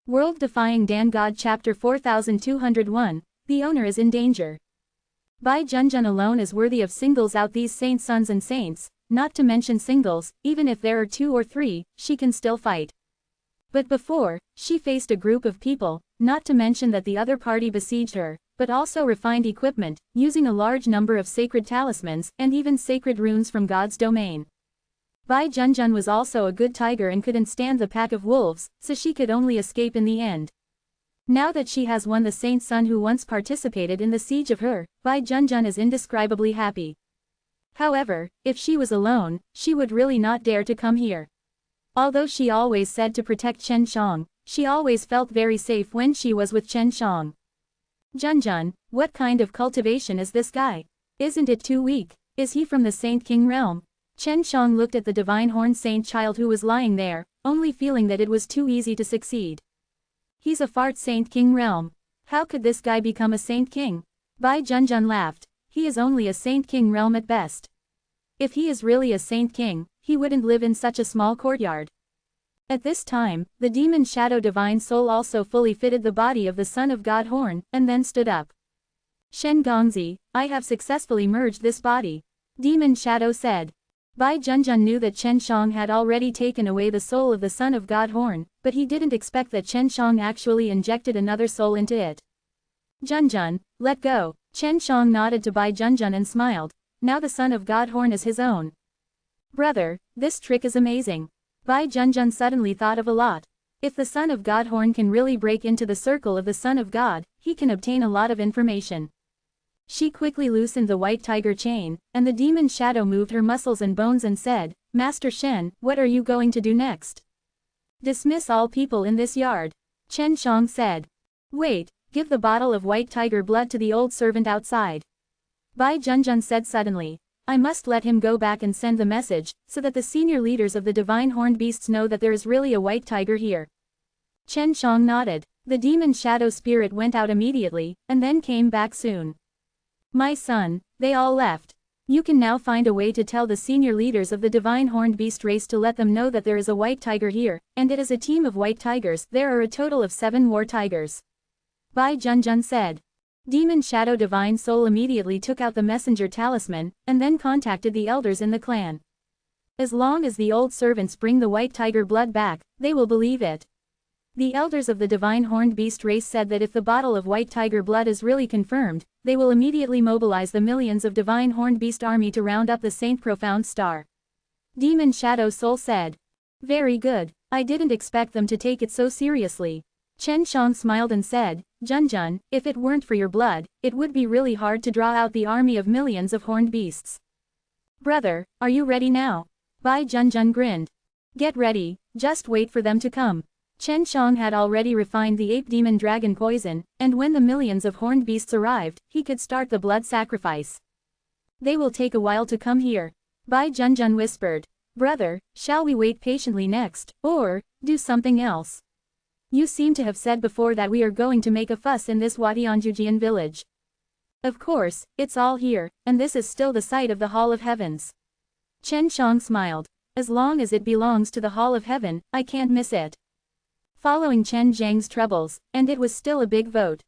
World-Defying Dan God Chapter 4201, The Owner is in Danger. Bai Junjun alone is worthy of singles out these saints' sons and saints, not to mention singles, even if there are 2 or 3, she can still fight. But before, she faced a group of people, not to mention that the other party besieged her, but also refined equipment, using a large number of sacred talismans and even sacred runes from God's domain. Bai Junjun was also a good tiger and couldn't stand the pack of wolves, so she could only escape in the end. Now that she has won the saint's son who once participated in the siege of her, Bai Junjun is indescribably happy. However, if she was alone, she would really not dare to come here. Although she always said to protect Chen Shang, she always felt very safe when she was with Chen Shang. Junjun, what kind of cultivation is this guy? Isn't it too weak? Is he from the Saint King realm? Chen Shang looked at the divine horned saint child who was lying there, only feeling that it was too easy to succeed. He's a fart Saint King realm. How could this guy become a Saint King? Bai Junjun laughed. He is only a Saint King realm at best. If he is really a Saint King, he wouldn't live in such a small courtyard. At this time, the demon shadow divine soul also fully fitted the body of the son of God Horn, and then stood up. Shen Gongzi, I have successfully merged this body. Demon shadow said. Bai Junjun knew that Chen Shang had already taken away the soul of the son of God Horn, but he didn't expect that Chen Shang actually injected another soul into it. Junjun, let go. Chen Shang nodded to Bai Junjun and smiled. Now the son of God Horn is his own. Brother, this trick is amazing. Bai Junjun suddenly thought of a lot. If the son of God Horn can really break into the circle of the son of God, he can obtain a lot of information. She quickly loosened the white tiger chain, and the demon shadow moved her muscles and bones and said, Master Shen, what are you going to do next? Dismiss all people in this yard. Chen Shang said. Wait, give the bottle of white tiger blood to the old servant outside. Bai Junjun said suddenly. I must let him go back and send the message, so that the senior leaders of the divine horned beasts know that there is really a white tiger here. Chen Shang nodded. The demon shadow spirit went out immediately, and then came back soon. My son, they all left. You can now find a way to tell the senior leaders of the divine horned beast race to let them know that there is a white tiger here, and it is a team of white tigers. There are a total of 7 war tigers. Bai Junjun said. Demon Shadow Divine Soul immediately took out the messenger talisman, and then contacted the elders in the clan. As long as the old servants bring the white tiger blood back, they will believe it. The elders of the divine horned beast race said that if the bottle of white tiger blood is really confirmed, they will immediately mobilize the millions of divine horned beast army to round up the Saint Profound Star. Demon Shadow Soul said. Very good, I didn't expect them to take it so seriously. Chen Shang smiled and said, Junjun, if it weren't for your blood, it would be really hard to draw out the army of millions of horned beasts. Brother, are you ready now? Bai Junjun grinned. Get ready, just wait for them to come. Chen Shang had already refined the ape demon dragon poison, and when the millions of horned beasts arrived, he could start the blood sacrifice. They will take a while to come here. Bai Junjun whispered. Brother, shall we wait patiently next, or do something else? You seem to have said before that we are going to make a fuss in this Wadianjujian village. Of course, it's all here, and this is still the site of the Hall of Heavens. Chen Shang smiled. As long as it belongs to the Hall of Heaven, I can't miss it. Following Chen Zhang's troubles, and it was still a big vote.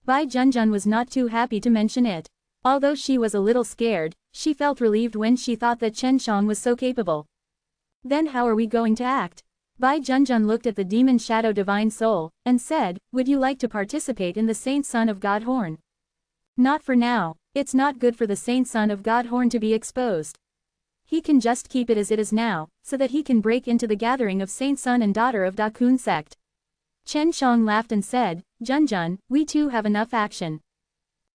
Bai Junjun was not too happy to mention it. Although she was a little scared, she felt relieved when she thought that Chen Shang was so capable. Then how are we going to act? Bai Junjun looked at the demon shadow divine soul, and said, would you like to participate in the Saint Son of God Horn? Not for now, it's not good for the Saint Son of God Horn to be exposed. He can just keep it as it is now, so that he can break into the gathering of Saint Son and Daughter of Da Kun sect. Chen Shang laughed and said, Junjun, we too have enough action.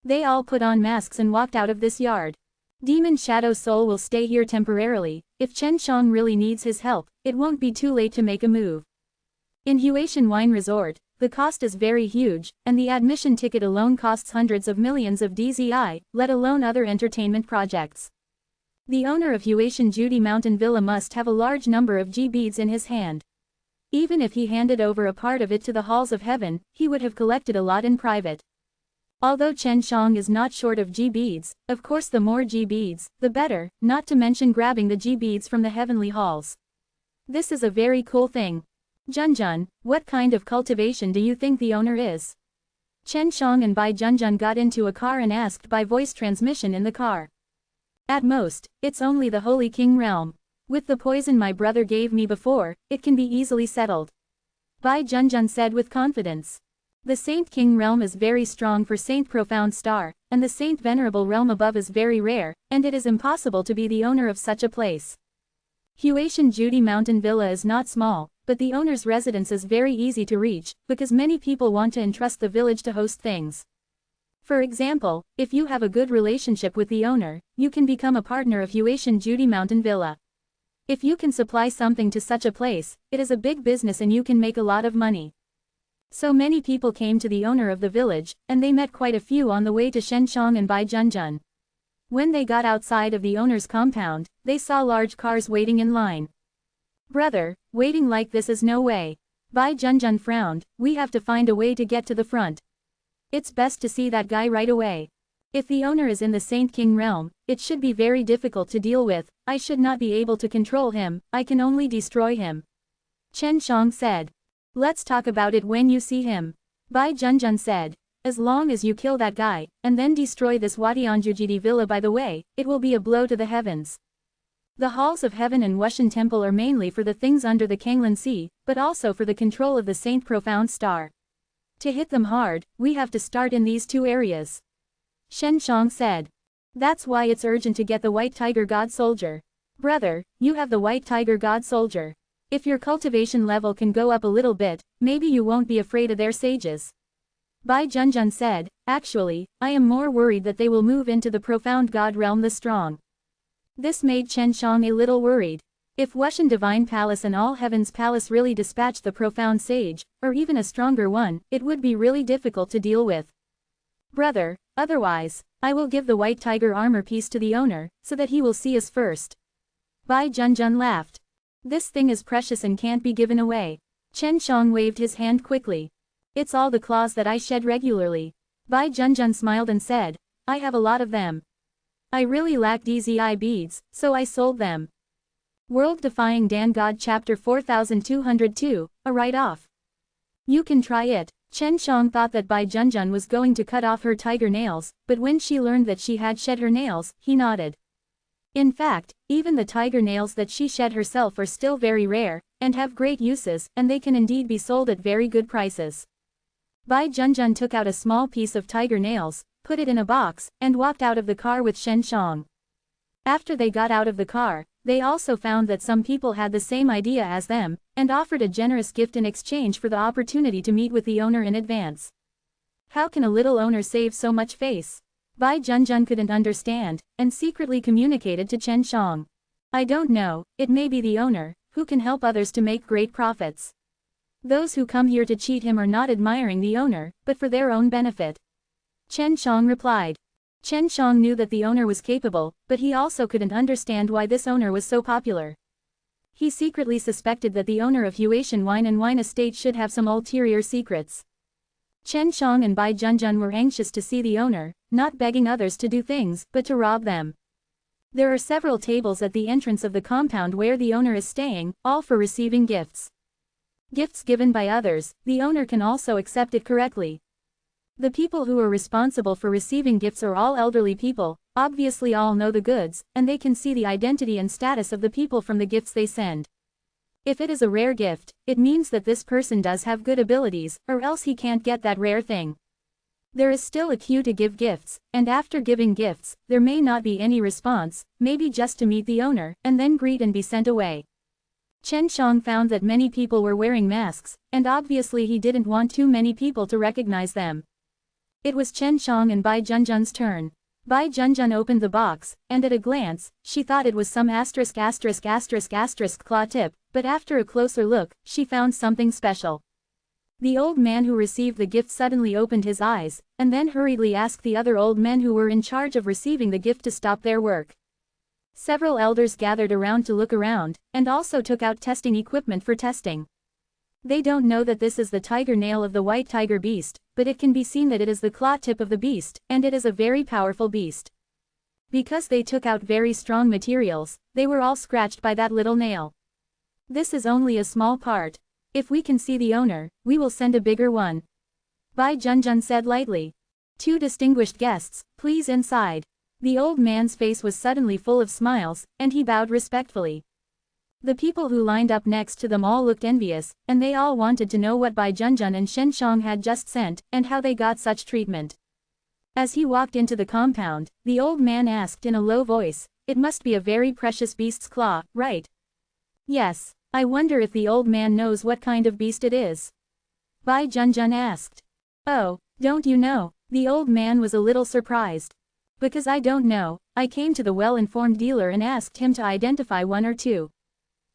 They all put on masks and walked out of this yard. Demon Shadow Soul will stay here temporarily. If Chen Shang really needs his help, it won't be too late to make a move. In Huatian Wine Resort, the cost is very huge, and the admission ticket alone costs hundreds of millions of DZI, let alone other entertainment projects. The owner of Huatian Judy Mountain Villa must have a large number of G-beads in his hand. Even if he handed over a part of it to the halls of heaven, he would have collected a lot in private. Although Chen Shang is not short of G-beads, of course the more G-beads, the better, not to mention grabbing the G-beads from the heavenly halls. This is a very cool thing. Junjun, what kind of cultivation do you think the owner is? Chen Shang and Bai Junjun got into a car and asked by voice transmission in the car. At most, it's only the Holy King realm. With the poison my brother gave me before, it can be easily settled. Bai Junjun said with confidence. The Saint King realm is very strong for Saint Profound Star, and the Saint Venerable realm above is very rare, and it is impossible to be the owner of such a place. Huatian Judy Mountain Villa is not small, but the owner's residence is very easy to reach, because many people want to entrust the village to host things. For example, if you have a good relationship with the owner, you can become a partner of Huatian Judy Mountain Villa. If you can supply something to such a place, it is a big business and you can make a lot of money. So many people came to the owner of the village, and they met quite a few on the way to Shenshang and Bai Junjun. When they got outside of the owner's compound, they saw large cars waiting in line. Brother, waiting like this is no way. Bai Junjun frowned, we have to find a way to get to the front. It's best to see that guy right away. If the owner is in the Saint King realm, it should be very difficult to deal with, I should not be able to control him, I can only destroy him. Chen Shang said. Let's talk about it when you see him. Bai Junjun said. As long as you kill that guy, and then destroy this Watianjujidi villa by the way, it will be a blow to the heavens. The halls of heaven and Wuxian temple are mainly for the things under the Kanglan Sea, but also for the control of the Saint Profound Star. To hit them hard, we have to start in these two areas. Shen Shang said. That's why it's urgent to get the White Tiger God Soldier. Brother, you have the White Tiger God Soldier. If your cultivation level can go up a little bit, maybe you won't be afraid of their sages. Bai Junjun said, actually, I am more worried that they will move into the Profound God realm the strong. This made Chen Shang a little worried. If Wuxian Divine Palace and All Heaven's Palace really dispatched the Profound Sage, or even a stronger one, it would be really difficult to deal with. Brother, otherwise, I will give the White Tiger armor piece to the owner, so that he will see us first. Bai Junjun laughed. This thing is precious and can't be given away. Chen Shang waved his hand quickly. It's all the claws that I shed regularly. Bai Junjun smiled and said, I have a lot of them. I really lacked DZI beads, so I sold them. World Defying Dan God Chapter 4202, a write-off. You can try it. Chen Shang thought that Bai Junjun was going to cut off her tiger nails, but when she learned that she had shed her nails, he nodded. In fact, even the tiger nails that she shed herself are still very rare, and have great uses, and they can indeed be sold at very good prices. Bai Junjun took out a small piece of tiger nails, put it in a box, and walked out of the car with Shen Shang. After they got out of the car, they also found that some people had the same idea as them, and offered a generous gift in exchange for the opportunity to meet with the owner in advance. How can a little owner save so much face? Bai Junjun couldn't understand, and secretly communicated to Chen Shang. I don't know, it may be the owner, who can help others to make great profits. Those who come here to cheat him are not admiring the owner, but for their own benefit. Chen Shang replied. Chen Shang knew that the owner was capable, but he also couldn't understand why this owner was so popular. He secretly suspected that the owner of Huatian Wine and Wine Estate should have some ulterior secrets. Chen Shang and Bai Junjun were anxious to see the owner, not begging others to do things, but to rob them. There are several tables at the entrance of the compound where the owner is staying, all for receiving gifts. Gifts given by others, the owner can also accept it correctly. The people who are responsible for receiving gifts are all elderly people, obviously all know the goods, and they can see the identity and status of the people from the gifts they send. If it is a rare gift, it means that this person does have good abilities, or else he can't get that rare thing. There is still a queue to give gifts, and after giving gifts, there may not be any response, maybe just to meet the owner, and then greet and be sent away. Chen Shang found that many people were wearing masks, and obviously he didn't want too many people to recognize them. It was Chen Shang and Bai Junjun's turn. Bai Junjun opened the box, and at a glance, she thought it was some ***** claw tip, but after a closer look, she found something special. The old man who received the gift suddenly opened his eyes, and then hurriedly asked the other old men who were in charge of receiving the gift to stop their work. Several elders gathered around to look around, and also took out testing equipment for testing. They don't know that this is the tiger nail of the white tiger beast, but it can be seen that it is the claw tip of the beast, and it is a very powerful beast. Because they took out very strong materials, they were all scratched by that little nail. This is only a small part. If we can see the owner, we will send a bigger one. Bai Junjun said lightly. 2 distinguished guests, please inside. The old man's face was suddenly full of smiles, and he bowed respectfully. The people who lined up next to them all looked envious, and they all wanted to know what Bai Junjun and Shen Shang had just sent, and how they got such treatment. As he walked into the compound, the old man asked in a low voice, "It must be a very precious beast's claw, right?" "Yes. I wonder if the old man knows what kind of beast it is?" Bai Junjun asked. "Oh, don't you know?" The old man was a little surprised. "Because I don't know, I came to the well-informed dealer and asked him to identify 1 or 2.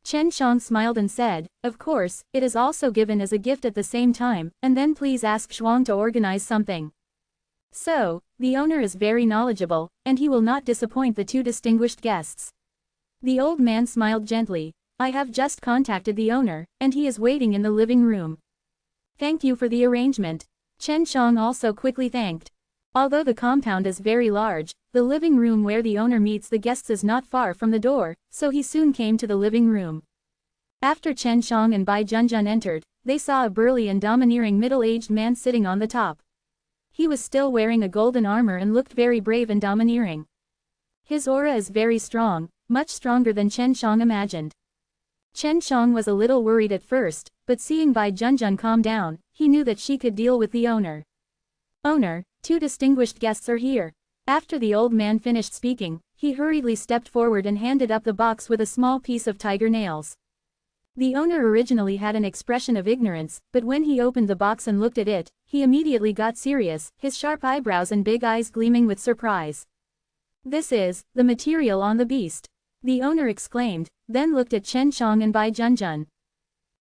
Chen Shang smiled and said, "Of course, it is also given as a gift at the same time, and then please ask Shuang to organize something." So, the owner is very knowledgeable, and he will not disappoint the 2 distinguished guests. The old man smiled gently. "I have just contacted the owner, and he is waiting in the living room." "Thank you for the arrangement." Chen Shang also quickly thanked. Although the compound is very large, the living room where the owner meets the guests is not far from the door, so he soon came to the living room. After Chen Shang and Bai Junjun entered, they saw a burly and domineering middle-aged man sitting on the top. He was still wearing a golden armor and looked very brave and domineering. His aura is very strong, much stronger than Chen Shang imagined. Chen Shang was a little worried at first, but seeing Bai Junjun calm down, he knew that she could deal with the owner. "Owner, 2 distinguished guests are here." After the old man finished speaking, he hurriedly stepped forward and handed up the box with a small piece of tiger nails. The owner originally had an expression of ignorance, but when he opened the box and looked at it, he immediately got serious, his sharp eyebrows and big eyes gleaming with surprise. "This is the material on the beast," the owner exclaimed, then looked at Chen Shang and Bai Junjun.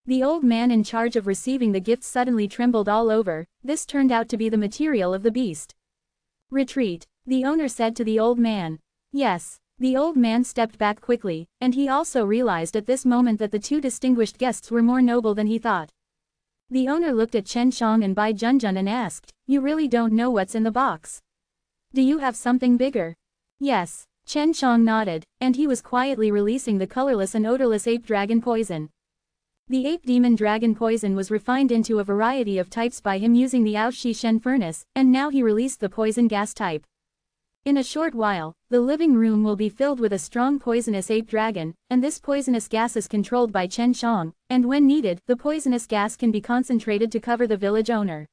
The old man in charge of receiving the gift suddenly trembled all over. This turned out to be the material of the beast. "Retreat," the owner said to the old man. "Yes." The old man stepped back quickly, and he also realized at this moment that the 2 distinguished guests were more noble than he thought. The owner looked at Chen Shang and Bai Junjun and asked, "You really don't know what's in the box? Do you have something bigger?" "Yes." Chen Shang nodded, and he was quietly releasing the colorless and odorless ape dragon poison. The ape demon dragon poison was refined into a variety of types by him using the Aoshi Shen furnace, and now he released the poison gas type. In a short while, the living room will be filled with a strong poisonous ape dragon, and this poisonous gas is controlled by Chen Shang, and when needed, the poisonous gas can be concentrated to cover the village owner.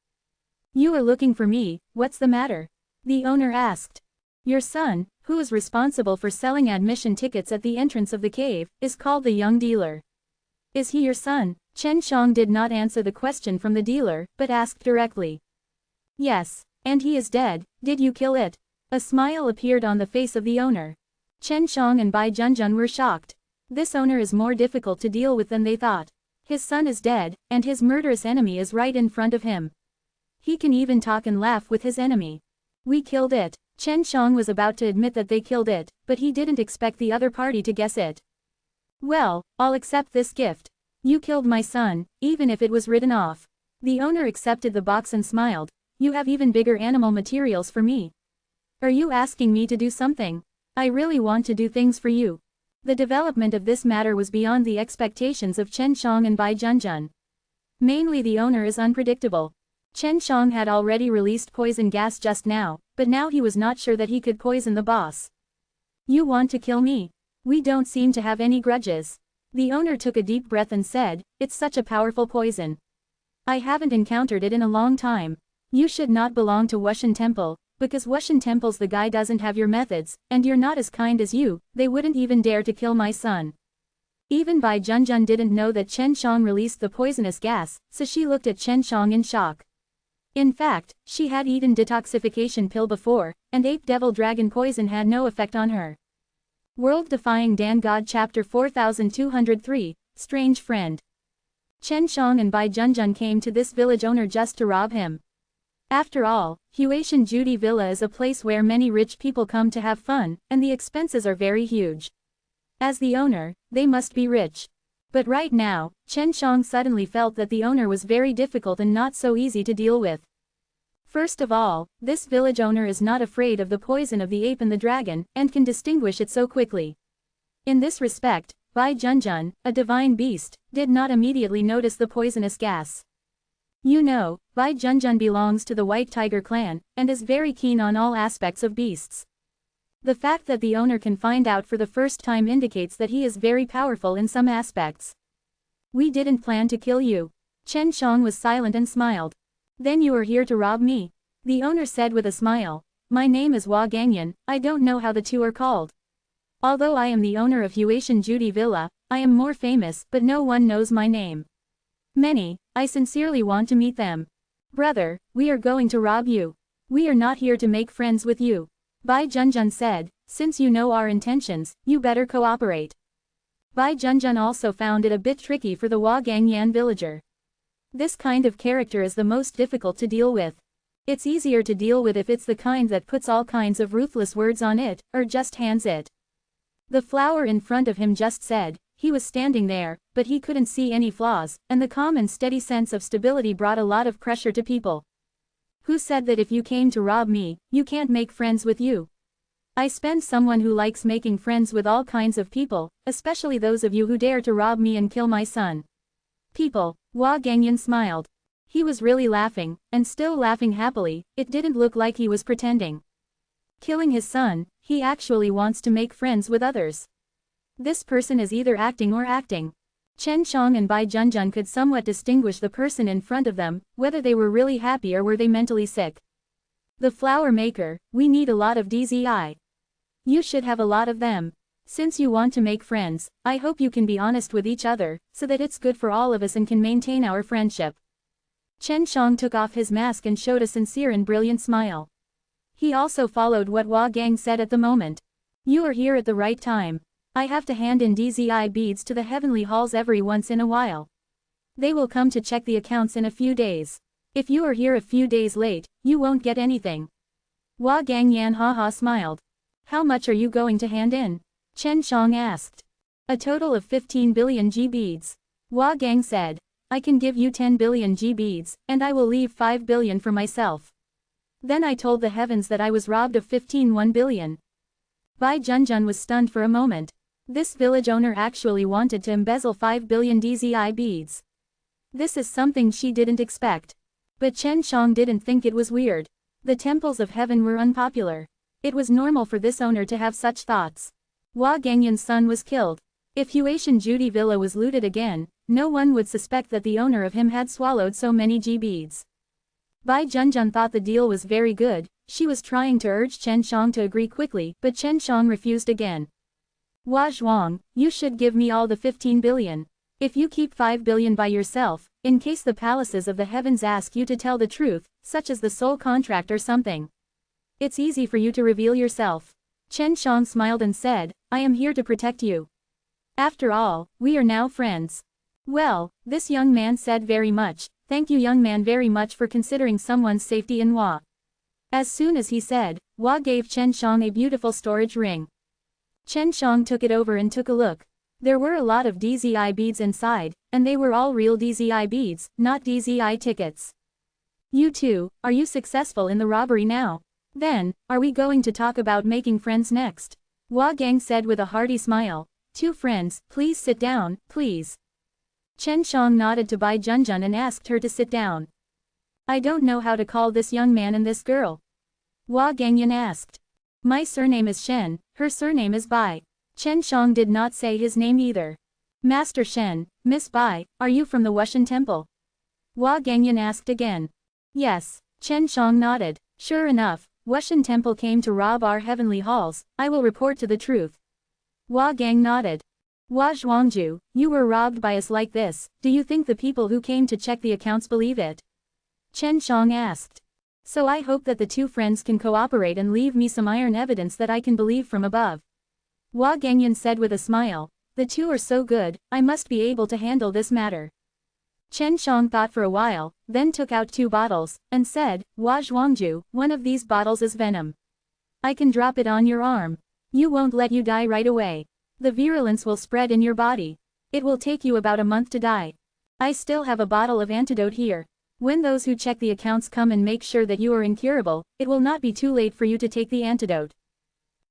"You are looking for me, what's the matter?" the owner asked. "Your son, who is responsible for selling admission tickets at the entrance of the cave, is called the young dealer." "Is he your son?" Chen Shang did not answer the question from the dealer, but asked directly. "Yes. And he is dead, did you kill it?" A smile appeared on the face of the owner. Chen Shang and Bai Junjun were shocked. This owner is more difficult to deal with than they thought. His son is dead, and his murderous enemy is right in front of him. He can even talk and laugh with his enemy. "We killed it." Chen Shang was about to admit that they killed it, but he didn't expect the other party to guess it. "Well, I'll accept this gift. You killed my son, even if it was written off." The owner accepted the box and smiled. "You have even bigger animal materials for me. Are you asking me to do something? I really want to do things for you." The development of this matter was beyond the expectations of Chen Shang and Bai Junjun. Mainly the owner is unpredictable. Chen Shang had already released poison gas just now, but now he was not sure that he could poison the boss. "You want to kill me? We don't seem to have any grudges." The owner took a deep breath and said, "It's such a powerful poison. I haven't encountered it in a long time. You should not belong to Wushan Temple, because Wushan Temple's the guy doesn't have your methods, and you're not as kind as you, they wouldn't even dare to kill my son." Even Bai Junjun didn't know that Chen Shang released the poisonous gas, so she looked at Chen Shang in shock. In fact, she had eaten detoxification pill before, and ape devil dragon poison had no effect on her. World Defying Dan God Chapter 4203, Strange Friend. Chen Shang and Bai Junjun came to this village owner just to rob him. After all, Huatian Judy Villa is a place where many rich people come to have fun, and the expenses are very huge. As the owner, they must be rich. But right now, Chen Shang suddenly felt that the owner was very difficult and not so easy to deal with. First of all, this village owner is not afraid of the poison of the ape and the dragon, and can distinguish it so quickly. In this respect, Bai Junjun, a divine beast, did not immediately notice the poisonous gas. You know, Bai Junjun belongs to the White Tiger clan, and is very keen on all aspects of beasts. The fact that the owner can find out for the first time indicates that he is very powerful in some aspects. We didn't plan to kill you. Chen Shang was silent and smiled. Then you are here to rob me? The owner said with a smile. My name is Hua Gangyan, I don't know how the two are called. Although I am the owner of Huatian Judy Villa, I am more famous, but no one knows my name. Many, I sincerely want to meet them. Brother, we are going to rob you. We are not here to make friends with you. Bai Junjun said, since you know our intentions, you better cooperate. Bai Junjun also found it a bit tricky for the Hua Gangyan villager. This kind of character is the most difficult to deal with. It's easier to deal with if it's the kind that puts all kinds of ruthless words on it, or just hands it. The flower in front of him just said, he was standing there, but he couldn't see any flaws, and the calm and steady sense of stability brought a lot of pressure to people. Who said that if you came to rob me, you can't make friends with you? I spend someone who likes making friends with all kinds of people, especially those of you who dare to rob me and kill my son. People, Hua Gangyan smiled. He was really laughing, and still laughing happily, it didn't look like he was pretending. Killing his son, he actually wants to make friends with others. This person is either acting or acting. Chen Shang and Bai Junjun could somewhat distinguish the person in front of them, whether they were really happy or were they mentally sick. The flower maker, we need a lot of DZI. You should have a lot of them. Since you want to make friends, I hope you can be honest with each other, so that it's good for all of us and can maintain our friendship. Chen Shang took off his mask and showed a sincere and brilliant smile. He also followed what Hua Gang said at the moment. You are here at the right time. I have to hand in DZI beads to the heavenly halls every once in a while. They will come to check the accounts in a few days. If you are here a few days late, you won't get anything. Hua Gangyan haha smiled. How much are you going to hand in? Chen Shang asked. A total of 15 billion G beads. Hua Gang said. I can give you 10 billion G beads, and I will leave 5 billion for myself. Then I told the heavens that I was robbed of 1 billion. Bai Junjun was stunned for a moment. This village owner actually wanted to embezzle 5 billion DZI beads. This is something she didn't expect. But Chen Shang didn't think it was weird. The temples of heaven were unpopular. It was normal for this owner to have such thoughts. Hua Gangyan's son was killed. If Huatian Judy Villa was looted again, no one would suspect that the owner of him had swallowed so many G beads. Bai Junjun thought the deal was very good. She was trying to urge Chen Shang to agree quickly, but Chen Shang refused again. Hua Zhuang, you should give me all the 15 billion. If you keep 5 billion by yourself, in case the palaces of the heavens ask you to tell the truth, such as the soul contract or something, it's easy for you to reveal yourself. Chen Shang smiled and said, I am here to protect you. After all, we are now friends. Well, this young man said very much. Thank you young man very much for considering someone's safety in Hua. As soon as he said, Hua gave Chen Shang a beautiful storage ring. Chen Shang took it over and took a look. There were a lot of DZI beads inside, and they were all real DZI beads, not DZI tickets. You two, are you successful in the robbery now? Then, are we going to talk about making friends next? Hua Gang said with a hearty smile. Two friends, please sit down, please. Chen Shang nodded to Bai Junjun and asked her to sit down. I don't know how to call this young man and this girl. Hua Gangyan asked. My surname is Shen, her surname is Bai. Chen Shang did not say his name either. Master Shen, Miss Bai, are you from the Wuxian temple? Hua Gangyan asked again. Yes, Chen Shang nodded. Sure enough, Wuxian temple came to rob our heavenly halls, I will report to the truth. Hua Gang nodded. Hua Zhuangju, you were robbed by us like this, do you think the people who came to check the accounts believe it? Chen Shang asked. So I hope that the two friends can cooperate and leave me some iron evidence that I can believe from above. Hua Gangyan said with a smile, the two are so good, I must be able to handle this matter. Chen Shang thought for a while, then took out 2 bottles, and said, Hua Zhuangju, one of these bottles is venom. I can drop it on your arm. You won't let you die right away. The virulence will spread in your body. It will take you about a month to die. I still have a bottle of antidote here. When those who check the accounts come and make sure that you are incurable, it will not be too late for you to take the antidote.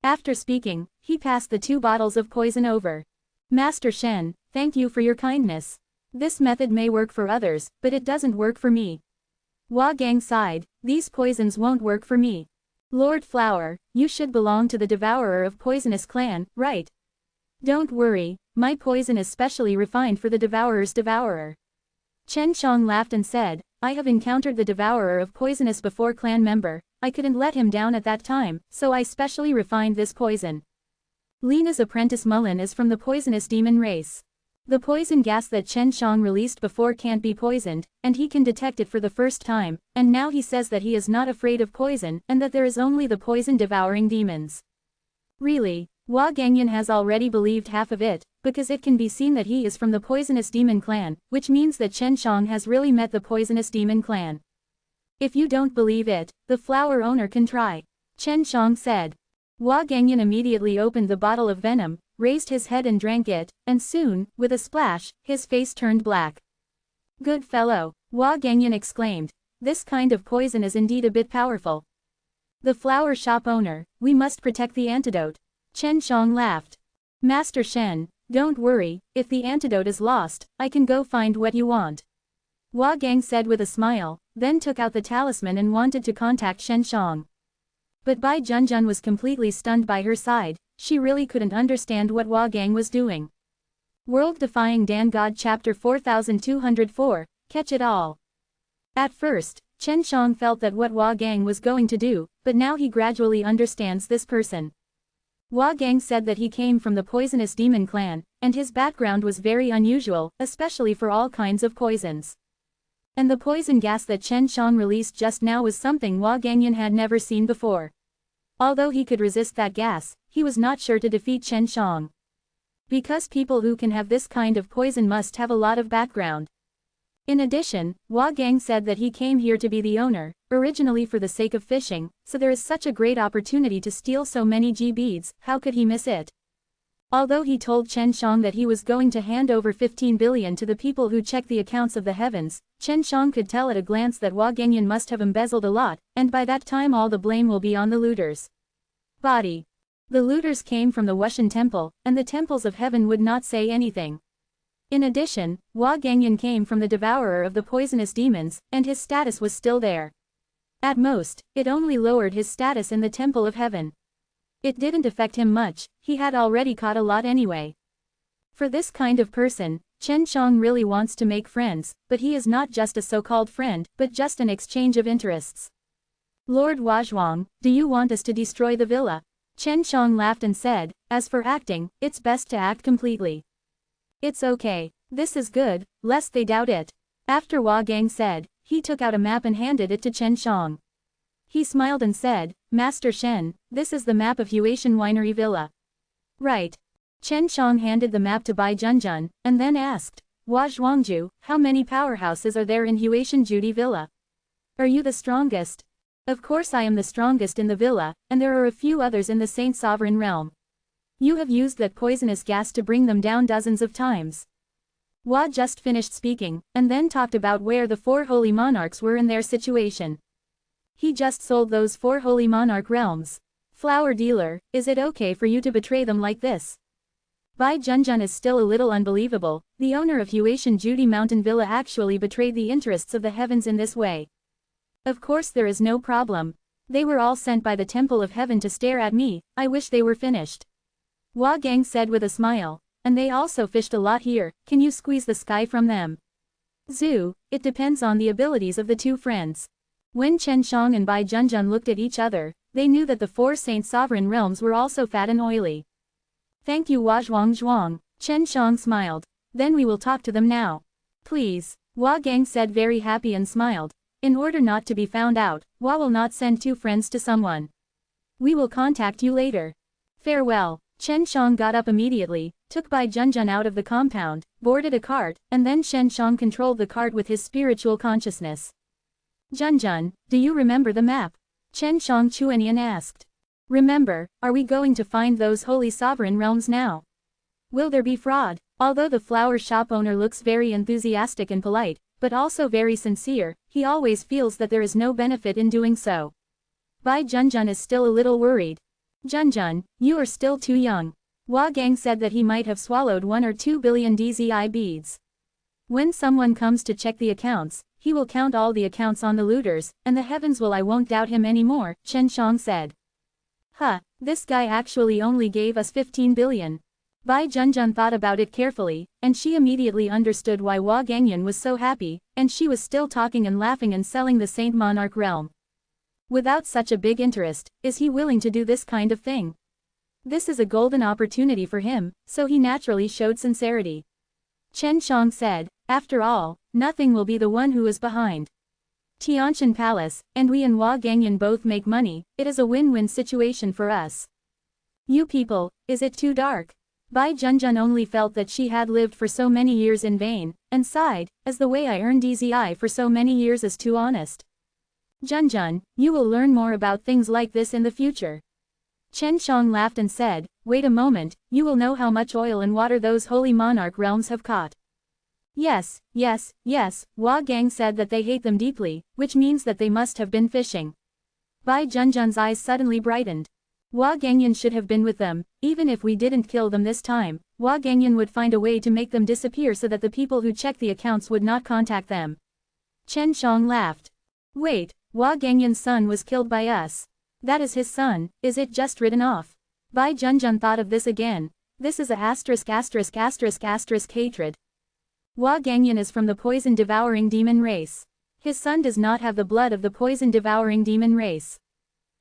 After speaking, he passed the 2 bottles of poison over. Master Shen, thank you for your kindness. This method may work for others, but it doesn't work for me. Hua Gang sighed, these poisons won't work for me. Lord Flower, you should belong to the Devourer of Poisonous clan, right? Don't worry, my poison is specially refined for the Devourer's Devourer. Chen Shang laughed and said, I have encountered the Devourer of Poisonous before, clan member. I couldn't let him down at that time, so I specially refined this poison. Lena's apprentice Mullen is from the poisonous demon race. The poison gas that Chen Shang released before can't be poisoned, and he can detect it for the first time, and now he says that he is not afraid of poison and that there is only the poison devouring demons. Really, Hua Gangyan has already believed half of it, because it can be seen that he is from the poisonous demon clan, which means that Chen Shang has really met the poisonous demon clan. If you don't believe it, the flower owner can try. Chen Shang said. Hua Gangyan immediately opened the bottle of venom, raised his head and drank it, and soon, with a splash, his face turned black. Good fellow, Hua Gangyan exclaimed. This kind of poison is indeed a bit powerful. The flower shop owner, we must protect the antidote. Chen Shang laughed. Master Shen, don't worry, if the antidote is lost, I can go find what you want. Hua Gang said with a smile, then took out the talisman and wanted to contact Shen Shang. But Bai Junjun was completely stunned by her side, she really couldn't understand what Hua Gang was doing. World Defying Dan God Chapter 4204, Catch It All. At first, Chen Shang felt that what Hua Gang was going to do, but now he gradually understands this person. Hua Gang said that he came from the poisonous demon clan, and his background was very unusual, especially for all kinds of poisons. And the poison gas that Chen Shang released just now was something Hua Gangyan had never seen before. Although he could resist that gas, he was not sure to defeat Chen Shang. Because people who can have this kind of poison must have a lot of background. In addition, Hua Gang said that he came here to be the owner, originally for the sake of fishing, so there is such a great opportunity to steal so many G-beads, how could he miss it? Although he told Chen Shang that he was going to hand over 15 billion to the people who check the accounts of the heavens, Chen Shang could tell at a glance that Hua Gangyan must have embezzled a lot, and by that time all the blame will be on the looters. Body. The looters came from the Wushan temple, and the temples of heaven would not say anything. In addition, Hua Gangyan came from the devourer of the poisonous demons, and his status was still there. At most, it only lowered his status in the temple of heaven. It didn't affect him much, he had already caught a lot anyway. For this kind of person, Chen Shang really wants to make friends, but he is not just a so-called friend, but just an exchange of interests. Lord Huazhuang, do you want us to destroy the villa? Chen Shang laughed and said, as for acting, it's best to act completely. It's okay, this is good, lest they doubt it. After Hua Gang said, he took out a map and handed it to Chen Shang. He smiled and said, Master Shen, this is the map of Huatian Winery Villa. Right. Chen Shang handed the map to Bai Junjun, and then asked, Hua Zhuangju, how many powerhouses are there in Huatian Judy Villa? Are you the strongest? Of course I am the strongest in the villa, and there are a few others in the Saint Sovereign realm. You have used that poisonous gas to bring them down dozens of times. Hua just finished speaking, and then talked about where the 4 holy monarchs were in their situation. He just sold those 4 holy monarch realms. Flower dealer, is it okay for you to betray them like this? Bai Junjun is still a little unbelievable, the owner of Huatian Judy Mountain Villa actually betrayed the interests of the heavens in this way. Of course there is no problem. They were all sent by the Temple of Heaven to stare at me, I wish they were finished. Hua Gang said with a smile, and they also fished a lot here, can you squeeze the sky from them? Zhu, it depends on the abilities of the two friends. When Chen Shang and Bai Junjun looked at each other, they knew that the 4 Saint Sovereign realms were also fat and oily. Thank you Hua Zhuang. Chen Shang smiled. Then we will talk to them now. Please, Hua Gang said very happy and smiled. In order not to be found out, Hua will not send 2 friends to someone. We will contact you later. Farewell. Chen Shang got up immediately, took Bai Junjun out of the compound, boarded a cart, and then Chen Shang controlled the cart with his spiritual consciousness. Junjun, do you remember the map? Chen Shang Chuanian asked. Remember, are we going to find those holy sovereign realms now? Will there be fraud? Although the flower shop owner looks very enthusiastic and polite, but also very sincere, he always feels that there is no benefit in doing so. Bai Junjun is still a little worried. Junjun, you are still too young. Hua Gang said that he might have swallowed 1 or 2 billion DZI beads. When someone comes to check the accounts, he will count all the accounts on the looters, and the heavens will I won't doubt him anymore, Chen Shang said. Huh, this guy actually only gave us 15 billion. Bai Junjun thought about it carefully, and she immediately understood why Hua Gangyan was so happy, and she was still talking and laughing and selling the Saint Monarch realm. Without such a big interest, is he willing to do this kind of thing? This is a golden opportunity for him, so he naturally showed sincerity. Chen Shang said, after all, nothing will be the one who is behind Tianshan Palace, and we and Hua Gangyan both make money. It is a win-win situation for us. You people, is it too dark? Bai Junjun only felt that she had lived for so many years in vain, and sighed, as the way I earned DZI for so many years is too honest. Junjun, you will learn more about things like this in the future. Chen Shang laughed and said, wait a moment, you will know how much oil and water those holy monarch realms have caught. Yes, Hua Gang said that they hate them deeply, which means that they must have been fishing. Bai Junjun's eyes suddenly brightened. Hua Gangyan should have been with them, even if we didn't kill them this time, Hua Gangyan would find a way to make them disappear so that the people who check the accounts would not contact them. Chen Shang laughed. Wait, Hua Gangyan's son was killed by us. That is his son, is it just written off? Bai Junjun thought of this again. This is a ***** hatred. Hua Gangyan is from the poison-devouring demon race. His son does not have the blood of the poison-devouring demon race.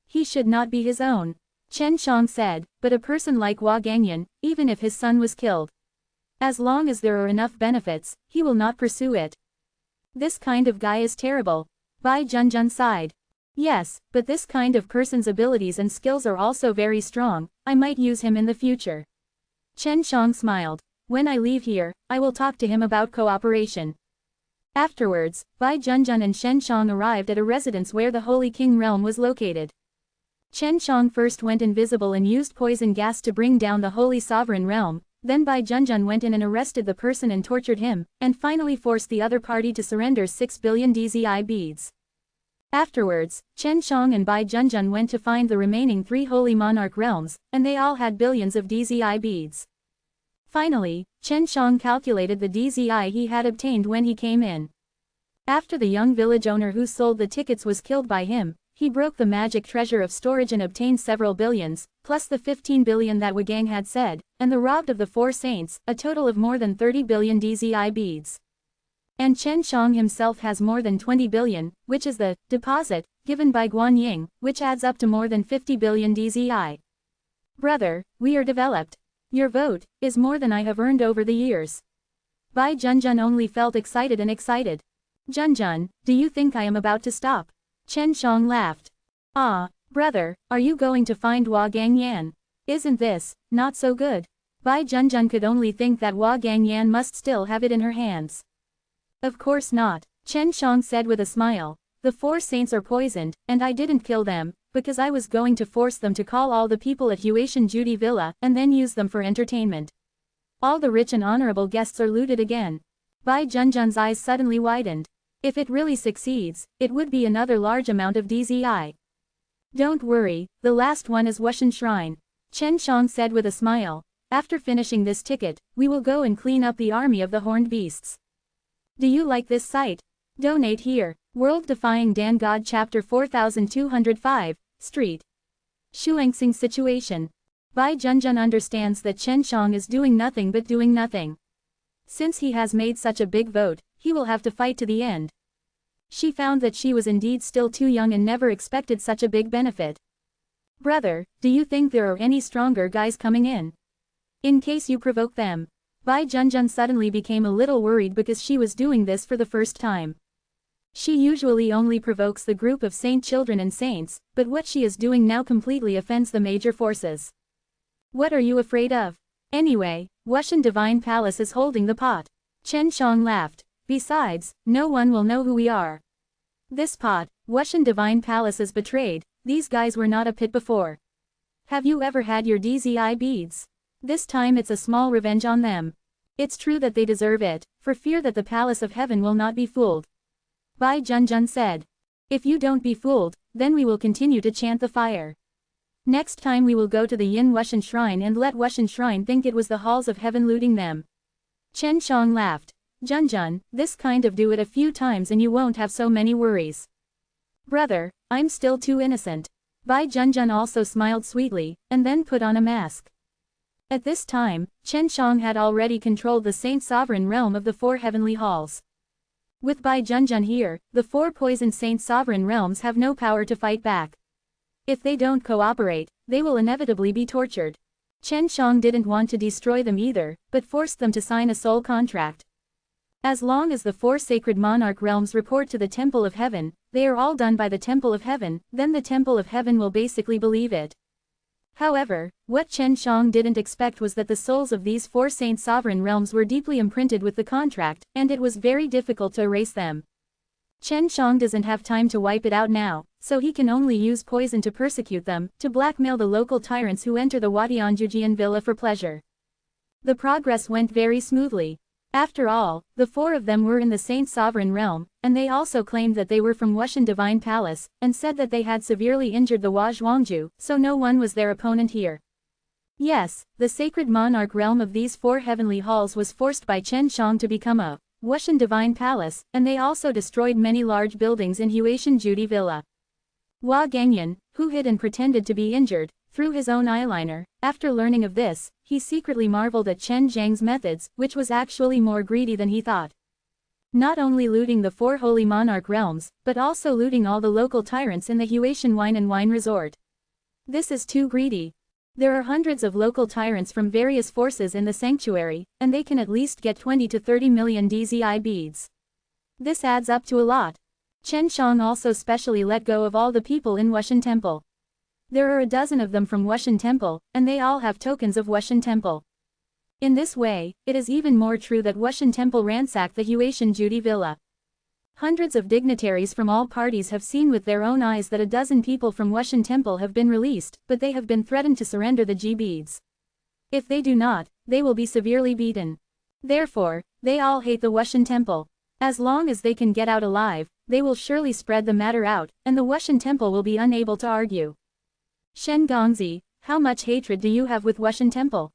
He should not be his own. Chen Shang said, but a person like Hua Gangyan, even if his son was killed, as long as there are enough benefits, he will not pursue it. This kind of guy is terrible. Bai Junjun sighed. Yes, but this kind of person's abilities and skills are also very strong. I might use him in the future. Chen Shang smiled. When I leave here, I will talk to him about cooperation. Afterwards, Bai Junjun and Chen Shang arrived at a residence where the Holy King realm was located. Chen Shang first went invisible and used poison gas to bring down the Holy Sovereign realm, then Bai Junjun went in and arrested the person and tortured him, and finally forced the other party to surrender 6 billion DZI beads. Afterwards, Chen Shang and Bai Junjun went to find the remaining 3 holy monarch realms, and they all had billions of DZI beads. Finally, Chen Shang calculated the DZI he had obtained when he came in. After the young village owner who sold the tickets was killed by him, he broke the magic treasure of storage and obtained several billions, plus the 15 billion that Hua Gang had said, and the robbed of the 4 saints, a total of more than 30 billion DZI beads. And Chen Shang himself has more than 20 billion, which is the deposit given by Guan Ying, which adds up to more than 50 billion DZI. Brother, we are developed. Your vote is more than I have earned over the years. Bai Junjun only felt excited and excited. Junjun, do you think I am about to stop? Chen Shang laughed. Ah, brother, are you going to find Hua Gangyan? Isn't this not so good? Bai Junjun could only think that Hua Gangyan must still have it in her hands. Of course not, Chen Shang said with a smile. The 4 saints are poisoned, and I didn't kill them, because I was going to force them to call all the people at Huatian Judy Villa and then use them for entertainment. All the rich and honorable guests are looted again. Bai Junjun's eyes suddenly widened. If it really succeeds, it would be another large amount of DZI. Don't worry, the last one is Wushan Shrine. Chen Shang said with a smile. After finishing this ticket, we will go and clean up the army of the horned beasts. Do you like this site? Donate here. World Defying Dan God Chapter 4205, Street. Shuangxing Situation. Bai Junjun understands that Chen Shang is doing nothing but doing nothing. Since he has made such a big vote, he will have to fight to the end. She found that she was indeed still too young and never expected such a big benefit. Brother, do you think there are any stronger guys coming in? In case you provoke them. Bai Junjun suddenly became a little worried because she was doing this for the first time. She usually only provokes the group of saint children and saints, but what she is doing now completely offends the major forces. What are you afraid of? Anyway, Wushan Divine Palace is holding the pot. Chen Shang laughed. Besides, no one will know who we are. This pot, Wushan Divine Palace is betrayed. These guys were not a pit before. Have you ever had your DZI beads? This time it's a small revenge on them. It's true that they deserve it, for fear that the Palace of Heaven will not be fooled. Bai Junjun said. If you don't be fooled, then we will continue to chant the fire. Next time we will go to the Yin Wushan Shrine and let Wushan Shrine think it was the halls of heaven looting them. Chen Shang laughed. Junjun, this kind of do it a few times and you won't have so many worries. Brother, I'm still too innocent. Bai Junjun also smiled sweetly, and then put on a mask. At this time, Chen Shang had already controlled the Saint Sovereign realm of the 4 heavenly halls. With Bai Junjun here, the 4 poisoned Saint Sovereign realms have no power to fight back. If they don't cooperate, they will inevitably be tortured. Chen Shang didn't want to destroy them either, but forced them to sign a soul contract. As long as the 4 sacred monarch realms report to the Temple of Heaven, they are all done by the Temple of Heaven, then the Temple of Heaven will basically believe it. However, what Chen Shang didn't expect was that the souls of these 4 Saint Sovereign realms were deeply imprinted with the contract, and it was very difficult to erase them. Chen Shang doesn't have time to wipe it out now, so he can only use poison to persecute them, to blackmail the local tyrants who enter the Watianjujian villa for pleasure. The progress went very smoothly. After all, the 4 of them were in the Saint Sovereign realm, and they also claimed that they were from Wushan Divine Palace, and said that they had severely injured the Huazhuangju, so no one was their opponent here. Yes, the sacred monarch realm of these 4 heavenly halls was forced by Chen Shang to become a Wushan Divine Palace, and they also destroyed many large buildings in Huaishan Judy Villa. Hua Gangyan, who hid and pretended to be injured, threw his own eyeliner. After learning of this, he secretly marveled at Chen Zhang's methods, which was actually more greedy than he thought. Not only looting the 4 holy monarch realms, but also looting all the local tyrants in the Huaishan Wine Resort. This is too greedy. There are hundreds of local tyrants from various forces in the sanctuary, and they can at least get 20 to 30 million DZI beads. This adds up to a lot. Chen Shang also specially let go of all the people in Wushan Temple. There are a dozen of them from Wushan Temple, and they all have tokens of Wushan Temple. In this way, it is even more true that Wushan Temple ransacked the Huaishan Judy Villa. Hundreds of dignitaries from all parties have seen with their own eyes that a dozen people from Wushan Temple have been released, but they have been threatened to surrender the G-beads. If they do not, they will be severely beaten. Therefore, they all hate the Wushan Temple. As long as they can get out alive, they will surely spread the matter out, and the Wushan Temple will be unable to argue. Shen Gongzi, how much hatred do you have with Wushan Temple?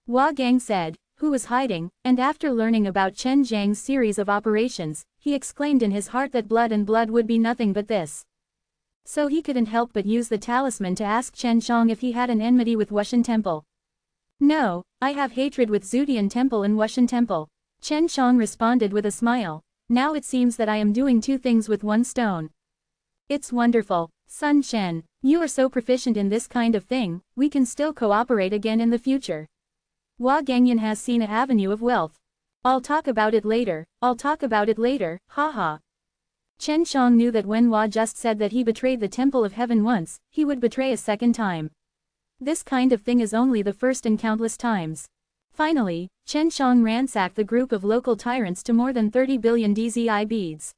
Hua Gang said, who was hiding, and after learning about Chen Zhang's series of operations, he exclaimed in his heart that blood and blood would be nothing but this. So he couldn't help but use the talisman to ask Chen Shang if he had an enmity with Wushan Temple. No, I have hatred with Zutian Temple and Wushan Temple. Chen Shang responded with a smile. Now it seems that I am doing 2 things with 1 stone. It's wonderful, Sun Shen, you are so proficient in this kind of thing, we can still cooperate again in the future. Hua Gangyan has seen an avenue of wealth. I'll talk about it later, haha. Chen Shang knew that when Hua just said that he betrayed the Temple of Heaven once, he would betray a second time. This kind of thing is only the first in countless times. Finally, Chen Shang ransacked the group of local tyrants to more than 30 billion DZI beads.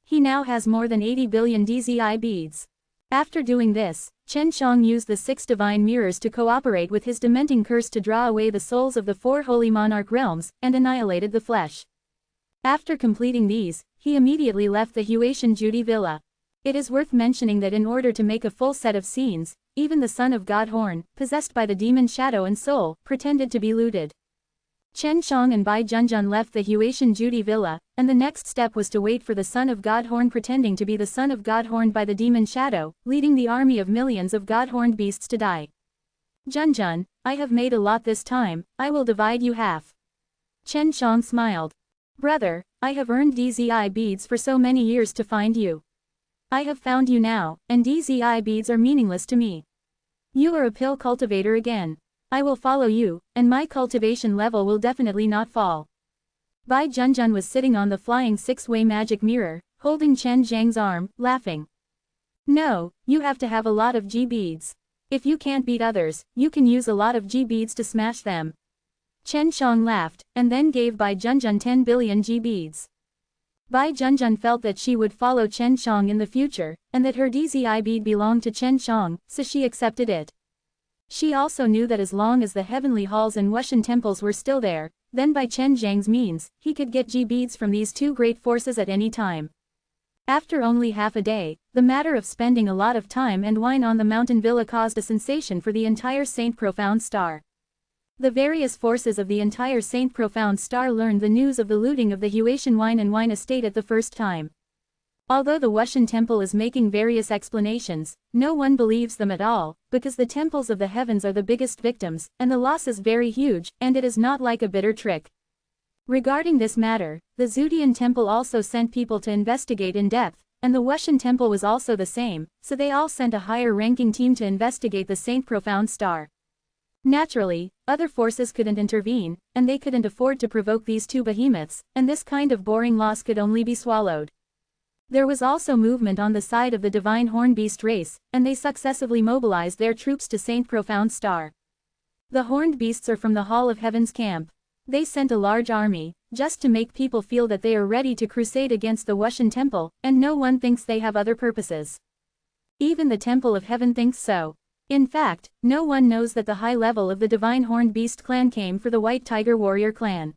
He now has more than 80 billion DZI beads. After doing this, Chen Shang used the 6 divine mirrors to cooperate with his dementing curse to draw away the souls of the 4 holy monarch realms, and annihilated the flesh. After completing these, he immediately left the Huaishan Judy Villa. It is worth mentioning that in order to make a full set of scenes, even the son of God Horn, possessed by the demon Shadow and Soul, pretended to be looted. Chen Shang and Bai Junjun left the Huaishan Judy Villa, and the next step was to wait for the son of God Horn pretending to be the son of God Horned by the demon Shadow, leading the army of millions of God Horned beasts to die. Junjun, I have made a lot this time, I will divide you half. Chen Shang smiled. Brother, I have earned DZI beads for so many years to find you. I have found you now, and DZI beads are meaningless to me. You are a pill cultivator again. I will follow you, and my cultivation level will definitely not fall. Bai Junjun was sitting on the flying 6-way magic mirror, holding Chen Zhang's arm, laughing. No, you have to have a lot of G-beads. If you can't beat others, you can use a lot of G-beads to smash them. Chen Shang laughed, and then gave Bai Junjun 10 billion G-beads. Bai Junjun felt that she would follow Chen Shang in the future, and that her DZI bead belonged to Chen Shang, so she accepted it. She also knew that as long as the heavenly halls and Wushan temples were still there, then by Chen Zhang's means, he could get G-beads from these 2 great forces at any time. After only half a day, The matter of spending a lot of time and wine on the mountain villa caused a sensation for the entire Saint Profound Star. The various forces of the entire Saint Profound Star learned the news of the looting of the Huatian wine and wine estate at the first time. Although the Wuxian temple is making various explanations, no one believes them at all, because the temples of the heavens are the biggest victims, and the loss is very huge, and it is not like a bitter trick. Regarding this matter, the Zhudian temple also sent people to investigate in depth, and the Wuxian temple was also the same, so they all sent a higher-ranking team to investigate the Saint Profound Star. Naturally, other forces couldn't intervene, and they couldn't afford to provoke these two behemoths, and this kind of boring loss could only be swallowed. There was also movement on the side of the divine horn beast race, and they successively mobilized their troops to Saint Profound Star. The horned beasts are from the Hall of Heaven's camp. They sent a large army, just to make people feel that they are ready to crusade against the Wuxian temple, and no one thinks they have other purposes. Even the Temple of Heaven thinks so. In fact, no one knows that the high level of the divine horned beast clan came for the White Tiger Warrior clan.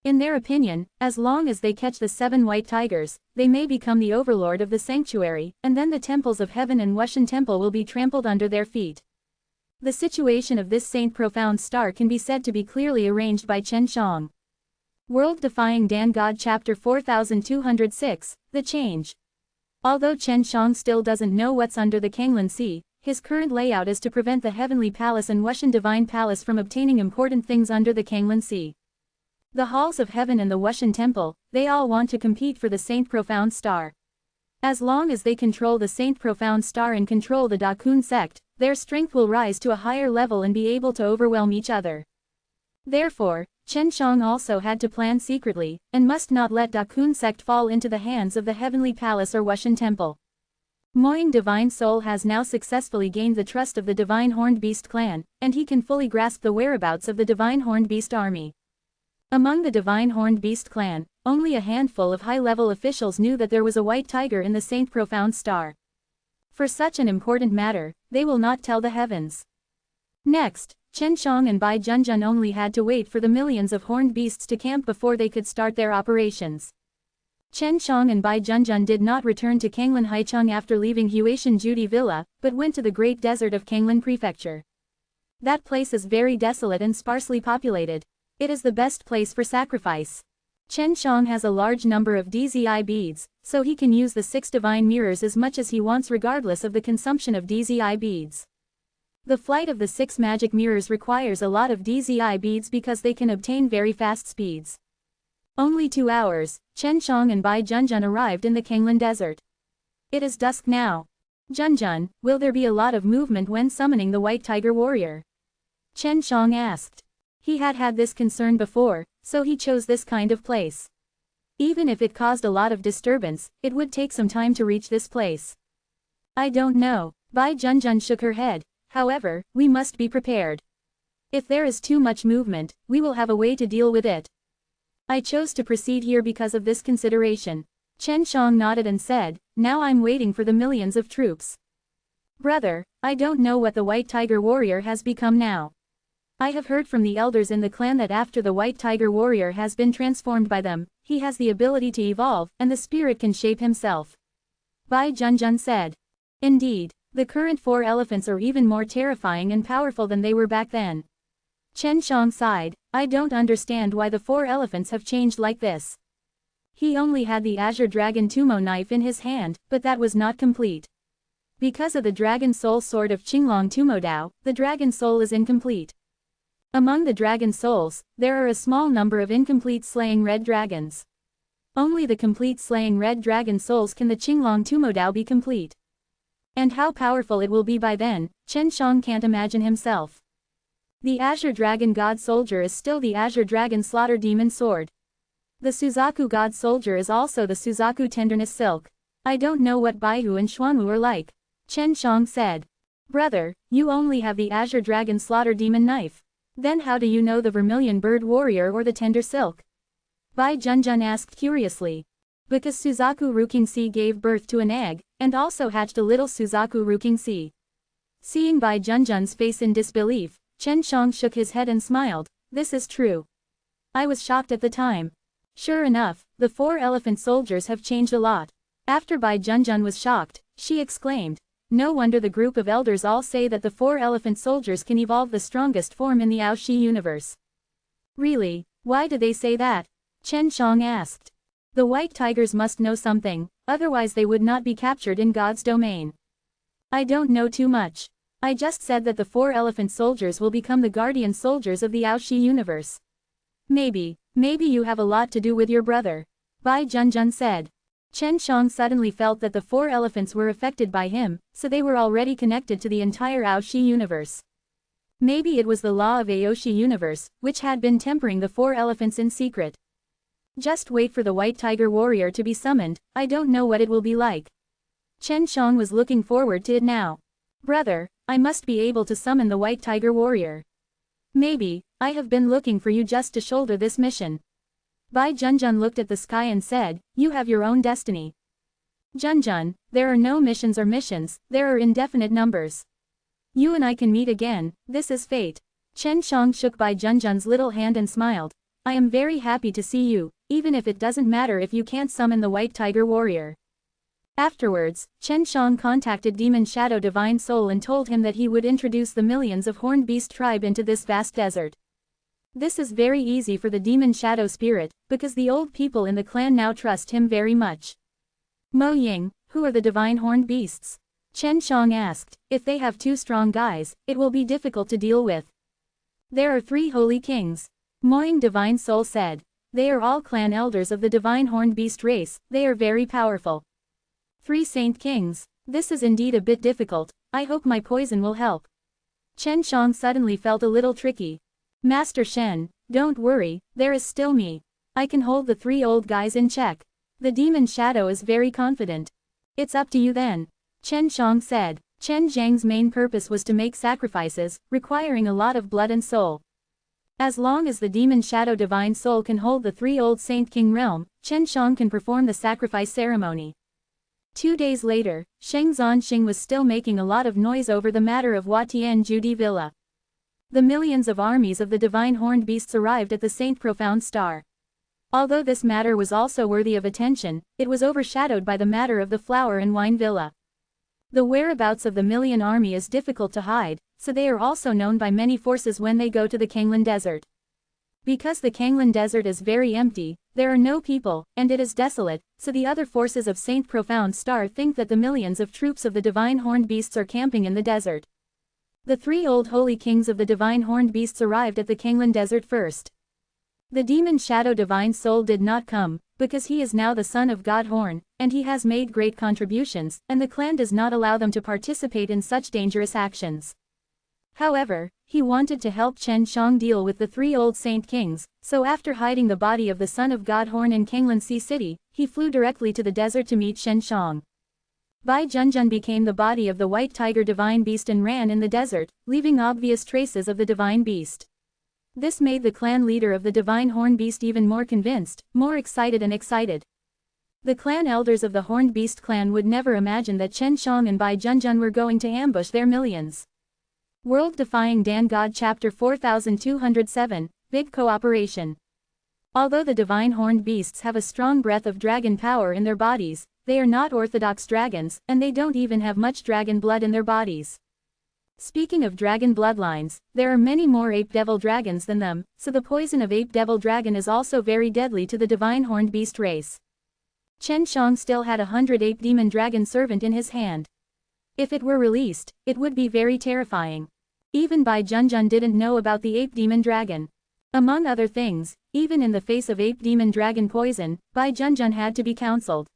In their opinion, as long as they catch the 7 white tigers, they may become the overlord of the sanctuary, and then the temples of heaven and Wuxian temple will be trampled under their feet. The situation of this Saint Profound Star can be said to be clearly arranged by Chen Shang. World Defying Dan God Chapter 4206, The Change. Although Chen Shang still doesn't know what's under the Kanglan Sea, his current layout is to prevent the Heavenly Palace and Wuxian Divine Palace from obtaining important things under the Kanglan Sea. The Halls of Heaven and the Wuxian Temple, they all want to compete for the Saint Profound Star. As long as they control the Saint Profound Star and control the Dakun sect, their strength will rise to a higher level and be able to overwhelm each other. Therefore, Chen Shang also had to plan secretly, and must not let Dakun sect fall into the hands of the Heavenly Palace or Wuxian Temple. Moying Divine Soul has now successfully gained the trust of the Divine Horned Beast clan, and he can fully grasp the whereabouts of the Divine Horned Beast army. Among the Divine Horned Beast clan, only a handful of high-level officials knew that there was a white tiger in the Saint Profound Star. For such an important matter, they will not tell the heavens. Next, Chen Shang and Bai Junjun only had to wait for the millions of horned beasts to camp before they could start their operations. Chen Shang and Bai Junjun did not return to Kanglan Haicheng after leaving Huatian Judi Villa, but went to the great desert of Kanglan Prefecture. That place is very desolate and sparsely populated. It is the best place for sacrifice. Chen Shang has a large number of DZI beads, so he can use the 6 divine mirrors as much as he wants regardless of the consumption of DZI beads. The flight of the 6 magic mirrors requires a lot of DZI beads because they can obtain very fast speeds. Only 2 hours, Chen Shang and Bai Junjun arrived in the Kanglan Desert. It is dusk now. Junjun, will there be a lot of movement when summoning the White Tiger Warrior? Chen Shang asked. He had had this concern before, so he chose this kind of place. Even if it caused a lot of disturbance, it would take some time to reach this place. I don't know, Bai Junjun shook her head, however, we must be prepared. If there is too much movement, we will have a way to deal with it. I chose to proceed here because of this consideration. Chen Shang nodded and said, now I'm waiting for the millions of troops. Brother, I don't know what the White Tiger Warrior has become now. I have heard from the elders in the clan that after the White Tiger Warrior has been transformed by them, he has the ability to evolve, and the spirit can shape himself. Bai Junjun said. Indeed, the current 4 elephants are even more terrifying and powerful than they were back then. Chen Shang sighed, I don't understand why the 4 elephants have changed like this. He only had the Azure Dragon Tumo knife in his hand, but that was not complete. Because of the Dragon Soul Sword of Qinglong Tumo Dao, the Dragon Soul is incomplete. Among the dragon souls, there are a small number of incomplete slaying red dragons. Only the complete slaying red dragon souls can the Qinglong Tumo Dao be complete. And how powerful it will be by then, Chen Shang can't imagine himself. The Azure Dragon God Soldier is still the Azure Dragon Slaughter Demon Sword. The Suzaku God Soldier is also the Suzaku Tenderness Silk. I don't know what Baihu and Xuanwu are like. Chen Shang said. Brother, you only have the Azure Dragon Slaughter Demon Knife. Then how do you know the Vermilion Bird Warrior or the Tender Silk? Bai Junjun asked curiously. Because Suzaku Rukingsi gave birth to an egg, and also hatched a little Suzaku Rukingsi. Seeing Bai Junjun's face in disbelief, Chen Shang shook his head and smiled. This is true. I was shocked at the time. Sure enough, the 4 elephant soldiers have changed a lot. After Bai Junjun was shocked, she exclaimed. No wonder the group of elders all say that the 4 elephant soldiers can evolve the strongest form in the Aoshi universe. Really, why do they say that? Chen Shang asked. The white tigers must know something, otherwise they would not be captured in God's domain. I don't know too much. I just said that the 4 elephant soldiers will become the guardian soldiers of the Aoshi universe. Maybe you have a lot to do with your brother. Bai Junjun said. Chen Shang suddenly felt that the 4 elephants were affected by him, so they were already connected to the entire Aoshi universe. Maybe it was the law of Aoshi universe, which had been tempering the 4 elephants in secret. Just wait for the white tiger warrior to be summoned, I don't know what it will be like. Chen Shang was looking forward to it now. Brother, I must be able to summon the white tiger warrior. Maybe, I have been looking for you just to shoulder this mission. Bai Junjun looked at the sky and said, you have your own destiny. Junjun, there are no missions or missions, there are indefinite numbers. You and I can meet again, this is fate. Chen Shang shook Bai Junjun's little hand and smiled. I am very happy to see you, even if it doesn't matter if you can't summon the white tiger warrior. Afterwards, Chen Shang contacted Demon Shadow Divine Soul and told him that he would introduce the millions of horned beast tribe into this vast desert. This is very easy for the Demon Shadow Spirit, because the old people in the clan now trust him very much. Mo Ying, who are the divine horned beasts? Chen Shang asked. If they have 2 strong guys, it will be difficult to deal with. There are 3 holy kings. Mo Ying Divine Soul said. They are all clan elders of the divine horned beast race, they are very powerful. 3 saint kings. This is indeed a bit difficult, I hope my poison will help. Chen Shang suddenly felt a little tricky. Master Shen, don't worry, there is still me. I can hold the 3 old guys in check. The demon shadow is very confident. It's up to you then. Chen Shang said. Chen Zhang's main purpose was to make sacrifices, requiring a lot of blood and soul. As long as the demon shadow divine soul can hold the 3 old saint king realm, Chen Shang can perform the sacrifice ceremony. 2 days later, Sheng Zhanxing was still making a lot of noise over the matter of Watian Judi Villa. The millions of armies of the divine horned beasts arrived at the Saint Profound Star. Although this matter was also worthy of attention, it was overshadowed by the matter of the Flower and Wine Villa. The whereabouts of the million army is difficult to hide, so they are also known by many forces when they go to the Kanglan Desert. Because the Kanglan Desert is very empty, there are no people, and it is desolate, so the other forces of Saint Profound Star think that the millions of troops of the divine horned beasts are camping in the desert. The 3 old holy kings of the divine horned beasts arrived at the Kanglan Desert first. The demon shadow divine soul did not come, because he is now the son of God Horn, and he has made great contributions, and the clan does not allow them to participate in such dangerous actions. However, he wanted to help Chen Shang deal with the 3 old saint kings, so after hiding the body of the son of God Horn in Kanglan Sea City, he flew directly to the desert to meet Chen Shang. Bai Junjun became the body of the white tiger divine beast and ran in the desert, leaving obvious traces of the divine beast. This made the clan leader of the divine horned beast even more convinced, more excited and excited. The clan elders of the horned beast clan would never imagine that Chen Shang and Bai Junjun were going to ambush their millions. World Defying Dan God Chapter 4207, Big Cooperation. Although the divine horned beasts have a strong breath of dragon power in their bodies, they are not orthodox dragons, and they don't even have much dragon blood in their bodies. Speaking of dragon bloodlines, there are many more ape devil dragons than them, so the poison of ape devil dragon is also very deadly to the divine horned beast race. Chen Shang still had 100 ape demon dragon servant in his hand. If it were released, it would be very terrifying. Even Bai Junjun didn't know about the ape demon dragon. Among other things, even in the face of ape demon dragon poison, Bai Junjun had to be counseled.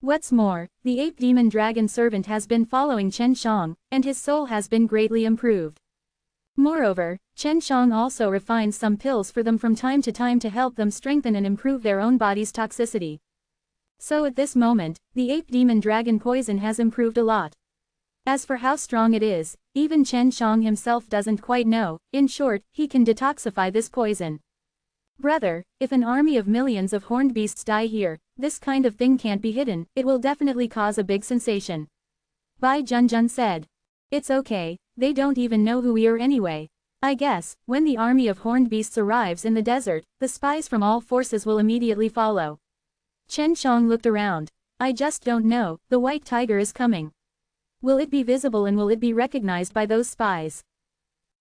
What's more, the ape demon dragon servant has been following Chen Shang, and his soul has been greatly improved. Moreover, Chen Shang also refines some pills for them from time to help them strengthen and improve their own body's toxicity. So at this moment, the ape demon dragon poison has improved a lot. As for how strong it is, even Chen Shang himself doesn't quite know. In short, he can detoxify this poison. Brother, if an army of millions of horned beasts die here, this kind of thing can't be hidden, it will definitely cause a big sensation. Bai Junjun said. It's okay, they don't even know who we are anyway. I guess, when the army of horned beasts arrives in the desert, the spies from all forces will immediately follow. Chen Shang looked around. I just don't know, the white tiger is coming. Will it be visible and will it be recognized by those spies?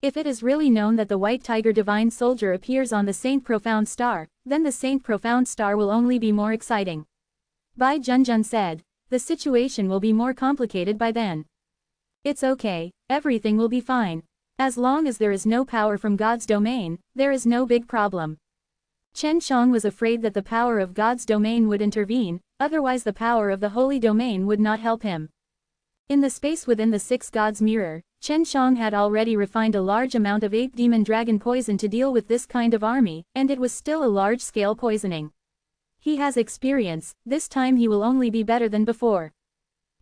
If it is really known that the white tiger divine soldier appears on the Saint Profound Star, then the Saint Profound Star will only be more exciting. Bai Junjun said. The situation will be more complicated by then. It's okay, everything will be fine. As long as there is no power from God's domain, there is no big problem. Chen Shang was afraid that the power of God's domain would intervene, otherwise the power of the holy domain would not help him. In the space within the six gods' mirror, Chen Shang had already refined a large amount of ape demon dragon poison to deal with this kind of army, and it was still a large-scale poisoning. He has experience, this time he will only be better than before.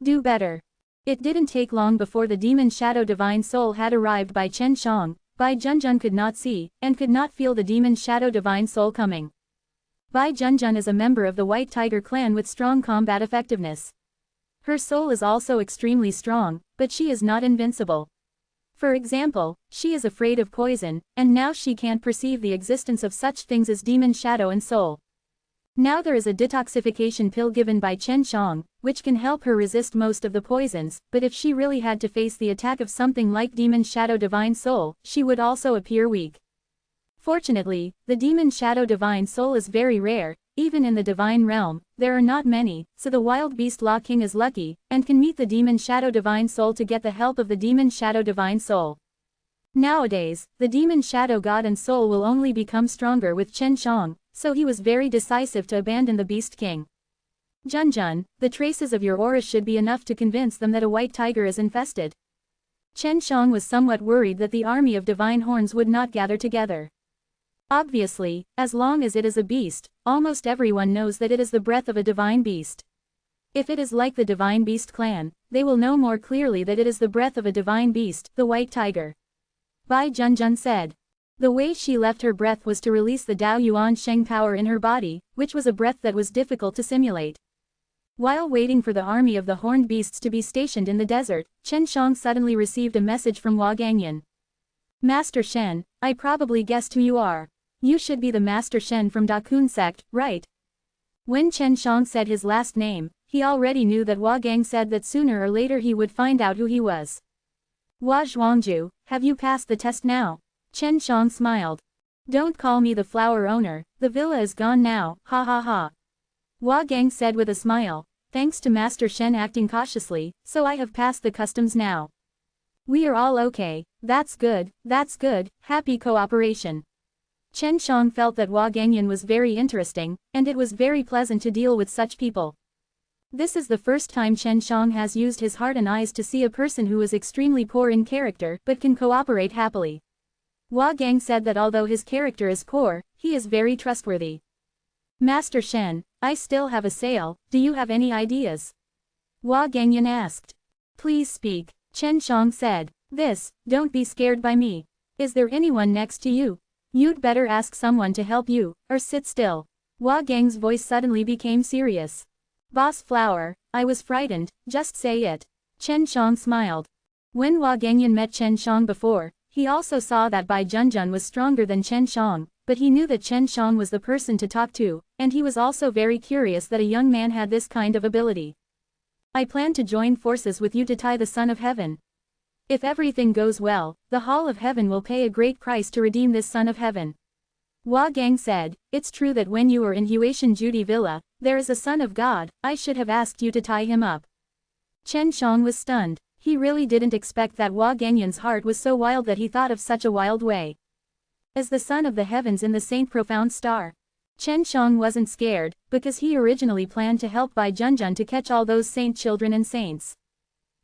Do better. It didn't take long before the demon shadow divine soul had arrived by Chen Shang. Bai Junjun could not see, and could not feel the demon shadow divine soul coming. Bai Junjun is a member of the White Tiger clan with strong combat effectiveness. Her soul is also extremely strong, but she is not invincible. For example, she is afraid of poison, and now she can't perceive the existence of such things as demon shadow and soul. Now there is a detoxification pill given by Chen Shang, which can help her resist most of the poisons, but if she really had to face the attack of something like Demon Shadow Divine Soul, she would also appear weak. Fortunately, the Demon Shadow Divine Soul is very rare, even in the Divine Realm, there are not many, so the Wild Beast Law King is lucky, and can meet the Demon Shadow Divine Soul to get the help of the Demon Shadow Divine Soul. Nowadays, the Demon Shadow God and Soul will only become stronger with Chen Shang, so he was very decisive to abandon the Beast King. Junjun, the traces of your aura should be enough to convince them that a white tiger is infested. Chen Shang was somewhat worried that the army of divine horns would not gather together. Obviously, as long as it is a beast, almost everyone knows that it is the breath of a divine beast. If it is like the divine beast clan, they will know more clearly that it is the breath of a divine beast, the white tiger. Bai Junjun said. The way she left her breath was to release the Dao Yuan Sheng power in her body, which was a breath that was difficult to simulate. While waiting for the army of the horned beasts to be stationed in the desert, Chen Shang suddenly received a message from Hua Gangyan. Master Shen, I probably guessed who you are. You should be the Master Shen from Dakun sect, right? When Chen Shang said his last name, he already knew that Hua Gang said that sooner or later he would find out who he was. Hua Zhuangju, have you passed the test now? Chen Shang smiled. Don't call me the flower owner, the villa is gone now, ha ha ha. Hua Gang said with a smile, thanks to Master Shen acting cautiously, so I have passed the customs now. We are all okay, that's good, happy cooperation. Chen Shang felt that Hua Gangyan was very interesting, and it was very pleasant to deal with such people. This is the first time Chen Shang has used his heart and eyes to see a person who is extremely poor in character but can cooperate happily. Hua Gang said that although his character is poor, he is very trustworthy. Master Shen, I still have a sale, do you have any ideas? Hua Gangyan asked. Please speak, Chen Shang said. Don't be scared by me. Is there anyone next to you? You'd better ask someone to help you, or sit still. Hua Gang's voice suddenly became serious. Boss Flower, I was frightened, just say it. Chen Shang smiled. When Hua Gangyan met Chen Shang before, he also saw that Bai Junjun was stronger than Chen Shang, but he knew that Chen Shang was the person to talk to, and he was also very curious that a young man had this kind of ability. I plan to join forces with you to tie the Son of Heaven. If everything goes well, the Hall of Heaven will pay a great price to redeem this Son of Heaven. Hua Gang said, it's true that when you were in Huatian Judy Villa, there is a Son of God, I should have asked you to tie him up. Chen Shang was stunned. He really didn't expect that Hua Gangyan's heart was so wild that he thought of such a wild way. As the Son of the Heavens in the Saint Profound Star. Chen Shang wasn't scared, because he originally planned to help Bai Junjun to catch all those saint children and saints.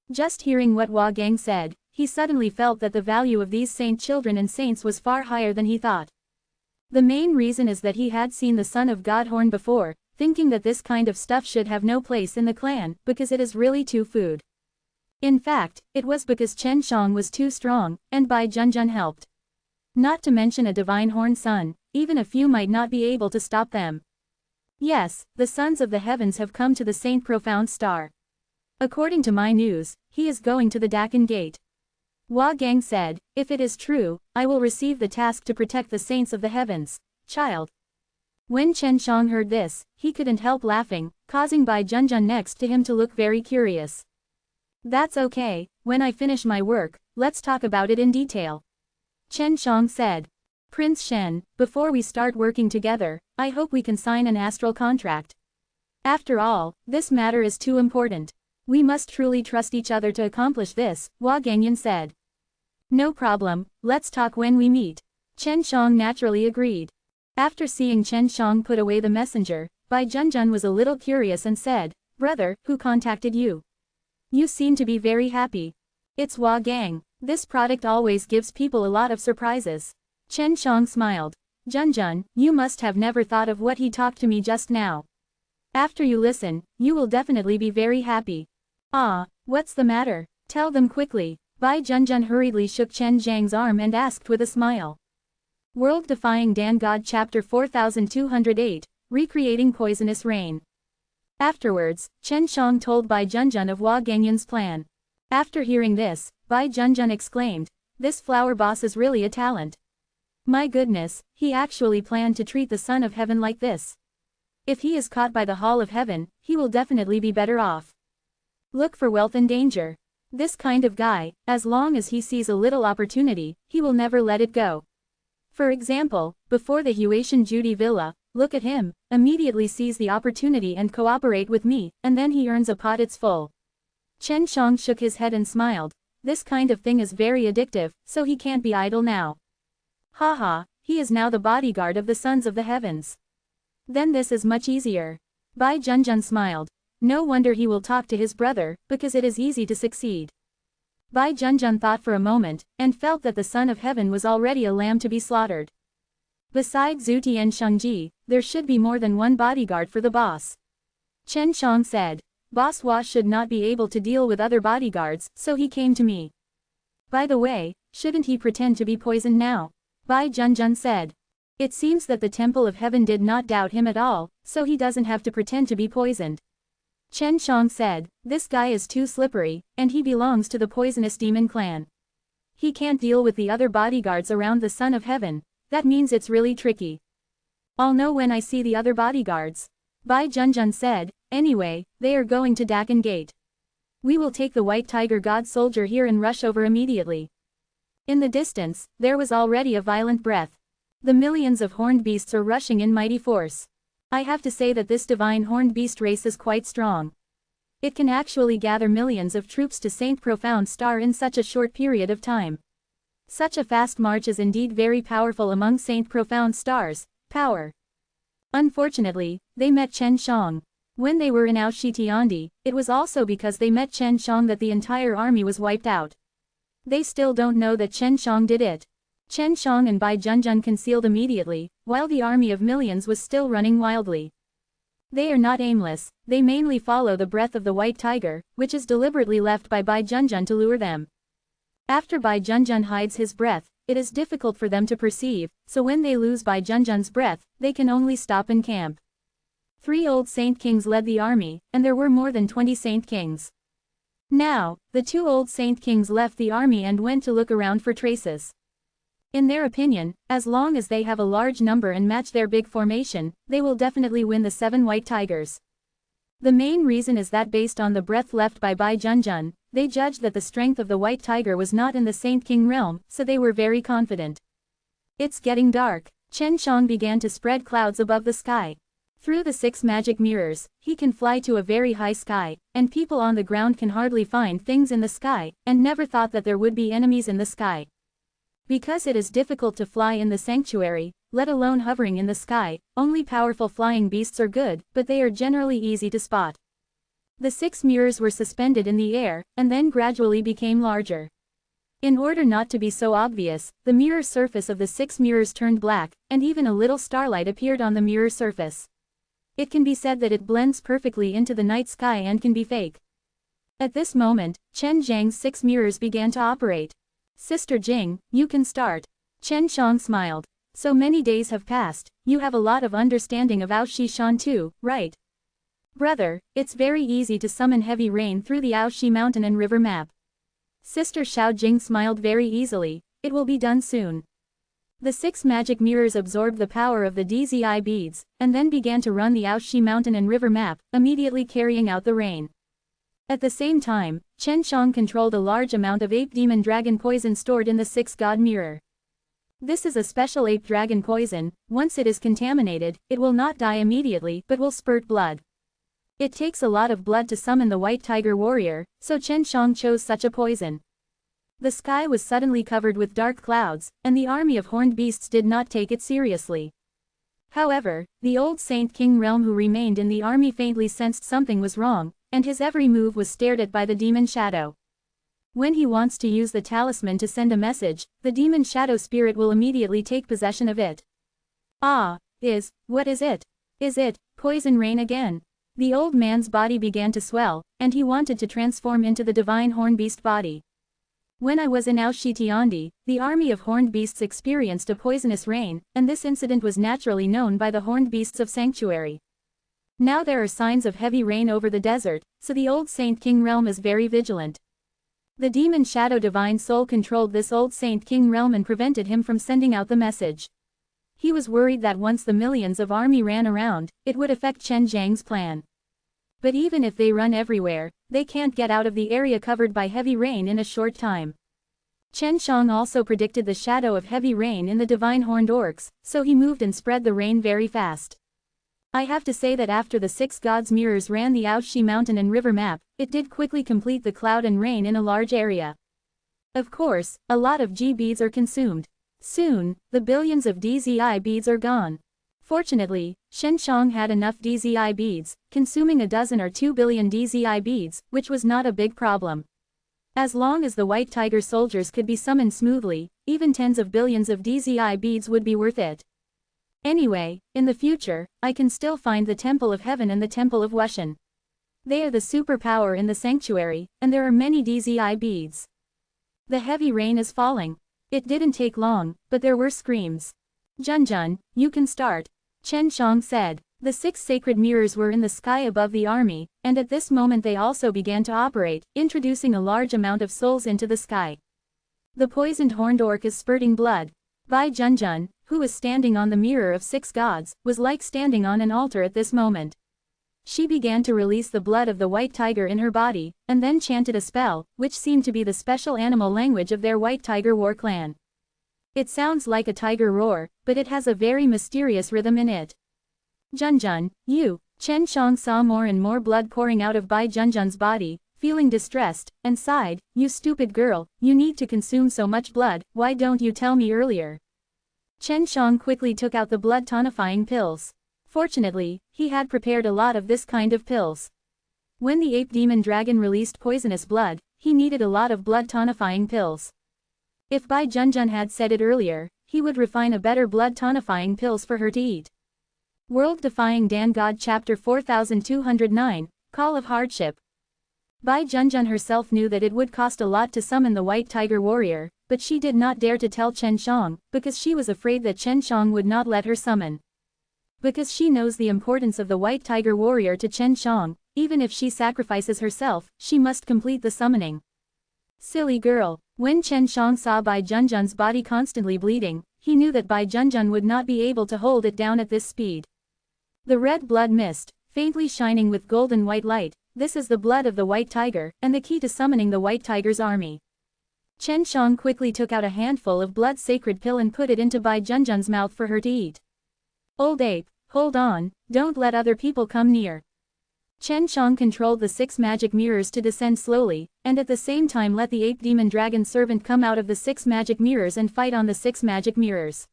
Just hearing what Hua Gang said, he suddenly felt that the value of these saint children and saints was far higher than he thought. The main reason is that he had seen the Son of God horn before, thinking that this kind of stuff should have no place in the clan, because it is really too food. In fact, it was because Chen Shang was too strong, and Bai Junjun helped. Not to mention a divine horn son, even a few might not be able to stop them. Yes, the sons of the heavens have come to the Saint Profound Star. According to my news, he is going to the Dakan Gate. Hua Gang said, if it is true, I will receive the task to protect the saints of the heavens. Child. When Chen Shang heard this, he couldn't help laughing, causing Bai Junjun next to him to look very curious. That's okay, when I finish my work, let's talk about it in detail. Chen Shang said. Prince Shen, before we start working together, I hope we can sign an astral contract. After all, this matter is too important. We must truly trust each other to accomplish this, Hua Gangyan said. No problem, let's talk when we meet. Chen Shang naturally agreed. After seeing Chen Shang put away the messenger, Bai Junjun was a little curious and said, Brother, who contacted you? You seem to be very happy. It's Hua Gang. This product always gives people a lot of surprises. Chen Shang smiled. Junjun, you must have never thought of what he talked to me just now. After you listen, you will definitely be very happy. Ah, what's the matter? Tell them quickly. Bai Junjun hurriedly shook Chen Zhang's arm and asked with a smile. World Defying Dan God Chapter 4208, Recreating Poisonous Rain. Afterwards, Chen Shang told Bai Junjun of Hua Gangyan's plan. After hearing this, Bai Junjun exclaimed, this flower boss is really a talent. My goodness, he actually planned to treat the Son of Heaven like this. If he is caught by the Hall of Heaven, he will definitely be better off. Look for wealth and danger. This kind of guy, as long as he sees a little opportunity, he will never let it go. For example, before the Huatian Judy Villa, look at him, immediately sees the opportunity and cooperate with me, and then he earns a pot it's full. Chen Shang shook his head and smiled. This kind of thing is very addictive, so he can't be idle now. Haha, he is now the bodyguard of the Sons of the Heavens. Then this is much easier. Bai Junjun smiled. No wonder he will talk to his brother, because it is easy to succeed. Bai Junjun thought for a moment, and felt that the Son of Heaven was already a lamb to be slaughtered. Besides Zhu Ti and Shangji, there should be more than one bodyguard for the boss. Chen Shang said. Boss Hua should not be able to deal with other bodyguards, so he came to me. By the way, shouldn't he pretend to be poisoned now? Bai Junjun said. It seems that the Temple of Heaven did not doubt him at all, so he doesn't have to pretend to be poisoned. Chen Shang said, this guy is too slippery, and he belongs to the poisonous demon clan. He can't deal with the other bodyguards around the Son of Heaven, that means it's really tricky. I'll know when I see the other bodyguards. Bai Junjun said, anyway, they are going to Dakan Gate. We will take the White Tiger God Soldier here and rush over immediately. In the distance, there was already a violent breath. The millions of horned beasts are rushing in mighty force. I have to say that this divine horned beast race is quite strong. It can actually gather millions of troops to Saint Profound Star in such a short period of time. Such a fast march is indeed very powerful among Saint Profound Stars, power. Unfortunately, they met Chen Shang. When they were in Aoshitiandi, it was also because they met Chen Shang that the entire army was wiped out. They still don't know that Chen Shang did it. Chen Shang and Bai Junjun concealed immediately, while the army of millions was still running wildly. They are not aimless, they mainly follow the breath of the White Tiger, which is deliberately left by Bai Junjun to lure them. After Bai Junjun hides his breath, it is difficult for them to perceive, so when they lose Bai Junjun's breath, they can only stop and camp. 3 old Saint Kings led the army, and there were more than 20 Saint Kings. Now, the 2 old Saint Kings left the army and went to look around for traces. In their opinion, as long as they have a large number and match their big formation, they will definitely win the 7 White Tigers. The main reason is that based on the breath left by Bai Junjun, they judged that the strength of the White Tiger was not in the Saint King realm, so they were very confident. It's getting dark. Chen Shang began to spread clouds above the sky. Through the 6 magic mirrors, he can fly to a very high sky, and people on the ground can hardly find things in the sky, and never thought that there would be enemies in the sky. Because it is difficult to fly in the sanctuary, let alone hovering in the sky, only powerful flying beasts are good, but they are generally easy to spot. The 6 mirrors were suspended in the air, and then gradually became larger. In order not to be so obvious, the mirror surface of the 6 mirrors turned black, and even a little starlight appeared on the mirror surface. It can be said that it blends perfectly into the night sky and can be fake. At this moment, Chen Zhang's 6 mirrors began to operate. Sister Jing, you can start. Chen Shang smiled. So many days have passed, you have a lot of understanding of Aoshi Shan too, right? Brother, it's very easy to summon heavy rain through the Aoshi mountain and river map. Sister Xiao Jing smiled very easily, it will be done soon. The 6 magic mirrors absorbed the power of the DZI beads, and then began to run the Aoshi mountain and river map, immediately carrying out the rain. At the same time, Chen Shang controlled a large amount of ape demon dragon poison stored in the 6 god mirror. This is a special ape dragon poison. Once it is contaminated, it will not die immediately but will spurt blood. It takes a lot of blood to summon the white tiger warrior, so Chen Shang chose such a poison. The sky was suddenly covered with dark clouds, and the army of horned beasts did not take it seriously. However, the old Saint King realm who remained in the army faintly sensed something was wrong, and his every move was stared at by the demon shadow. When he wants to use the talisman to send a message, the demon shadow spirit will immediately take possession of it. What is it? Is it poison rain again? The old man's body began to swell, and he wanted to transform into the divine horned beast body. When I was in Aoshi, the army of horned beasts experienced a poisonous rain, and this incident was naturally known by the horned beasts of Sanctuary. Now there are signs of heavy rain over the desert, so the old Saint King realm is very vigilant. The demon shadow divine soul controlled this old Saint King realm and prevented him from sending out the message. He was worried that once the millions of army ran around, it would affect Chen Zhang's plan. But even if they run everywhere, they can't get out of the area covered by heavy rain in a short time. Chen Shang also predicted the shadow of heavy rain in the divine horned orcs, so he moved and spread the rain very fast. I have to say that after the 6 gods' mirrors ran the Aoshi mountain and river map, it did quickly complete the cloud and rain in a large area. Of course, a lot of G beads are consumed. Soon, the billions of DZI beads are gone. Fortunately, Chen Shang had enough DZI beads, consuming a dozen or 2 billion DZI beads, which was not a big problem. As long as the white tiger soldiers could be summoned smoothly, even tens of billions of DZI beads would be worth it. Anyway, in the future, I can still find the Temple of Heaven and the Temple of Wushan. They are the superpower in the sanctuary, and there are many DZI beads. The heavy rain is falling. It didn't take long, but there were screams. Junjun, you can start. Chen Shang said. The 6 sacred mirrors were in the sky above the army, and at this moment they also began to operate, introducing a large amount of souls into the sky. The poisoned horned orc is spurting blood. Bai Junjun, who was standing on the mirror of 6 gods, was like standing on an altar at this moment. She began to release the blood of the white tiger in her body, and then chanted a spell, which seemed to be the special animal language of their white tiger war clan. It sounds like a tiger roar, but it has a very mysterious rhythm in it. Junjun, you. Chen Shang saw more and more blood pouring out of Bai Junjun's body, feeling distressed, and sighed, you stupid girl, you need to consume so much blood, why don't you tell me earlier? Chen Shang quickly took out the blood tonifying pills. Fortunately, he had prepared a lot of this kind of pills. When the ape demon dragon released poisonous blood, he needed a lot of blood tonifying pills. If Bai Junjun had said it earlier, he would refine a better blood tonifying pills for her to eat. World Defying Dan God Chapter 4209, Call of Hardship. Bai Junjun herself knew that it would cost a lot to summon the white tiger warrior, but she did not dare to tell Chen Shang, because she was afraid that Chen Shang would not let her summon. Because she knows the importance of the white tiger warrior to Chen Shang, even if she sacrifices herself, she must complete the summoning. Silly girl. When Chen Shang saw Bai Junjun's body constantly bleeding, he knew that Bai Junjun would not be able to hold it down at this speed. The red blood mist, faintly shining with golden white light, this is the blood of the white tiger, and the key to summoning the white tiger's army. Chen Shang quickly took out a handful of blood sacred pill and put it into Bai Junjun's mouth for her to eat. Old ape, hold on, don't let other people come near. Chen Shang controlled the 6 magic mirrors to descend slowly, and at the same time let the ape demon dragon servant come out of the 6 magic mirrors and fight on the 6 magic mirrors.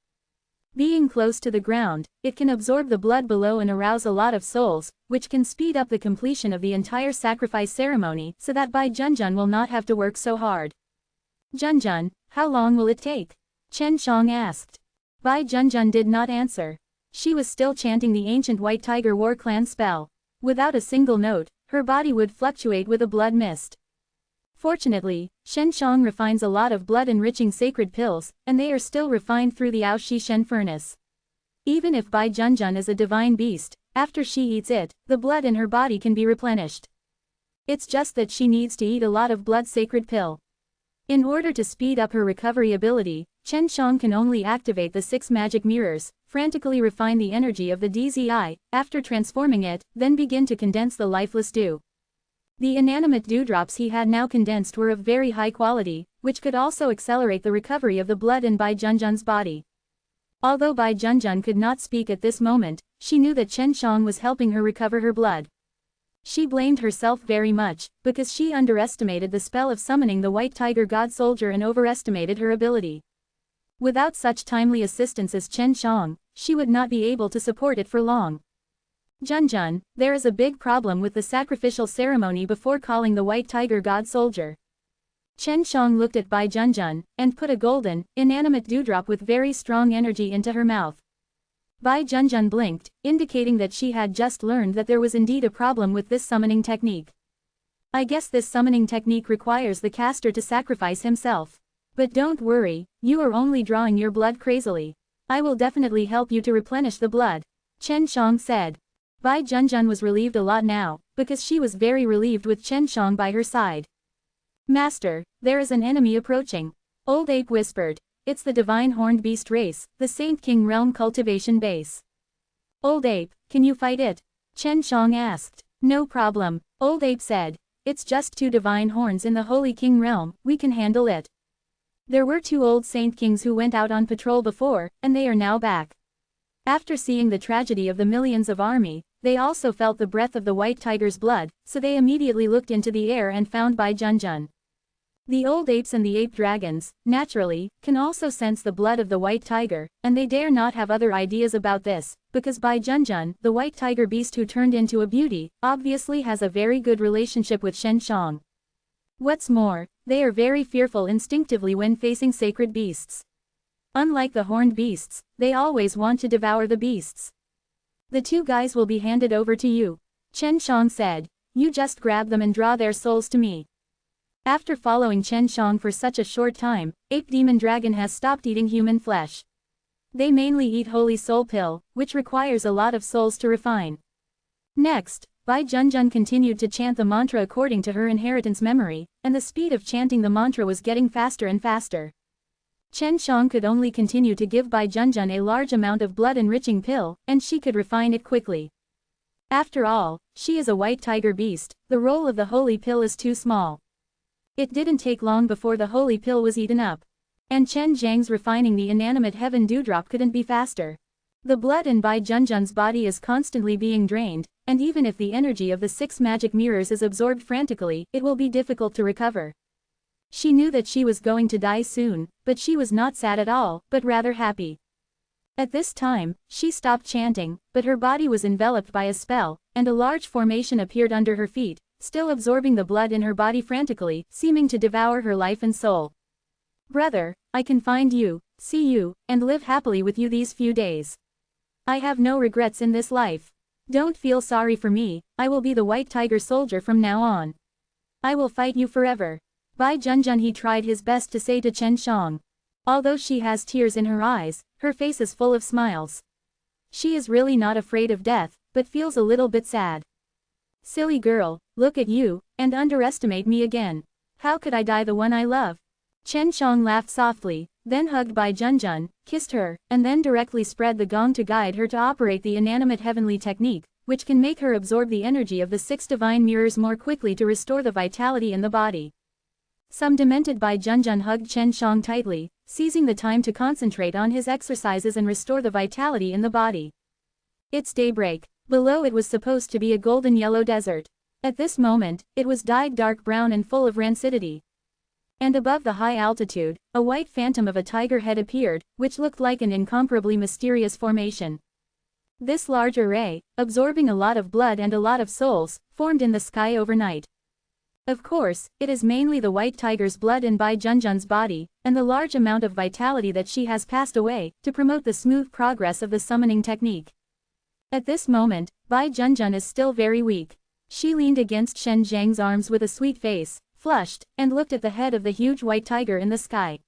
Being close to the ground, it can absorb the blood below and arouse a lot of souls, which can speed up the completion of the entire sacrifice ceremony so that Bai Junjun will not have to work so hard. Junjun, how long will it take? Chen Shang asked. Bai Junjun did not answer. She was still chanting the ancient white tiger war clan spell. Without a single note, her body would fluctuate with a blood mist. Fortunately, Chen Shang refines a lot of blood-enriching sacred pills, and they are still refined through the Aoshi Shen furnace. Even if Bai Junjun is a divine beast, after she eats it, the blood in her body can be replenished. It's just that she needs to eat a lot of blood sacred pill. In order to speed up her recovery ability, Chen Shang can only activate the 6 magic mirrors, frantically refine the energy of the DZI, after transforming it, then begin to condense the lifeless dew. The inanimate dewdrops he had now condensed were of very high quality, which could also accelerate the recovery of the blood in Bai Junjun's body. Although Bai Junjun could not speak at this moment, she knew that Chen Shang was helping her recover her blood. She blamed herself very much, because she underestimated the spell of summoning the White Tiger God Soldier and overestimated her ability. Without such timely assistance as Chen Shang, she would not be able to support it for long. Junjun, there is a big problem with the sacrificial ceremony before calling the White Tiger God Soldier. Chen Shang looked at Bai Junjun, and put a golden, inanimate dewdrop with very strong energy into her mouth. Bai Junjun blinked, indicating that she had just learned that there was indeed a problem with this summoning technique. I guess this summoning technique requires the caster to sacrifice himself. But don't worry, you are only drawing your blood crazily. I will definitely help you to replenish the blood, Chen Shang said. Bai Junjun was relieved a lot now, because she was very relieved with Chen Shang by her side. Master, there is an enemy approaching. Old Ape whispered. It's the divine horned beast race, the Saint King realm cultivation base. Old Ape, can you fight it? Chen Shang asked. No problem, Old Ape said. It's just 2 divine horns in the Holy King realm, we can handle it. There were 2 old Saint Kings who went out on patrol before, and they are now back. After seeing the tragedy of the millions of army, they also felt the breath of the White Tiger's blood, so they immediately looked into the air and found Bai Junjun. The old apes and the ape dragons, naturally, can also sense the blood of the White Tiger, and they dare not have other ideas about this, because Bai Junjun, the White Tiger beast who turned into a beauty, obviously has a very good relationship with Chen Shang. What's more, they are very fearful instinctively when facing sacred beasts. Unlike the horned beasts, they always want to devour the beasts. The 2 guys will be handed over to you, Chen Shang said. You just grab them and draw their souls to me. After following Chen Shang for such a short time, Ape Demon Dragon has stopped eating human flesh. They mainly eat Holy Soul Pill, which requires a lot of souls to refine. Next, Bai Junjun continued to chant the mantra according to her inheritance memory, and the speed of chanting the mantra was getting faster and faster. Chen Shang could only continue to give Bai Junjun a large amount of blood-enriching pill, and she could refine it quickly. After all, she is a White Tiger beast, the role of the Holy Pill is too small. It didn't take long before the Holy Pill was eaten up. And Chen Zhang's refining the inanimate heaven dewdrop couldn't be faster. The blood in Bai Junjun's body is constantly being drained, and even if the energy of the 6 magic mirrors is absorbed frantically, it will be difficult to recover. She knew that she was going to die soon, but she was not sad at all, but rather happy. At this time, she stopped chanting, but her body was enveloped by a spell, and a large formation appeared under her feet, still absorbing the blood in her body frantically, seeming to devour her life and soul. Brother, I can find you, see you, and live happily with you these few days. I have no regrets in this life. Don't feel sorry for me, I will be the White Tiger soldier from now on. I will fight you forever. Bai Junjun he tried his best to say to Chen Shang. Although she has tears in her eyes, her face is full of smiles. She is really not afraid of death, but feels a little bit sad. Silly girl, look at you, and underestimate me again. How could I die the one I love? Chen Shang laughed softly, then hugged Bai Junjun, kissed her, and then directly spread the gong to guide her to operate the inanimate heavenly technique, which can make her absorb the energy of the 6 divine mirrors more quickly to restore the vitality in the body. Some demented Bai Junjun hugged Chen Shang tightly, seizing the time to concentrate on his exercises and restore the vitality in the body. It's daybreak. Below it was supposed to be a golden yellow desert. At this moment, it was dyed dark brown and full of rancidity. And above the high altitude, a white phantom of a tiger head appeared, which looked like an incomparably mysterious formation. This large array, absorbing a lot of blood and a lot of souls, formed in the sky overnight. Of course, it is mainly the White Tiger's blood in Bai Junjun's body, and the large amount of vitality that she has passed away, to promote the smooth progress of the summoning technique. At this moment, Bai Junjun is still very weak. She leaned against Chen Zhang's arms with a sweet face, flushed, and looked at the head of the huge white tiger in the sky.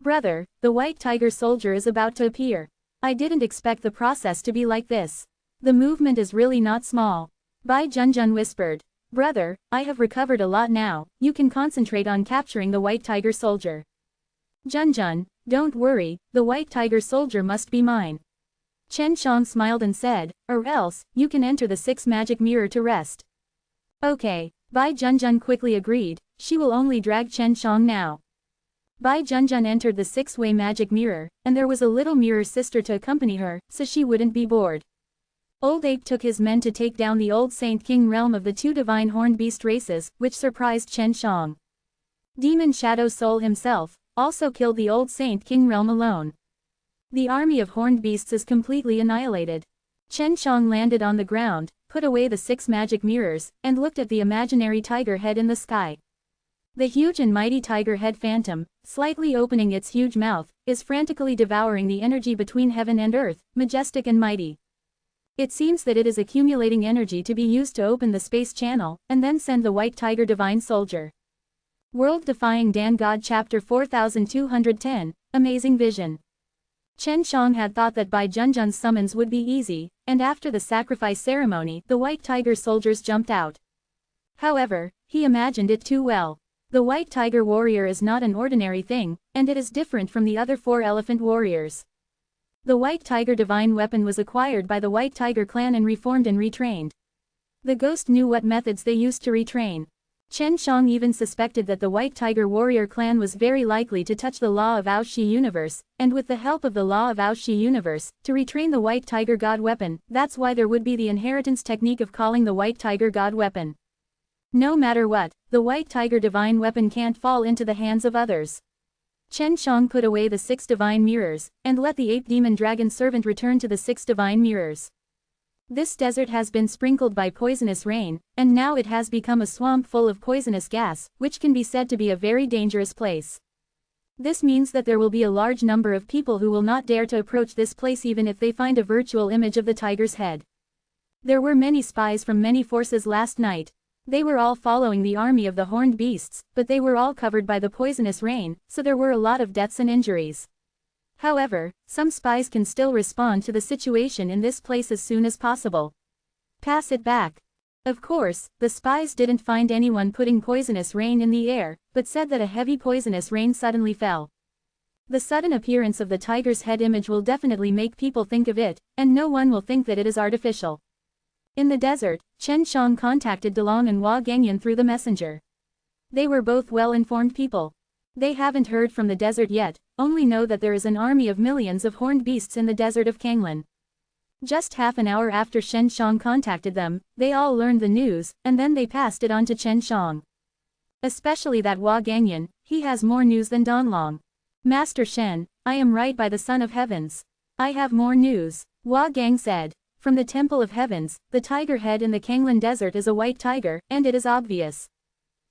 Brother, the White Tiger soldier is about to appear. I didn't expect the process to be like this. The movement is really not small. Bai Junjun whispered. Brother, I have recovered a lot now, you can concentrate on capturing the White Tiger soldier. Junjun, don't worry, the white tiger soldier must be mine. Chen Shang smiled and said, or else, you can enter the 6 magic mirror to rest. Okay, Bai Junjun quickly agreed, she will only drag Chen Shang now. Bai Junjun entered the 6-way magic mirror, and there was a little mirror sister to accompany her, so she wouldn't be bored. Old Ape took his men to take down the old Saint King realm of the 2 divine horned beast races, which surprised Chen Shang. Demon Shadow Soul himself also killed the old Saint King realm alone. The army of horned beasts is completely annihilated. Chen Shang landed on the ground, put away the 6 magic mirrors, and looked at the imaginary tiger head in the sky. The huge and mighty tiger head phantom, slightly opening its huge mouth, is frantically devouring the energy between heaven and earth, majestic and mighty. It seems that it is accumulating energy to be used to open the space channel, and then send the white tiger divine soldier. World Defying Dan God Chapter 4210, Amazing Vision. Chen Shang had thought that Bai Junjun's summons would be easy, and after the sacrifice ceremony, the white tiger soldiers jumped out. However, he imagined it too well. The white tiger warrior is not an ordinary thing, and it is different from the other 4 elephant warriors. The white tiger divine weapon was acquired by the white tiger clan and reformed and retrained. The ghost knew what methods they used to retrain. Chen Shang even suspected that the White Tiger Warrior clan was very likely to touch the law of Aoshi Universe, and with the help of the law of Aoshi Universe, to retrain the White Tiger God weapon. That's why there would be the inheritance technique of calling the White Tiger God weapon. No matter what, the White Tiger divine weapon can't fall into the hands of others. Chen Shang put away the 6 divine mirrors, and let the ape demon dragon servant return to the 6 divine mirrors. This desert has been sprinkled by poisonous rain, and now it has become a swamp full of poisonous gas, which can be said to be a very dangerous place. This means that there will be a large number of people who will not dare to approach this place even if they find a virtual image of the tiger's head. There were many spies from many forces last night. They were all following the army of the horned beasts, but they were all covered by the poisonous rain, so there were a lot of deaths and injuries. However, some spies can still respond to the situation in this place as soon as possible. Pass it back. Of course, the spies didn't find anyone putting poisonous rain in the air, but said that a heavy poisonous rain suddenly fell. The sudden appearance of the tiger's head image will definitely make people think of it, and no one will think that it is artificial. In the desert, Chen Shang contacted Delong and Hua Gangyan through the messenger. They were both well-informed people. They haven't heard from the desert yet, only know that there is an army of millions of horned beasts in the desert of Kanglan. Just half an hour after Chen Shang contacted them, they all learned the news, and then they passed it on to Chen Shang. Especially that Hua Gangyan, he has more news than Donlong. Master Shen, I am right by the Son of Heavens. I have more news, Hua Gang said. From the Temple of Heavens, the tiger head in the Kanglan desert is a white tiger, and it is obvious.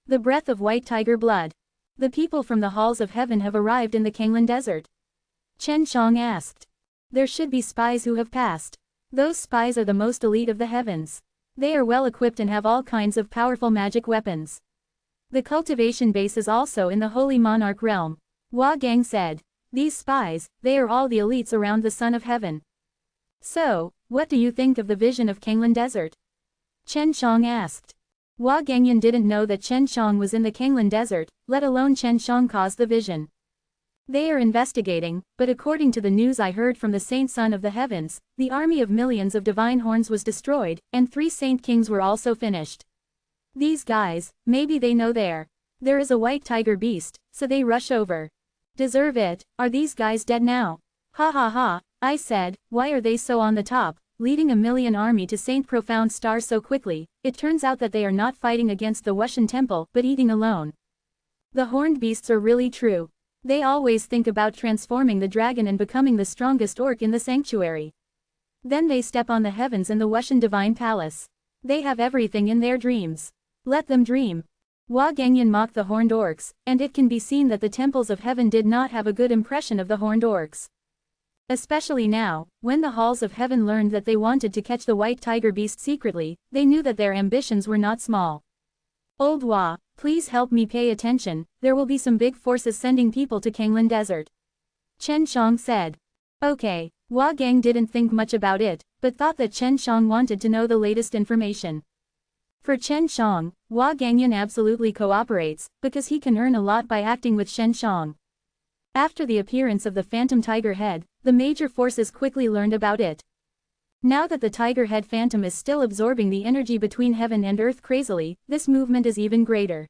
The breath of white tiger blood. The people from the halls of heaven have arrived in the Kanglan desert. Chen Shang asked. There should be spies who have passed. Those spies are the most elite of the heavens. They are well equipped and have all kinds of powerful magic weapons. The cultivation base is also in the Holy Monarch realm. Hua Gang said. These spies, they are all the elites around the Son of Heaven. So, what do you think of the vision of Kanglan desert? Chen Shang asked. Hua Gangyan didn't know that Chen Shang was in the Kanglan desert, let alone Chen Shang caused the vision. They are investigating, but according to the news I heard from the Saint Son of the Heavens, the army of millions of divine horns was destroyed, and 3 Saint Kings were also finished. These guys, maybe they know there is a white tiger beast, so they rush over. Deserve it, are these guys dead now? Ha ha ha, I said, why are they so on the top? Leading a million army to Saint Profound Star so quickly, it turns out that they are not fighting against the Wushan temple, but eating alone. The horned beasts are really true. They always think about transforming the dragon and becoming the strongest orc in the sanctuary. Then they step on the heavens in the Wushan divine palace. They have everything in their dreams. Let them dream. Hua Gangyan mocked the horned orcs, and it can be seen that the temples of heaven did not have a good impression of the horned orcs. Especially now, when the halls of heaven learned that they wanted to catch the white tiger beast secretly, they knew that their ambitions were not small. Old Hua, please help me pay attention, there will be some big forces sending people to Kanglan desert. Chen Shang said. Okay, Hua Gang didn't think much about it, but thought that Chen Shang wanted to know the latest information. For Chen Shang, Hua Gangyan absolutely cooperates, because he can earn a lot by acting with Chen Shang. After the appearance of the phantom tiger head, the major forces quickly learned about it. Now that the tiger head phantom is still absorbing the energy between heaven and earth crazily, this movement is even greater.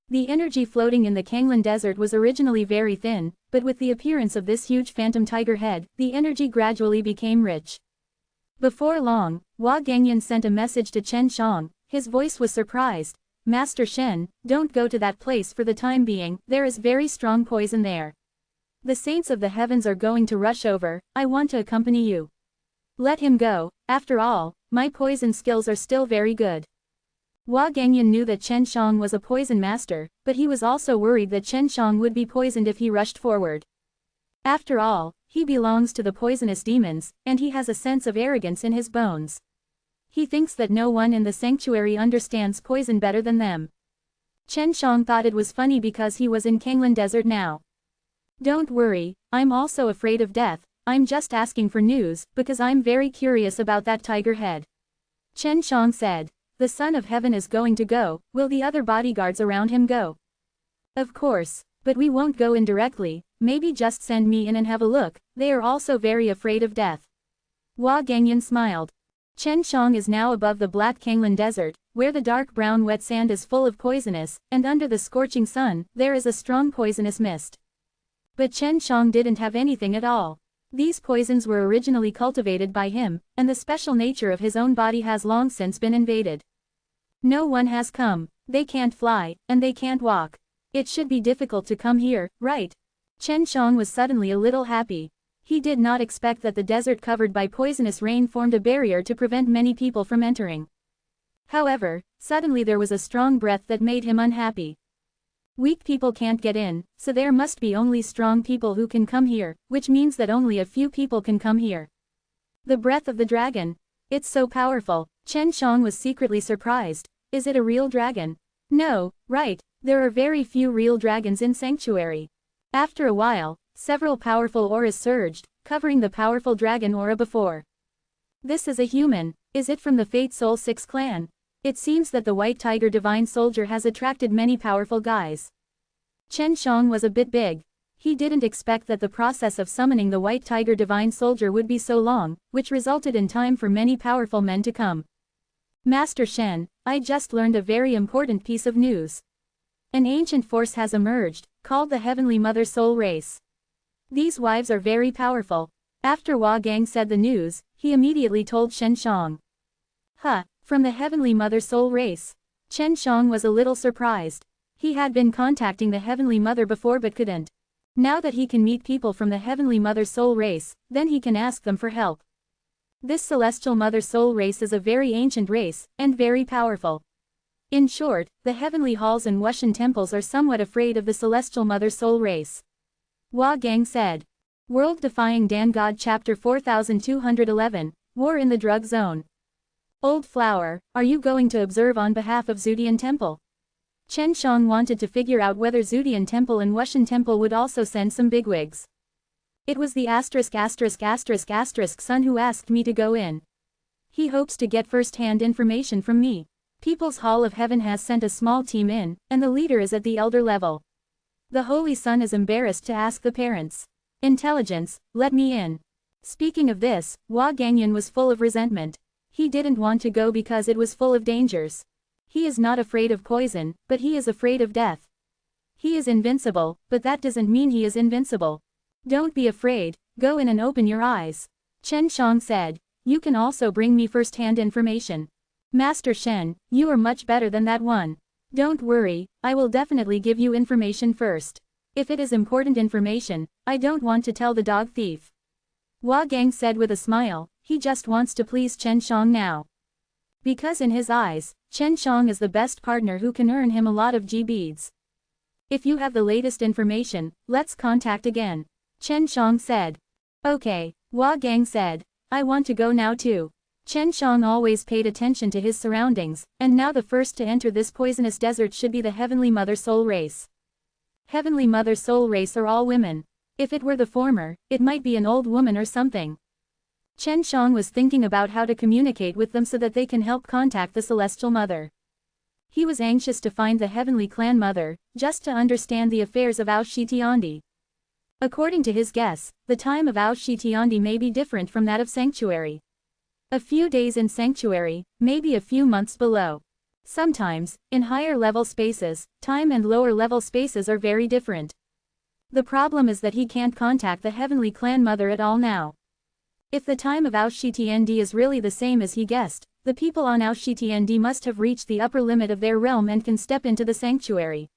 The energy floating in the Kanglan desert was originally very thin, but with the appearance of this huge phantom tiger head, the energy gradually became rich. Before long, Hua Gangyan sent a message to Chen Shang. His voice was surprised. Master Shen, don't go to that place for the time being, there is very strong poison there. The saints of the heavens are going to rush over, I want to accompany you. Let him go, after all, my poison skills are still very good. Hua Gangyan knew that Chen Shang was a poison master, but he was also worried that Chen Shang would be poisoned if he rushed forward. After all, he belongs to the poisonous demons, and he has a sense of arrogance in his bones. He thinks that no one in the sanctuary understands poison better than them. Chen Shang thought it was funny because he was in Kanglan Desert now. Don't worry, I'm also afraid of death, I'm just asking for news, because I'm very curious about that tiger head. Chen Shang said. The Son of Heaven is going to go, will the other bodyguards around him go? Of course, but we won't go in directly, maybe just send me in and have a look, they are also very afraid of death. Hua Gangyan smiled. Chen Shang is now above the black Kanglan desert, where the dark brown wet sand is full of poisonous, and under the scorching sun, there is a strong poisonous mist. But Chen Shang didn't have anything at all. These poisons were originally cultivated by him, and the special nature of his own body has long since been invaded. No one has come, they can't fly, and they can't walk. It should be difficult to come here, right? Chen Shang was suddenly a little happy. He did not expect that the desert covered by poisonous rain formed a barrier to prevent many people from entering. However, suddenly there was a strong breath that made him unhappy. Weak people can't get in, so there must be only strong people who can come here, which means that only a few people can come here. The breath of the dragon. It's so powerful. Chen Shang was secretly surprised. Is it a real dragon? No, right, there are very few real dragons in Sanctuary. After a while, several powerful auras surged, covering the powerful dragon aura before. This is a human. Is it from the Fate Soul 6 clan? It seems that the White Tiger Divine Soldier has attracted many powerful guys. Chen Shang was a bit big. He didn't expect that the process of summoning the White Tiger Divine Soldier would be so long, which resulted in time for many powerful men to come. Master Shen, I just learned a very important piece of news. An ancient force has emerged, called the Heavenly Mother Soul Race. These wives are very powerful. After Hua Gang said the news, he immediately told Chen Shang. Huh, from the Heavenly Mother Soul Race? Chen Shang was a little surprised. He had been contacting the Heavenly Mother before but couldn't. Now that he can meet people from the Heavenly Mother Soul Race, then he can ask them for help. This Celestial Mother Soul Race is a very ancient race, and very powerful. In short, the Heavenly Halls and Wushan temples are somewhat afraid of the Celestial Mother Soul Race. Hua Gang said. World Defying Dan God Chapter 4211, War in the Drug Zone. Old Flower, are you going to observe on behalf of Zudian Temple? Chen Shang wanted to figure out whether Zudian Temple and Wushan Temple would also send some bigwigs. It was the son who asked me to go in. He hopes to get first-hand information from me. People's Hall of Heaven has sent a small team in, and the leader is at the elder level. The Holy Son is embarrassed to ask the parents. Intelligence, let me in. Speaking of this, Hua Gangyan was full of resentment. He didn't want to go because it was full of dangers. He is not afraid of poison, but he is afraid of death. He is invincible, but that doesn't mean he is invincible. Don't be afraid, go in and open your eyes. Chen Shang said, you can also bring me first-hand information. Master Shen, you are much better than that one. Don't worry, I will definitely give you information first. If it is important information, I don't want to tell the dog thief. Hua Gang said with a smile, he just wants to please Chen Shang now. Because in his eyes, Chen Shang is the best partner who can earn him a lot of G-beads. If you have the latest information, let's contact again. Chen Shang said. Okay, Hua Gang said. I want to go now too. Chen Shang always paid attention to his surroundings, and now the first to enter this poisonous desert should be the Heavenly Mother Soul Race. Heavenly Mother Soul Race are all women. If it were the former, it might be an old woman or something. Chen Shang was thinking about how to communicate with them so that they can help contact the Celestial Mother. He was anxious to find the Heavenly Clan Mother, just to understand the affairs of Ao Shi Tiandi. According to his guess, the time of Aoshitiandi may be different from that of sanctuary. A few days in sanctuary, maybe a few months below. Sometimes, in higher level spaces, time and lower level spaces are very different. The problem is that he can't contact the heavenly clan mother at all now. If the time of Aoshitiandi is really the same as he guessed, the people on Aoshitiandi must have reached the upper limit of their realm and can step into the sanctuary.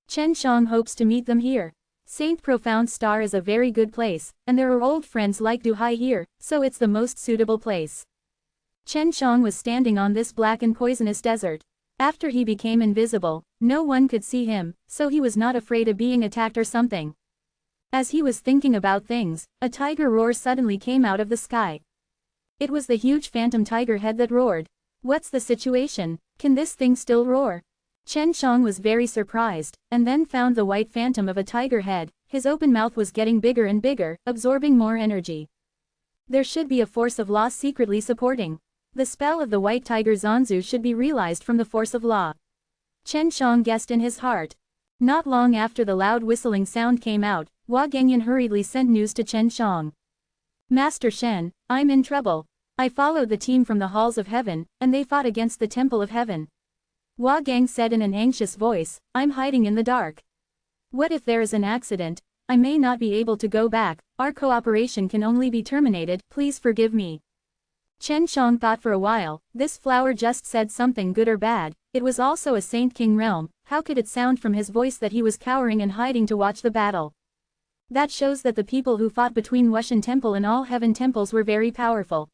Chen Shang hopes to meet them here. Saint Profound Star is a very good place, and there are old friends like Duhai here, so it's the most suitable place. Chen Shang was standing on this black and poisonous desert. After he became invisible, no one could see him, so he was not afraid of being attacked or something. As he was thinking about things, a tiger roar suddenly came out of the sky. It was the huge phantom tiger head that roared. What's the situation? Can this thing still roar? Chen Shang was very surprised, and then found the white phantom of a tiger head. His open mouth was getting bigger and bigger, absorbing more energy. There should be a force of law secretly supporting. The spell of the white tiger Zanzu should be realized from the force of law. Chen Shang guessed in his heart. Not long after the loud whistling sound came out, Hua Gengyan hurriedly sent news to Chen Shang. Master Shen, I'm in trouble. I followed the team from the halls of heaven, and they fought against the temple of heaven. Hua Gang said in an anxious voice, I'm hiding in the dark. What if there is an accident? I may not be able to go back, our cooperation can only be terminated, please forgive me. Chen Shang thought for a while, this flower just said something good or bad, it was also a Saint King realm, how could it sound from his voice that he was cowering and hiding to watch the battle? That shows that the people who fought between Wushan Temple and all heaven temples were very powerful.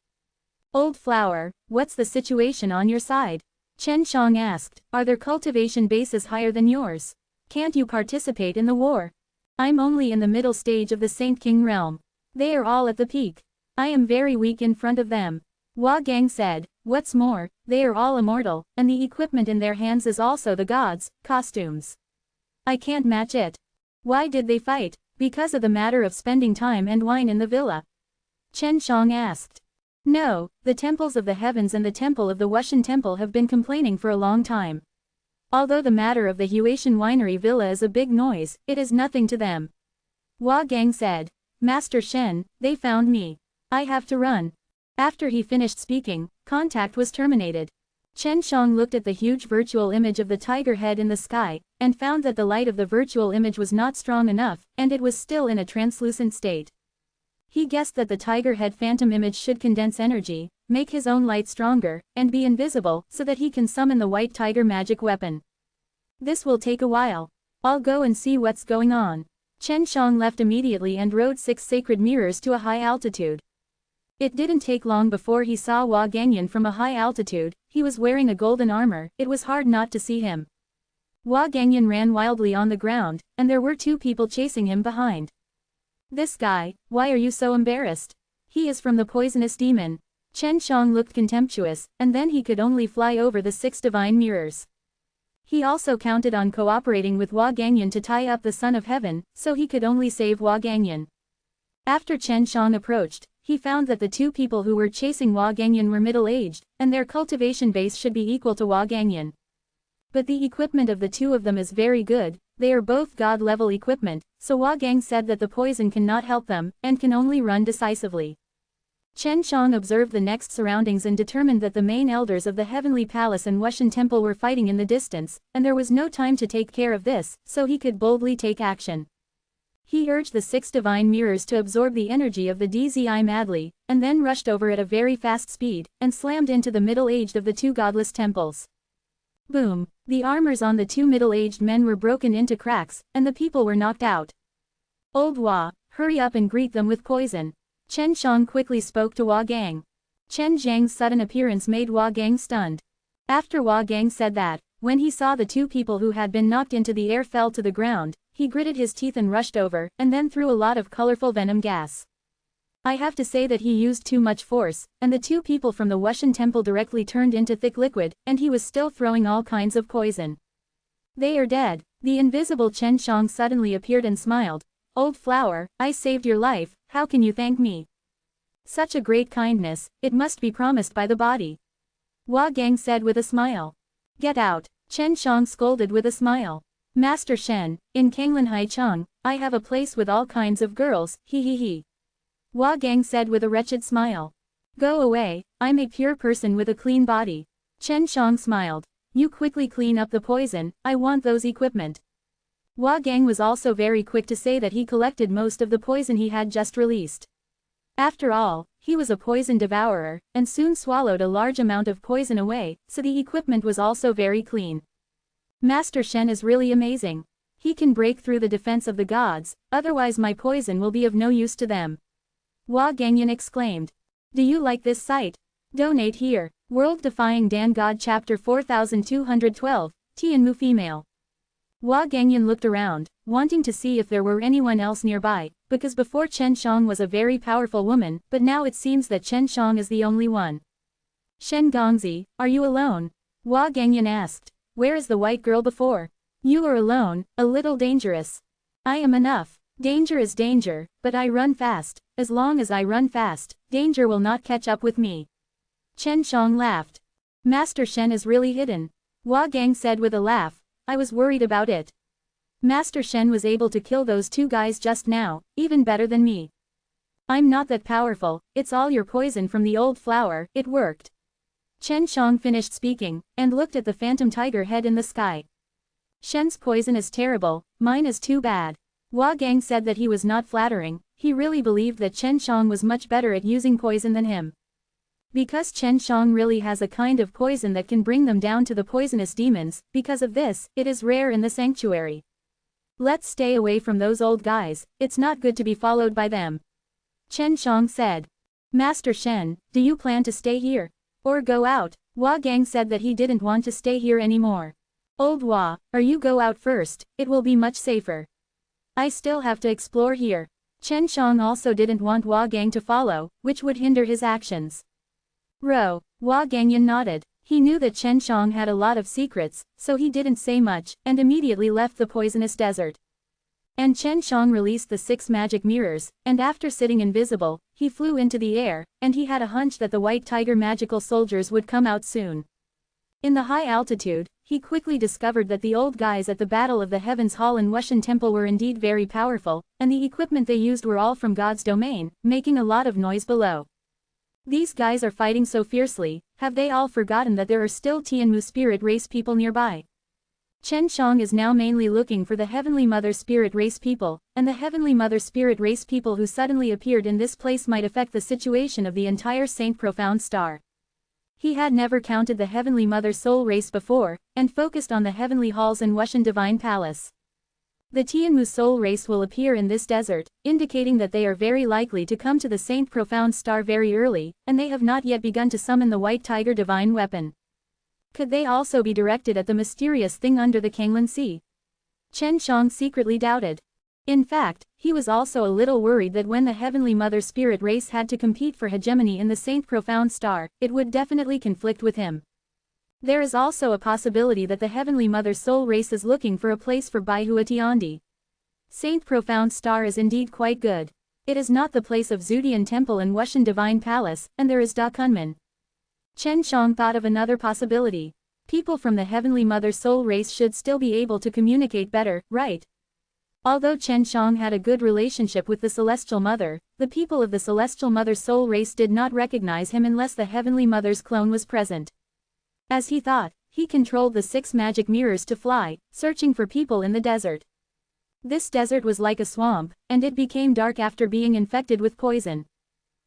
Old flower, what's the situation on your side? Chen Shang asked, are their cultivation bases higher than yours? Can't you participate in the war? I'm only in the middle stage of the Saint King realm. They are all at the peak. I am very weak in front of them. Hua Gang said, what's more, they are all immortal, and the equipment in their hands is also the gods' costumes. I can't match it. Why did they fight? Because of the matter of spending time and wine in the villa? Chen Shang asked. No, the temples of the heavens and the temple of the Wushan Temple have been complaining for a long time. Although the matter of the Huatian winery villa is a big noise, it is nothing to them. Hua Gang said, Master Shen, they found me. I have to run. After he finished speaking, contact was terminated. Chen Shang looked at the huge virtual image of the tiger head in the sky, and found that the light of the virtual image was not strong enough, and it was still in a translucent state. He guessed that the tiger head phantom image should condense energy, make his own light stronger, and be invisible, so that he can summon the white tiger magic weapon. This will take a while. I'll go and see what's going on. Chen Shang left immediately and rode 6 sacred mirrors to a high altitude. It didn't take long before he saw Hua Gengyan from a high altitude. He was wearing a golden armor, it was hard not to see him. Hua Gengyan ran wildly on the ground, and there were 2 people chasing him behind. This guy, why are you so embarrassed? He is from the poisonous demon. Chen Shang looked contemptuous, and then he could only fly over the 6 divine mirrors. He also counted on cooperating with Hua Gengyan to tie up the Son of Heaven, so he could only save Hua Gengyan. After Chen Shang approached, he found that the 2 people who were chasing Hua Gengyan were middle-aged, and their cultivation base should be equal to Hua Gengyan. But the equipment of the 2 of them is very good, they are both god-level equipment, so Hua Gang said that the poison cannot help them, and can only run decisively. Chen Shang observed the next surroundings and determined that the main elders of the Heavenly Palace and Wushan Temple were fighting in the distance, and there was no time to take care of this, so he could boldly take action. He urged the 6 divine mirrors to absorb the energy of the DZI madly, and then rushed over at a very fast speed, and slammed into the middle-aged of the 2 godless temples. Boom! The armors on the 2 middle-aged men were broken into cracks, and the people were knocked out. Old Hua, hurry up and greet them with poison. Chen Shang quickly spoke to Hua Gang. Chen Zhang's sudden appearance made Hua Gang stunned. After Hua Gang said that, when he saw the 2 people who had been knocked into the air fell to the ground, he gritted his teeth and rushed over, and then threw a lot of colorful venom gas. I have to say that he used too much force, and the 2 people from the Wushan Temple directly turned into thick liquid, and he was still throwing all kinds of poison. They are dead. The invisible Chen Shang suddenly appeared and smiled. Old flower, I saved your life, how can you thank me? Such a great kindness, it must be promised by the body. Hua Gang said with a smile. Get out, Chen Shang scolded with a smile. Master Shen, in Kanglan Haicheng, I have a place with all kinds of girls, he he he. Hua Gang said with a wretched smile. Go away, I'm a pure person with a clean body. Chen Shang smiled. You quickly clean up the poison, I want those equipment. Hua Gang was also very quick to say that he collected most of the poison he had just released. After all, he was a poison devourer, and soon swallowed a large amount of poison away, so the equipment was also very clean. Master Shen is really amazing. He can break through the defense of the gods, otherwise my poison will be of no use to them. Hua Gangyan exclaimed. Do you like this site? Donate here. World Defying Dan God Chapter 4212, Tianmu Female. Hua Gangyan looked around, wanting to see if there were anyone else nearby, because before Chen Shang was a very powerful woman, but now it seems that Chen Shang is the only one. Shen Gongzi, are you alone? Hua Gangyan asked. Where is the white girl before? You are alone, a little dangerous. I am enough. Danger is danger, but I run fast. As long as I run fast, danger will not catch up with me. Chen Shang laughed. Master Shen is really hidden. Hua Gang said with a laugh. I was worried about it. Master Shen was able to kill those two guys just now, even better than me. I'm not that powerful, it's all your poison from the old flower, it worked. Chen Shang finished speaking, and looked at the phantom tiger head in the sky. Shen's poison is terrible, mine is too bad. Hua Gang said that he was not flattering, he really believed that Chen Shang was much better at using poison than him. Because Chen Shang really has a kind of poison that can bring them down to the poisonous demons, because of this, it is rare in the sanctuary. Let's stay away from those old guys, it's not good to be followed by them. Chen Shang said. Master Shen, do you plan to stay here? Or go out? Hua Gang said that he didn't want to stay here anymore. Old Hua, or you go out first, it will be much safer. I still have to explore here. Chen Shang also didn't want Hua Gang to follow, which would hinder his actions. Hua Gangyan nodded. He knew that Chen Shang had a lot of secrets, so he didn't say much, and immediately left the poisonous desert. And Chen Shang released the 6 magic mirrors, and after sitting invisible, he flew into the air, and he had a hunch that the white tiger magical soldiers would come out soon. In the high altitude, he quickly discovered that the old guys at the Battle of the Heavens Hall in Wushan Temple were indeed very powerful, and the equipment they used were all from God's domain, making a lot of noise below. These guys are fighting so fiercely, have they all forgotten that there are still Tianmu spirit race people nearby? Chen Shang is now mainly looking for the Heavenly Mother spirit race people, and the Heavenly Mother spirit race people who suddenly appeared in this place might affect the situation of the entire Saint Profound Star. He had never counted the Heavenly Mother soul race before, and focused on the Heavenly Halls in Wushan Divine Palace. The Tianmu soul race will appear in this desert, indicating that they are very likely to come to the Saint Profound Star very early, and they have not yet begun to summon the White Tiger divine weapon. Could they also be directed at the mysterious thing under the Kanglan Sea? Chen Shang secretly doubted. In fact, he was also a little worried that when the Heavenly Mother spirit race had to compete for hegemony in the Saint Profound Star, it would definitely conflict with him. There is also a possibility that the Heavenly Mother soul race is looking for a place for Bai Hua Tiandi. Saint Profound Star is indeed quite good. It is not the place of Zudian Temple and Wushan Divine Palace, and there is Da Kunman. Chen Shang thought of another possibility. People from the Heavenly Mother soul race should still be able to communicate better, right? Although Chen Shang had a good relationship with the Celestial Mother, the people of the Celestial Mother soul race did not recognize him unless the Heavenly Mother's clone was present. As he thought, he controlled the 6 magic mirrors to fly, searching for people in the desert. This desert was like a swamp, and it became dark after being infected with poison.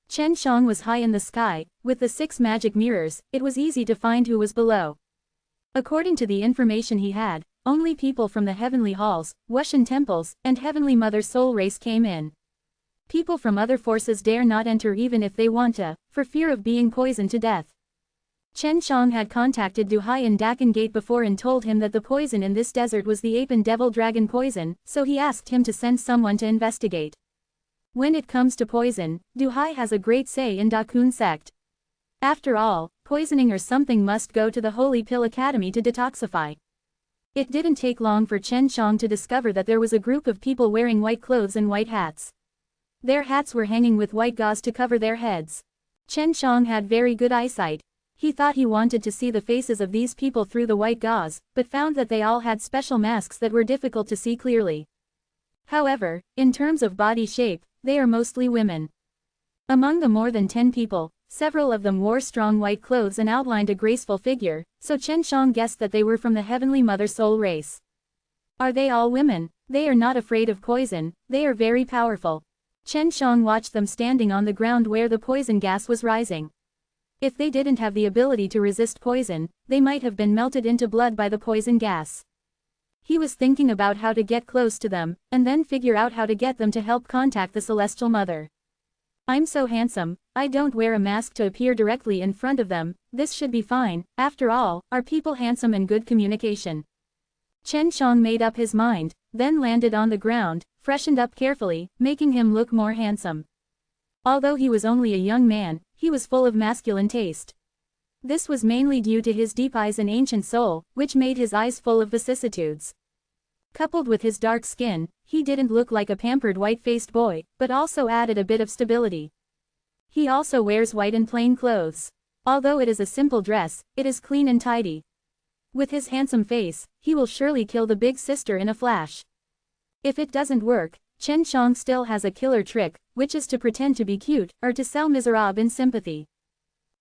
Chen Shang was high in the sky, with the 6 magic mirrors, it was easy to find who was below. According to the information he had, only people from the Heavenly Halls, Wushan Temples, and Heavenly Mother soul race came in. People from other forces dare not enter even if they want to, for fear of being poisoned to death. Chen Shang had contacted Duhai in Dakan Gate before and told him that the poison in this desert was the ape and devil dragon poison, so he asked him to send someone to investigate. When it comes to poison, Duhai has a great say in Dakun sect. After all, poisoning or something must go to the Holy Pill Academy to detoxify. It didn't take long for Chen Shang to discover that there was a group of people wearing white clothes and white hats. Their hats were hanging with white gauze to cover their heads. Chen Shang had very good eyesight. He thought he wanted to see the faces of these people through the white gauze, but found that they all had special masks that were difficult to see clearly. However, in terms of body shape, they are mostly women. Among the more than 10 people, several of them wore strong white clothes and outlined a graceful figure, so Chen Shang guessed that they were from the Heavenly Mother Soul race. Are they all women? They are not afraid of poison, they are very powerful. Chen Shang watched them standing on the ground where the poison gas was rising. If they didn't have the ability to resist poison, they might have been melted into blood by the poison gas. He was thinking about how to get close to them, and then figure out how to get them to help contact the Celestial Mother. I'm so handsome, I don't wear a mask to appear directly in front of them, this should be fine, after all, are people handsome and good communication? Chen Shang made up his mind, then landed on the ground, freshened up carefully, making him look more handsome. Although he was only a young man, he was full of masculine taste. This was mainly due to his deep eyes and ancient soul, which made his eyes full of vicissitudes. Coupled with his dark skin, he didn't look like a pampered white-faced boy, but also added a bit of stability. He also wears white and plain clothes. Although it is a simple dress, it is clean and tidy. With his handsome face, he will surely kill the big sister in a flash. If it doesn't work, Chen Shang still has a killer trick, which is to pretend to be cute, or to sell Miserable in sympathy.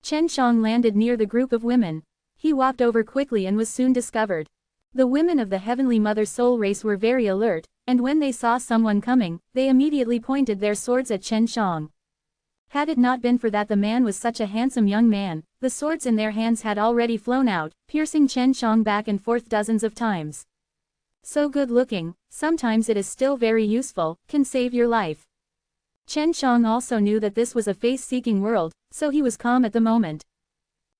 Chen Shang landed near the group of women. He walked over quickly and was soon discovered. The women of the Heavenly Mother Soul race were very alert, and when they saw someone coming, they immediately pointed their swords at Chen Shang. Had it not been for that the man was such a handsome young man, the swords in their hands had already flown out, piercing Chen Shang back and forth dozens of times. So good looking, sometimes it is still very useful, can save your life. Chen Shang also knew that this was a face-seeking world, so he was calm at the moment.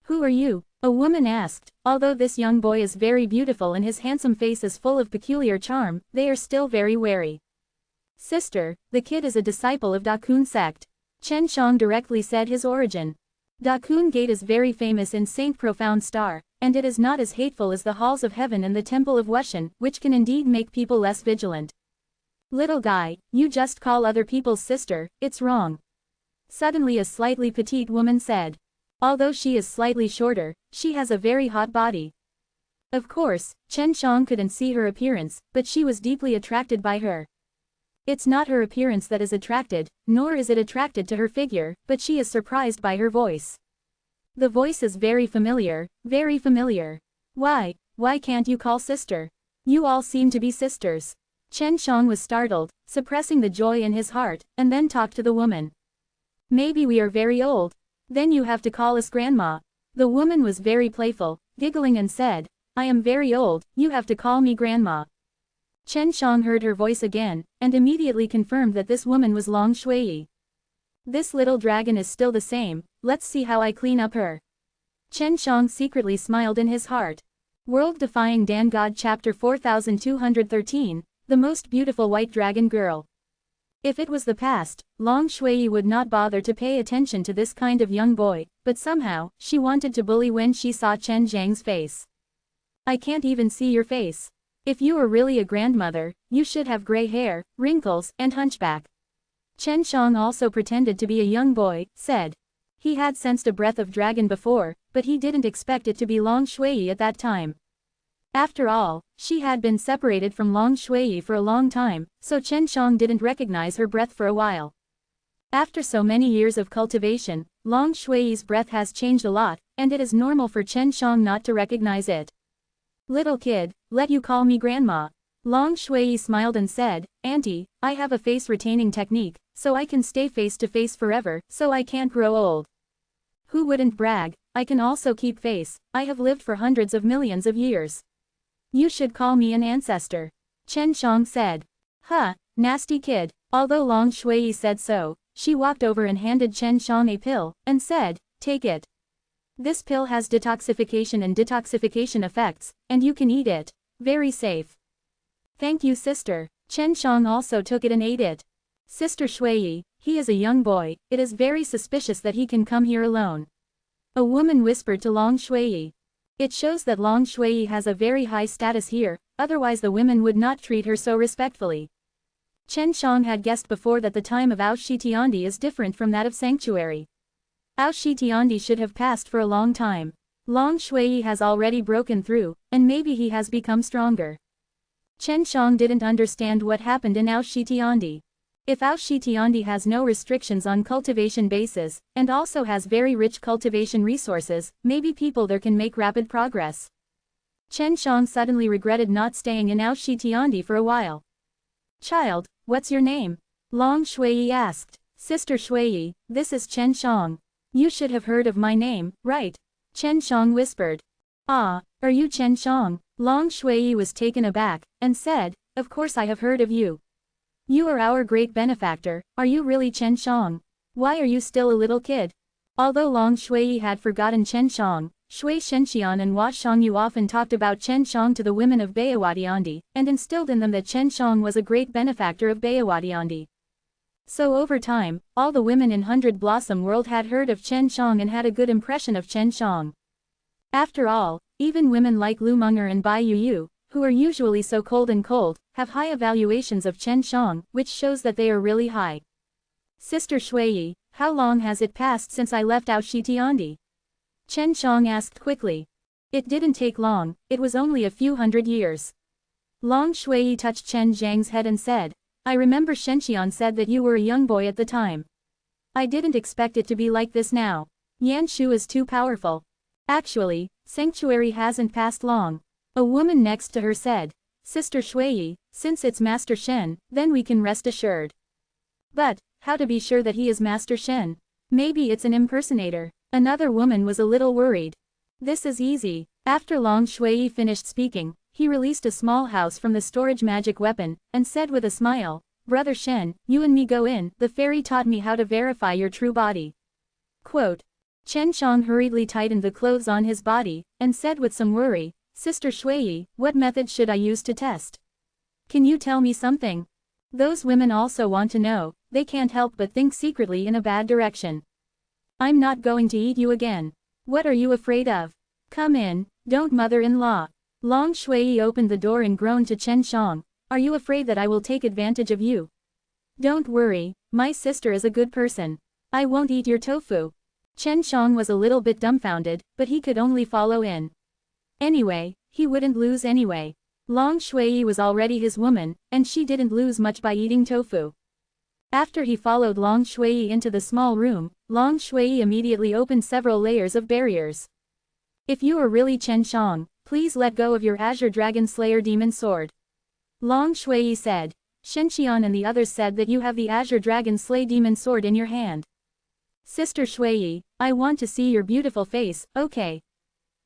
Who are you? A woman asked. Although this young boy is very beautiful and his handsome face is full of peculiar charm, they are still very wary. Sister, the kid is a disciple of Dakun sect. Chen Shang directly said his origin. Dakun Gate is very famous in Saint Profound Star, and it is not as hateful as the halls of heaven and the temple of Wushan, which can indeed make people less vigilant. Little guy, you just call other people's sister, it's wrong. Suddenly a slightly petite woman said. Although she is slightly shorter, she has a very hot body. Of course, Chen Shang couldn't see her appearance, but she was deeply attracted by her. It's not her appearance that is attracted, nor is it attracted to her figure, but she is surprised by her voice. The voice is very familiar, very familiar. Why can't you call sister? You all seem to be sisters. Chen Shang was startled, suppressing the joy in his heart, and then talked to the woman. Maybe we are very old. Then you have to call us grandma. The woman was very playful, giggling and said, I am very old, you have to call me grandma. Chen Shang heard her voice again, and immediately confirmed that this woman was Long Shui. This little dragon is still the same, let's see how I clean up her. Chen Shang secretly smiled in his heart. World-Defying Dan God Chapter 4213, The Most Beautiful White Dragon Girl. If it was the past, Long Shui would not bother to pay attention to this kind of young boy, but somehow, she wanted to bully when she saw Chen Zhang's face. I can't even see your face. If you are really a grandmother, you should have gray hair, wrinkles, and hunchback. Chen Shang also pretended to be a young boy, said. He had sensed a breath of dragon before, but he didn't expect it to be Long Shui at that time. After all, she had been separated from Long Shui for a long time, so Chen Shang didn't recognize her breath for a while. After so many years of cultivation, Long Shui's breath has changed a lot, and it is normal for Chen Shang not to recognize it. Little kid, let you call me grandma. Long Shui smiled and said, Auntie, I have a face-retaining technique, so I can stay face-to-face forever, so I can't grow old. Who wouldn't brag? I can also keep face, I have lived for hundreds of millions of years. You should call me an ancestor. Chen Shang said. Huh, nasty kid. Although Long Shui said so, she walked over and handed Chen Shang a pill, and said, take it. This pill has detoxification and detoxification effects, and you can eat it. Very safe. Thank you sister. Chen Shang also took it and ate it. Sister Shui, he is a young boy, it is very suspicious that he can come here alone. A woman whispered to Long Shui. It shows that Long Shui has a very high status here, otherwise the women would not treat her so respectfully. Chen Shang had guessed before that the time of Ao Shi Tiandi is different from that of Sanctuary. Ao Shi Tiandi should have passed for a long time. Long Shui has already broken through, and maybe he has become stronger. Chen Shang didn't understand what happened in Ao Shi Tiandi. If Ao Shi Tiandi has no restrictions on cultivation basis, and also has very rich cultivation resources, maybe people there can make rapid progress. Chen Shang suddenly regretted not staying in Ao Shi Tiandi for a while. Child, what's your name? Long Shui asked. Sister Shui, this is Chen Shang. You should have heard of my name, right? Chen Shang whispered. Ah, are you Chen Shang? Long Shui was taken aback, and said, of course I have heard of you. You are our great benefactor, are you really Chen Shang? Why are you still a little kid? Although Long Shui had forgotten Chen Shang, Shui Shenxian and Hua Shangyu often talked about Chen Shang to the women of Bayawadiandi, and instilled in them that Chen Shang was a great benefactor of Bayawadiandi. So over time, all the women in Hundred Blossom World had heard of Chen Shang and had a good impression of Chen Shang. After all, even women like Lu Munger and Bai Yu, who are usually so cold, have high evaluations of Chen Shang, which shows that they are really high. Sister Shui, how long has it passed since I left Ao Shi Tiandi? Chen Shang asked quickly. It didn't take long, it was only a few hundred years. Long Shui touched Chen Zhang's head and said, I remember Shenxian said that you were a young boy at the time. I didn't expect it to be like this now. Yan Shu is too powerful. Actually, Sanctuary hasn't passed long. A woman next to her said, Sister Shui, since it's Master Shen, then we can rest assured. But, how to be sure that he is Master Shen? Maybe it's an impersonator. Another woman was a little worried. This is easy. After Long Shui finished speaking, he released a small house from the storage magic weapon, and said with a smile, Brother Shen, you and me go in, the fairy taught me how to verify your true body. Quote. Chen Shang hurriedly tightened the clothes on his body, and said with some worry, Sister Shui, what method should I use to test? Can you tell me something? Those women also want to know, they can't help but think secretly in a bad direction. I'm not going to eat you again. What are you afraid of? Come in, don't mother-in-law. Long Shui opened the door and groaned to Chen Shang, are you afraid that I will take advantage of you? Don't worry, my sister is a good person. I won't eat your tofu. Chen Shang was a little bit dumbfounded, but he could only follow in. Anyway, he wouldn't lose anyway. Long Shui was already his woman, and she didn't lose much by eating tofu. After he followed Long Shui into the small room, Long Shui immediately opened several layers of barriers. If you are really Chen Shang, please let go of your Azure Dragon Slayer Demon Sword. Long Shui said. Shenxian and the others said that you have the Azure Dragon Slay Demon Sword in your hand. Sister Shui, I want to see your beautiful face, okay.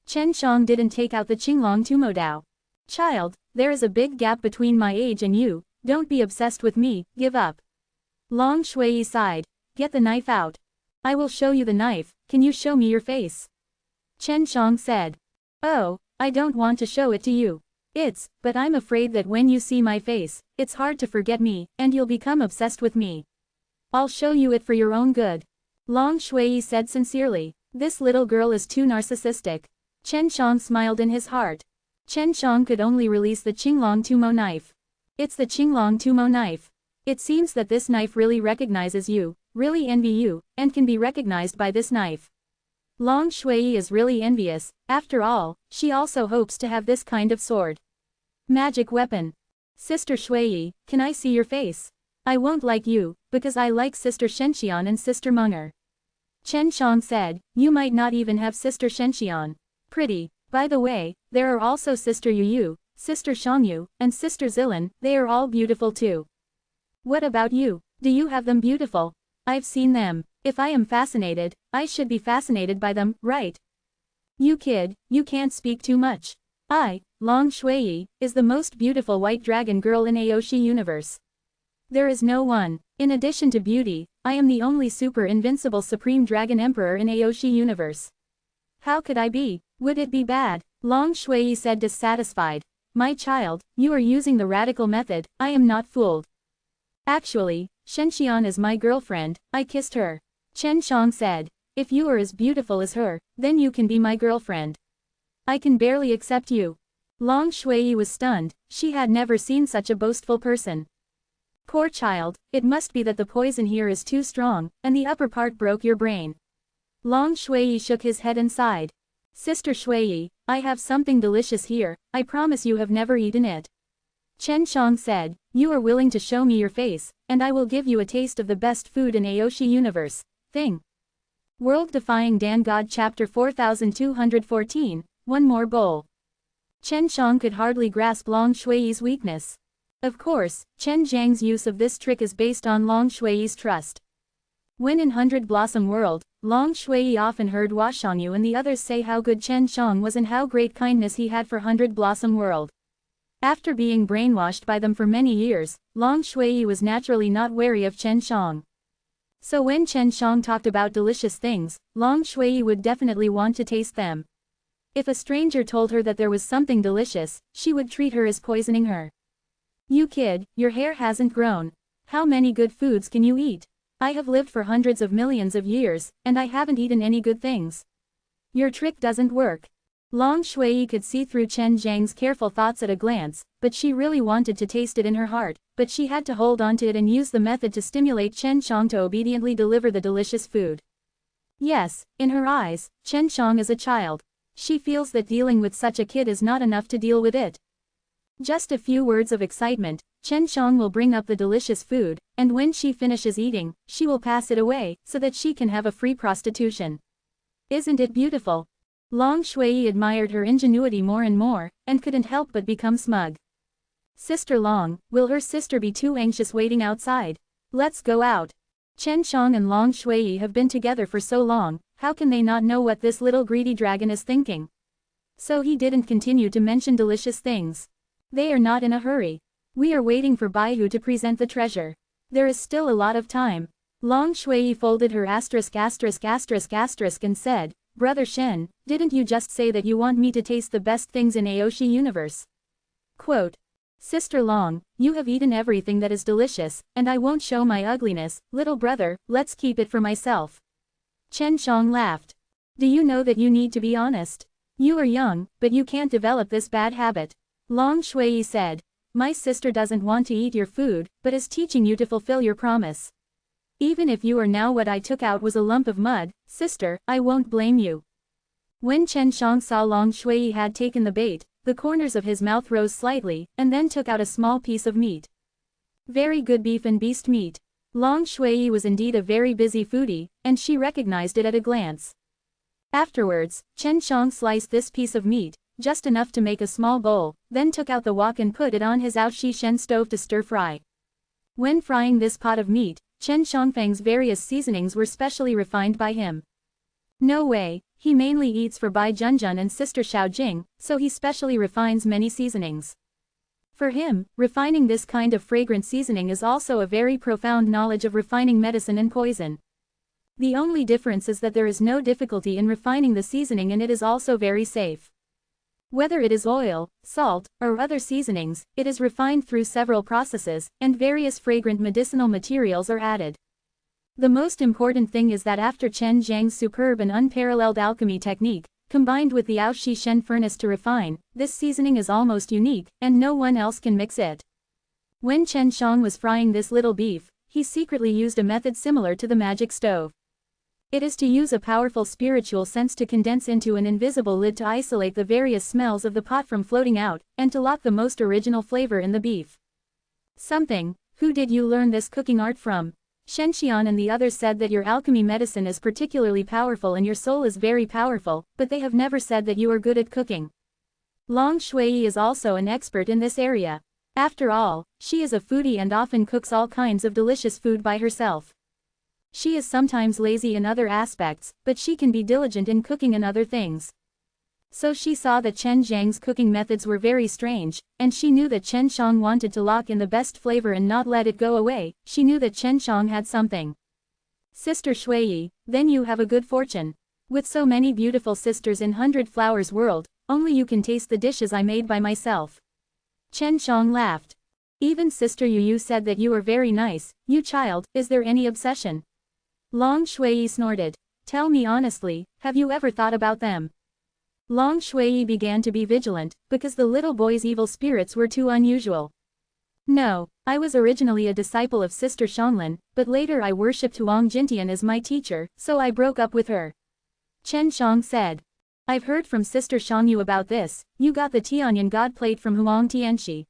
Chen Shang didn't take out the Qinglong Tumodao. Child, there is a big gap between my age and you, don't be obsessed with me, give up. Long Shui sighed. Get the knife out. I will show you the knife, can you show me your face? Chen Shang said. Oh, I don't want to show it to you. But I'm afraid that when you see my face, it's hard to forget me, and you'll become obsessed with me. I'll show you it for your own good. Long Shui said sincerely. This little girl is too narcissistic. Chen Shang smiled in his heart. Chen Shang could only release the Qinglong Tumo knife. It's the Qinglong Tumo knife. It seems that this knife really recognizes you, really envy you, and can be recognized by this knife. Long Shui is really envious, after all, she also hopes to have this kind of sword. Magic weapon. Sister Shui, can I see your face? I won't like you, because I like Sister Shenxian and Sister Munger. Chen Shang said, you might not even have Sister Shenxian. Pretty. By the way, there are also Sister Yu, Sister Shangyu, and Sister Zilin, they are all beautiful too. What about you? Do you have them beautiful? I've seen them. If I am fascinated, I should be fascinated by them, right? You kid, you can't speak too much. I, Long Shui, is the most beautiful white dragon girl in Aoshi universe. There is no one. In addition to beauty, I am the only super invincible supreme dragon emperor in Aoshi universe. How could I be? Would it be bad? Long Shui said dissatisfied. My child, you are using the radical method, I am not fooled. Actually, Shenxian is my girlfriend, I kissed her. Chen Shang said. If you are as beautiful as her, then you can be my girlfriend. I can barely accept you. Long Shui was stunned, she had never seen such a boastful person. Poor child, it must be that the poison here is too strong, and the upper part broke your brain. Long Shui shook his head and sighed. Sister Shui, I have something delicious here, I promise you have never eaten it. Chen Shang said, you are willing to show me your face, and I will give you a taste of the best food in Aoshi universe. Thing. World Defying Dan God Chapter 4214, One More Bowl. Chen Shang could hardly grasp Long Shui's weakness. Of course, Chen Zhang's use of this trick is based on Long Shui's trust. When in Hundred Blossom World, Long Shui often heard Washangyu and the others say how good Chen Shang was and how great kindness he had for Hundred Blossom World. After being brainwashed by them for many years, Long Shui was naturally not wary of Chen Shang. So when Chen Shang talked about delicious things, Long Shui would definitely want to taste them. If a stranger told her that there was something delicious, she would treat her as poisoning her. You kid, your hair hasn't grown. How many good foods can you eat? I have lived for hundreds of millions of years, and I haven't eaten any good things. Your trick doesn't work. Long Shui could see through Chen Zhang's careful thoughts at a glance, but she really wanted to taste it in her heart, but she had to hold on to it and use the method to stimulate Chen Shang to obediently deliver the delicious food. Yes, in her eyes, Chen Shang is a child. She feels that dealing with such a kid is not enough to deal with it. Just a few words of excitement, Chen Shang will bring up the delicious food, and when she finishes eating, she will pass it away, so that she can have a free prostitution. Isn't it beautiful? Long Shui admired her ingenuity more and more, and couldn't help but become smug. Sister Long, will her sister be too anxious waiting outside? Let's go out. Chen Shang and Long Shui have been together for so long, how can they not know what this little greedy dragon is thinking? So he didn't continue to mention delicious things. They are not in a hurry. We are waiting for Baihu to present the treasure. There is still a lot of time. Long Shui folded her asterisk and said, Brother Shen, didn't you just say that you want me to taste the best things in Aoshi universe? Quote. Sister Long, you have eaten everything that is delicious, and I won't show my ugliness, little brother, let's keep it for myself. Chen Shang laughed. Do you know that you need to be honest? You are young, but you can't develop this bad habit. Long Shui said. My sister doesn't want to eat your food, but is teaching you to fulfill your promise. Even if you are now what I took out was a lump of mud, sister, I won't blame you. When Chen Shang saw Long Shui had taken the bait, the corners of his mouth rose slightly, and then took out a small piece of meat. Very good beef and beast meat. Long Shui was indeed a very busy foodie, and she recognized it at a glance. Afterwards, Chen Shang sliced this piece of meat, just enough to make a small bowl, then took out the wok and put it on his Aoshi Shen stove to stir fry. When frying this pot of meat, Chen Shangfang's various seasonings were specially refined by him. No way, he mainly eats for Bai Junjun and Sister Xiaojing, so he specially refines many seasonings. For him, refining this kind of fragrant seasoning is also a very profound knowledge of refining medicine and poison. The only difference is that there is no difficulty in refining the seasoning and it is also very safe. Whether it is oil, salt, or other seasonings, it is refined through several processes, and various fragrant medicinal materials are added. The most important thing is that after Chen Zhang's superb and unparalleled alchemy technique, combined with the Aoshi Shen furnace to refine, this seasoning is almost unique, and no one else can mix it. When Chen Shang was frying this little beef, he secretly used a method similar to the magic stove. It is to use a powerful spiritual sense to condense into an invisible lid to isolate the various smells of the pot from floating out, and to lock the most original flavor in the beef. Who did you learn this cooking art from? Shenxian and the others said that your alchemy medicine is particularly powerful and your soul is very powerful, but they have never said that you are good at cooking. Long Shui is also an expert in this area. After all, she is a foodie and often cooks all kinds of delicious food by herself. She is sometimes lazy in other aspects, but she can be diligent in cooking and other things. So she saw that Chen Zhang's cooking methods were very strange, and she knew that Chen Shang wanted to lock in the best flavor and not let it go away. She knew that Chen Shang had something. Sister Shui, then you have a good fortune. With so many beautiful sisters in Hundred Flowers World, only you can taste the dishes I made by myself. Chen Shang laughed. Even Sister Yu said that you are very nice. You child, is there any obsession? Long Shui snorted. Tell me honestly, have you ever thought about them? Long Shui began to be vigilant, because the little boy's evil spirits were too unusual. No, I was originally a disciple of Sister Shanglin, but later I worshipped Huang Jintian as my teacher, so I broke up with her. Chen Shang said. I've heard from Sister Shangyu about this, you got the Tianyan God plate from Huang Tianxi.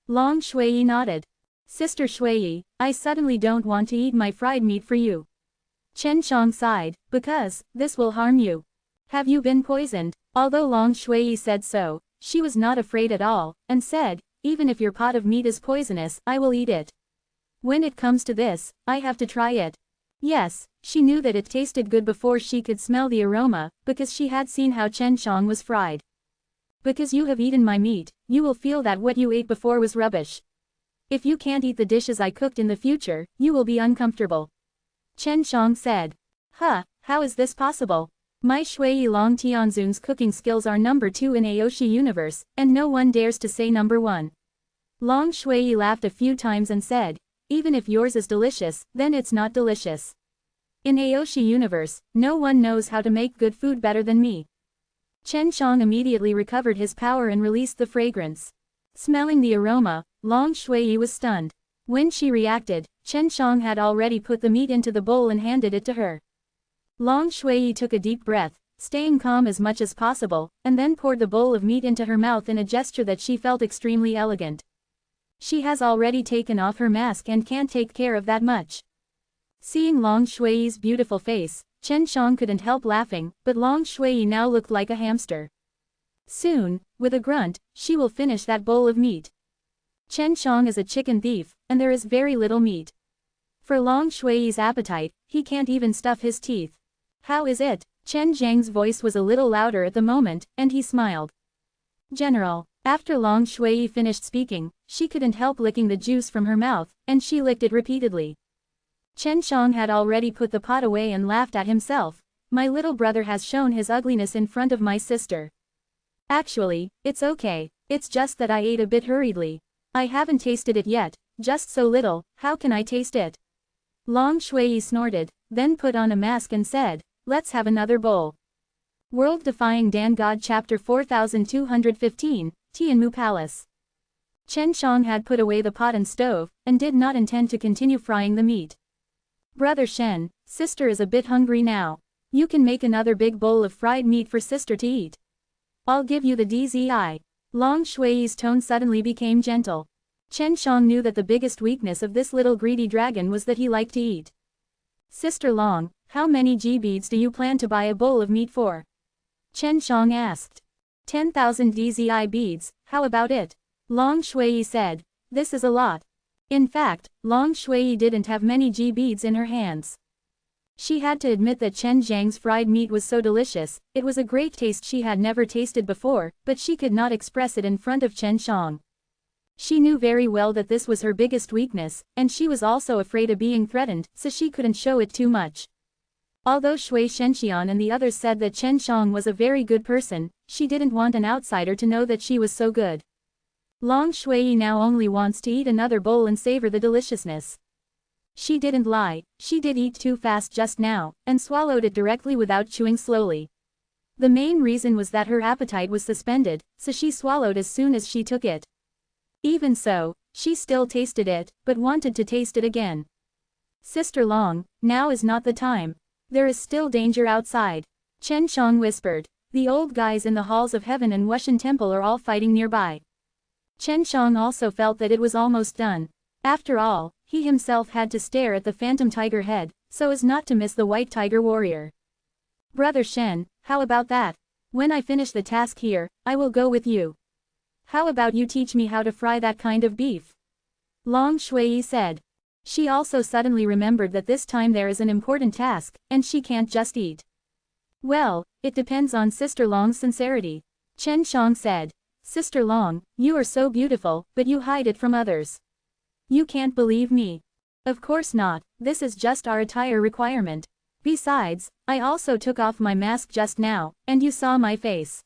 Long Shui nodded. Sister Shui, I suddenly don't want to eat my fried meat for you. Chen Shang sighed, because, this will harm you. Have you been poisoned? Although Long Shui said so, she was not afraid at all, and said, even if your pot of meat is poisonous, I will eat it. When it comes to this, I have to try it. Yes, she knew that it tasted good before she could smell the aroma, because she had seen how Chen Shang was fried. Because you have eaten my meat, you will feel that what you ate before was rubbish. If you can't eat the dishes I cooked in the future, you will be uncomfortable. Chen Shang said. How is this possible? My Shui Long Tianzun's cooking skills are number 2 in Aoshi universe, and no one dares to say number 1. Long Shui laughed a few times and said, even if yours is delicious, then it's not delicious. In Aoshi universe, no one knows how to make good food better than me. Chen Shang immediately recovered his power and released the fragrance. Smelling the aroma, Long Shui was stunned. When she reacted, Chen Shang had already put the meat into the bowl and handed it to her. Long Shui took a deep breath, staying calm as much as possible, and then poured the bowl of meat into her mouth in a gesture that she felt extremely elegant. She has already taken off her mask and can't take care of that much. Seeing Long Shui's beautiful face, Chen Shang couldn't help laughing, but Long Shui now looked like a hamster. Soon, with a grunt, she will finish that bowl of meat. Chen Shang is a chicken thief, and there is very little meat. For Long Shui's appetite, he can't even stuff his teeth. How is it? Chen Zhang's voice was a little louder at the moment, and he smiled. General. After Long Shui finished speaking, she couldn't help licking the juice from her mouth, and she licked it repeatedly. Chen Shang had already put the pot away and laughed at himself. My little brother has shown his ugliness in front of my sister. Actually, it's okay, it's just that I ate a bit hurriedly. I haven't tasted it yet, just so little, how can I taste it? Long Shui snorted, then put on a mask and said, let's have another bowl. World Defying Dan God Chapter 4215, Tianmu Palace. Chen Shang had put away the pot and stove, and did not intend to continue frying the meat. Brother Shen, sister is a bit hungry now. You can make another big bowl of fried meat for sister to eat. I'll give you the DZI. Long Shui's tone suddenly became gentle. Chen Shang knew that the biggest weakness of this little greedy dragon was that he liked to eat. Sister Long, how many G-beads do you plan to buy a bowl of meat for? Chen Shang asked. 10,000 DZI beads, how about it? Long Shui said. This is a lot. In fact, Long Shui didn't have many G-beads in her hands. She had to admit that Chen Zhang's fried meat was so delicious, it was a great taste she had never tasted before, but she could not express it in front of Chen Shang. She knew very well that this was her biggest weakness, and she was also afraid of being threatened, so she couldn't show it too much. Although Shui Shenxian and the others said that Chen Shang was a very good person, she didn't want an outsider to know that she was so good. Long Shui now only wants to eat another bowl and savor the deliciousness. She didn't lie, she did eat too fast just now, and swallowed it directly without chewing slowly. The main reason was that her appetite was suspended, so she swallowed as soon as she took it. Even so, she still tasted it, but wanted to taste it again. Sister Long, now is not the time. There is still danger outside. Chen Shang whispered. The old guys in the halls of heaven and Wushan temple are all fighting nearby. Chen Shang also felt that it was almost done. After all, he himself had to stare at the phantom tiger head, so as not to miss the white tiger warrior. Brother Shen, how about that? When I finish the task here, I will go with you. How about you teach me how to fry that kind of beef? Long Shui said. She also suddenly remembered that this time there is an important task, and she can't just eat. Well, it depends on Sister Long's sincerity. Chen Shang said. Sister Long, you are so beautiful, but you hide it from others. You can't believe me. Of course not, this is just our attire requirement. Besides, I also took off my mask just now, and you saw my face.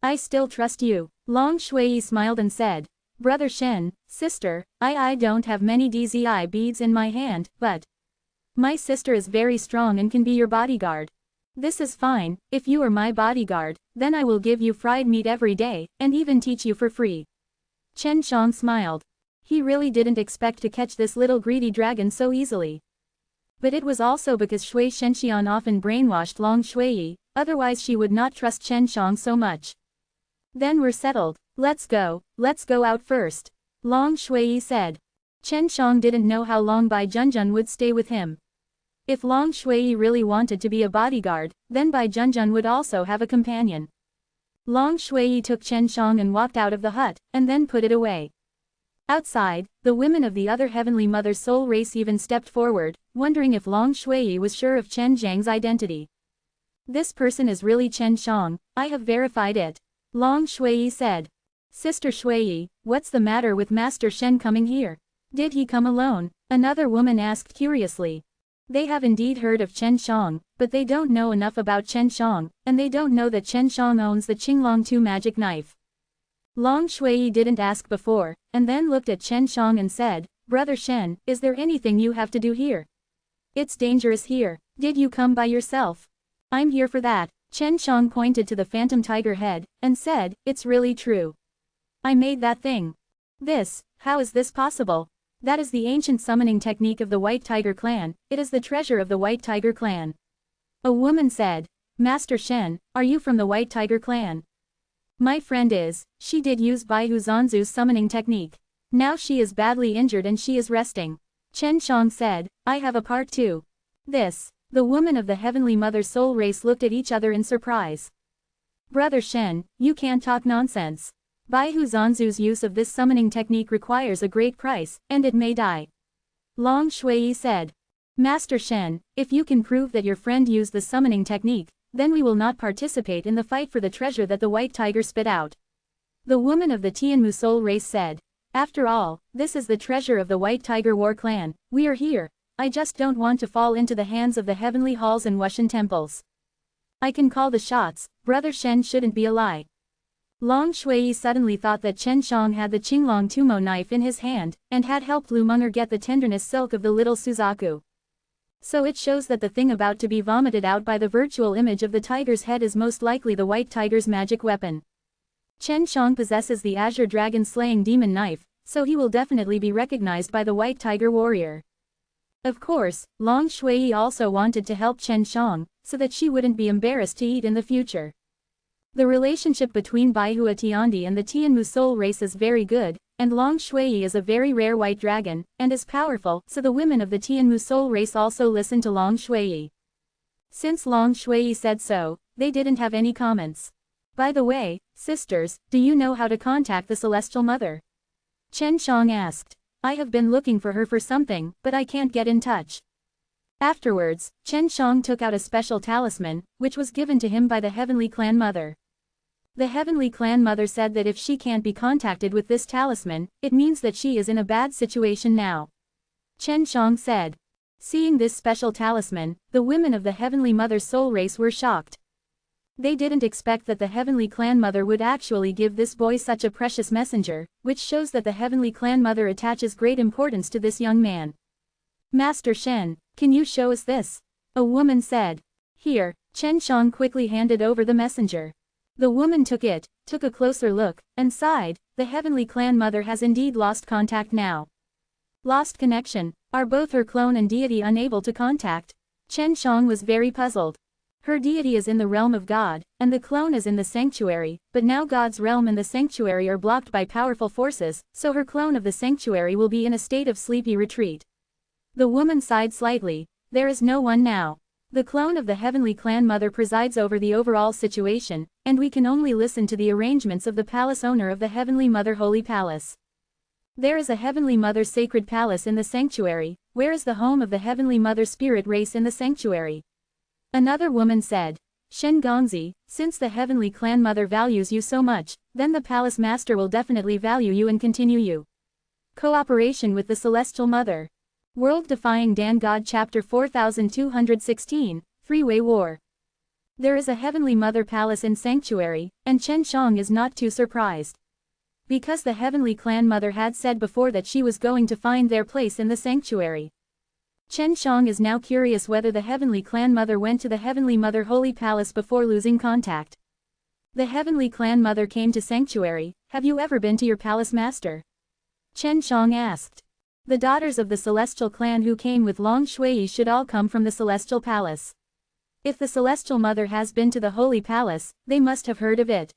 I still trust you. Long Shui smiled and said. Brother Shen, sister, I don't have many DZI beads in my hand, but my sister is very strong and can be your bodyguard. This is fine, if you are my bodyguard, then I will give you fried meat every day, and even teach you for free. Chen Shang smiled. He really didn't expect to catch this little greedy dragon so easily. But it was also because Shui Shenxian often brainwashed Long Shui, otherwise she would not trust Chen Shang so much. Then we're settled. Let's go out first. Long Shui said. Chen Shang didn't know how long Bai Junjun would stay with him. If Long Shui really wanted to be a bodyguard, then Bai Junjun would also have a companion. Long Shui took Chen Shang and walked out of the hut, and then put it away. Outside, the women of the other Heavenly Mother soul race even stepped forward, wondering if Long Shui was sure of Chen Zhang's identity. This person is really Chen Shang, I have verified it. Long Shui said. Sister Shui, what's the matter with Master Shen coming here? Did he come alone? Another woman asked curiously. They have indeed heard of Chen Shang, but they don't know enough about Chen Shang, and they don't know that Chen Shang owns the Qinglong 2 magic knife. Long Shui didn't ask before, and then looked at Chen Shang and said, Brother Shen, is there anything you have to do here? It's dangerous here. Did you come by yourself? I'm here for that. Chen Shang pointed to the phantom tiger head, and said, it's really true. I made that thing. How is this possible? That is the ancient summoning technique of the White Tiger clan, it is the treasure of the White Tiger clan. A woman said, Master Shen, are you from the White Tiger clan? My friend is, she did use Bai Huzanzu's summoning technique. Now she is badly injured and she is resting. Chen Shang said, I have a part too. The women of the Heavenly Mother soul race looked at each other in surprise. Brother Shen, you can't talk nonsense. Bai Huzanzu's use of this summoning technique requires a great price, and it may die. Long Shui said. Master Shen, if you can prove that your friend used the summoning technique, then we will not participate in the fight for the treasure that the White Tiger spit out. The woman of the Tianmu soul race said. After all, this is the treasure of the White Tiger War clan, we are here. I just don't want to fall into the hands of the heavenly halls and Wushan temples. I can call the shots, Brother Shen shouldn't be a lie. Long Shui suddenly thought that Chen Shang had the Qinglong Tumo knife in his hand, and had helped Lu Menger get the tenderness silk of the little Suzaku. So it shows that the thing about to be vomited out by the virtual image of the tiger's head is most likely the White Tiger's magic weapon. Chen Shang possesses the Azure Dragon slaying demon knife, so he will definitely be recognized by the White Tiger warrior. Of course, Long Shui also wanted to help Chen Shang, so that she wouldn't be embarrassed to eat in the future. The relationship between Baihua Tiandi and the Tianmu soul race is very good, and Long Shui is a very rare white dragon, and is powerful, so the women of the Tianmu soul race also listen to Long Shui. Since Long Shui said so, they didn't have any comments. By the way, sisters, do you know how to contact the Celestial Mother? Chen Shang asked. I have been looking for her for something, but I can't get in touch. Afterwards, Chen Shang took out a special talisman, which was given to him by the Heavenly Clan Mother. The Heavenly Clan Mother said that if she can't be contacted with this talisman, it means that she is in a bad situation now. Chen Shang said. Seeing this special talisman, the women of the Heavenly Mother soul race were shocked. They didn't expect that the Heavenly Clan Mother would actually give this boy such a precious messenger, which shows that the Heavenly Clan Mother attaches great importance to this young man. Master Shen, can you show us this? A woman said. Here, Chen Shang quickly handed over the messenger. The woman took it, took a closer look, and sighed, the Heavenly Clan Mother has indeed lost contact now. Lost connection, are both her clone and deity unable to contact? Chen Shang was very puzzled. Her deity is in the realm of God, and the clone is in the sanctuary, but now God's realm and the sanctuary are blocked by powerful forces, so her clone of the sanctuary will be in a state of sleepy retreat. The woman sighed slightly, there is no one now. The clone of the Heavenly Clan Mother presides over the overall situation, and we can only listen to the arrangements of the palace owner of the Heavenly Mother Holy Palace. There is a Heavenly Mother Sacred Palace in the sanctuary, where is the home of the Heavenly Mother Spirit race in the sanctuary? Another woman said. Shen Gongzi, since the Heavenly Clan Mother values you so much, then the Palace Master will definitely value you and continue you. Cooperation with the Celestial Mother. World Defying Dan God Chapter 4216, Three-Way War. There is a Heavenly Mother Palace in Sanctuary, and Chen Shang is not too surprised. Because the Heavenly Clan Mother had said before that she was going to find their place in the sanctuary. Chen Shang is now curious whether the Heavenly Clan Mother went to the Heavenly Mother Holy Palace before losing contact. The Heavenly Clan Mother came to Sanctuary, have you ever been to your Palace Master? Chen Shang asked. The daughters of the Celestial Clan who came with Long Shui should all come from the Celestial Palace. If the Celestial Mother has been to the Holy Palace, they must have heard of it.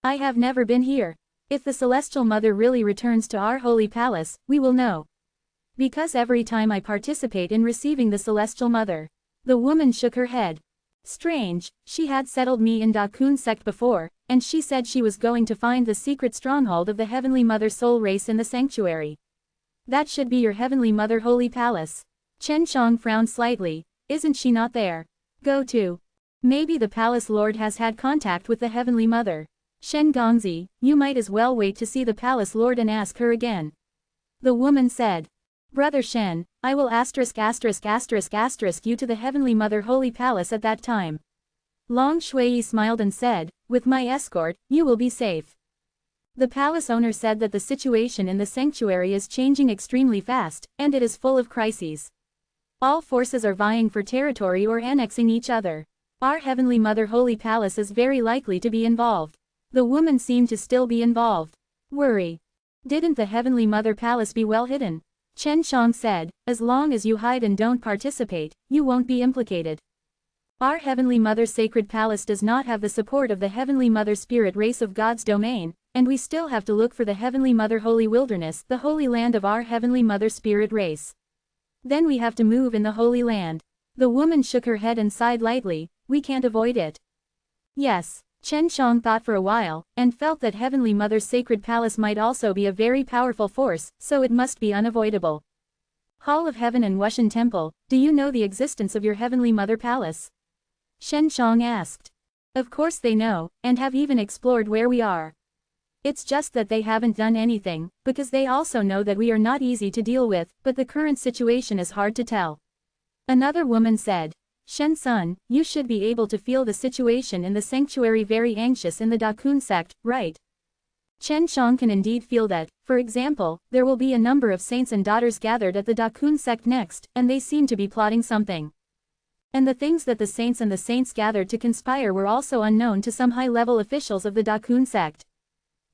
I have never been here. If the Celestial Mother really returns to our Holy Palace, we will know. Because every time I participate in receiving the Celestial Mother. The woman shook her head. Strange, she had settled me in Dakun sect before, and she said she was going to find the secret stronghold of the Heavenly Mother soul race in the sanctuary. That should be your Heavenly Mother Holy Palace. Chen Shang frowned slightly. Isn't she not there? Go to. Maybe the Palace Lord has had contact with the Heavenly Mother. Shen Gongzi, you might as well wait to see the Palace Lord and ask her again. The woman said. Brother Shen, I will ***** you to the Heavenly Mother Holy Palace at that time. Long Shui smiled and said, with my escort, you will be safe. The palace owner said that the situation in the sanctuary is changing extremely fast, and it is full of crises. All forces are vying for territory or annexing each other. Our Heavenly Mother Holy Palace is very likely to be involved. The woman seemed to still be involved. Worry. Didn't the Heavenly Mother Palace be well hidden? Chen Shang said, as long as you hide and don't participate, you won't be implicated. Our Heavenly Mother Sacred Palace does not have the support of the Heavenly Mother Spirit race of God's domain, and we still have to look for the Heavenly Mother Holy Wilderness, the Holy Land of our Heavenly Mother Spirit race. Then we have to move in the Holy Land. The woman shook her head and sighed lightly, we can't avoid it. Yes. Chen Shang thought for a while, and felt that Heavenly Mother's Sacred Palace might also be a very powerful force, so it must be unavoidable. Hall of Heaven and Wushan Temple, do you know the existence of your Heavenly Mother Palace? Shen Shang asked. Of course they know, and have even explored where we are. It's just that they haven't done anything, because they also know that we are not easy to deal with, but the current situation is hard to tell. Another woman said. Shen Sun, you should be able to feel the situation in the sanctuary very anxious in the Dakun sect, right? Chen Shang can indeed feel that. For example, there will be a number of saints and daughters gathered at the Dakun sect next, and they seem to be plotting something. And the things that the saints gathered to conspire were also unknown to some high-level officials of the Dakun sect.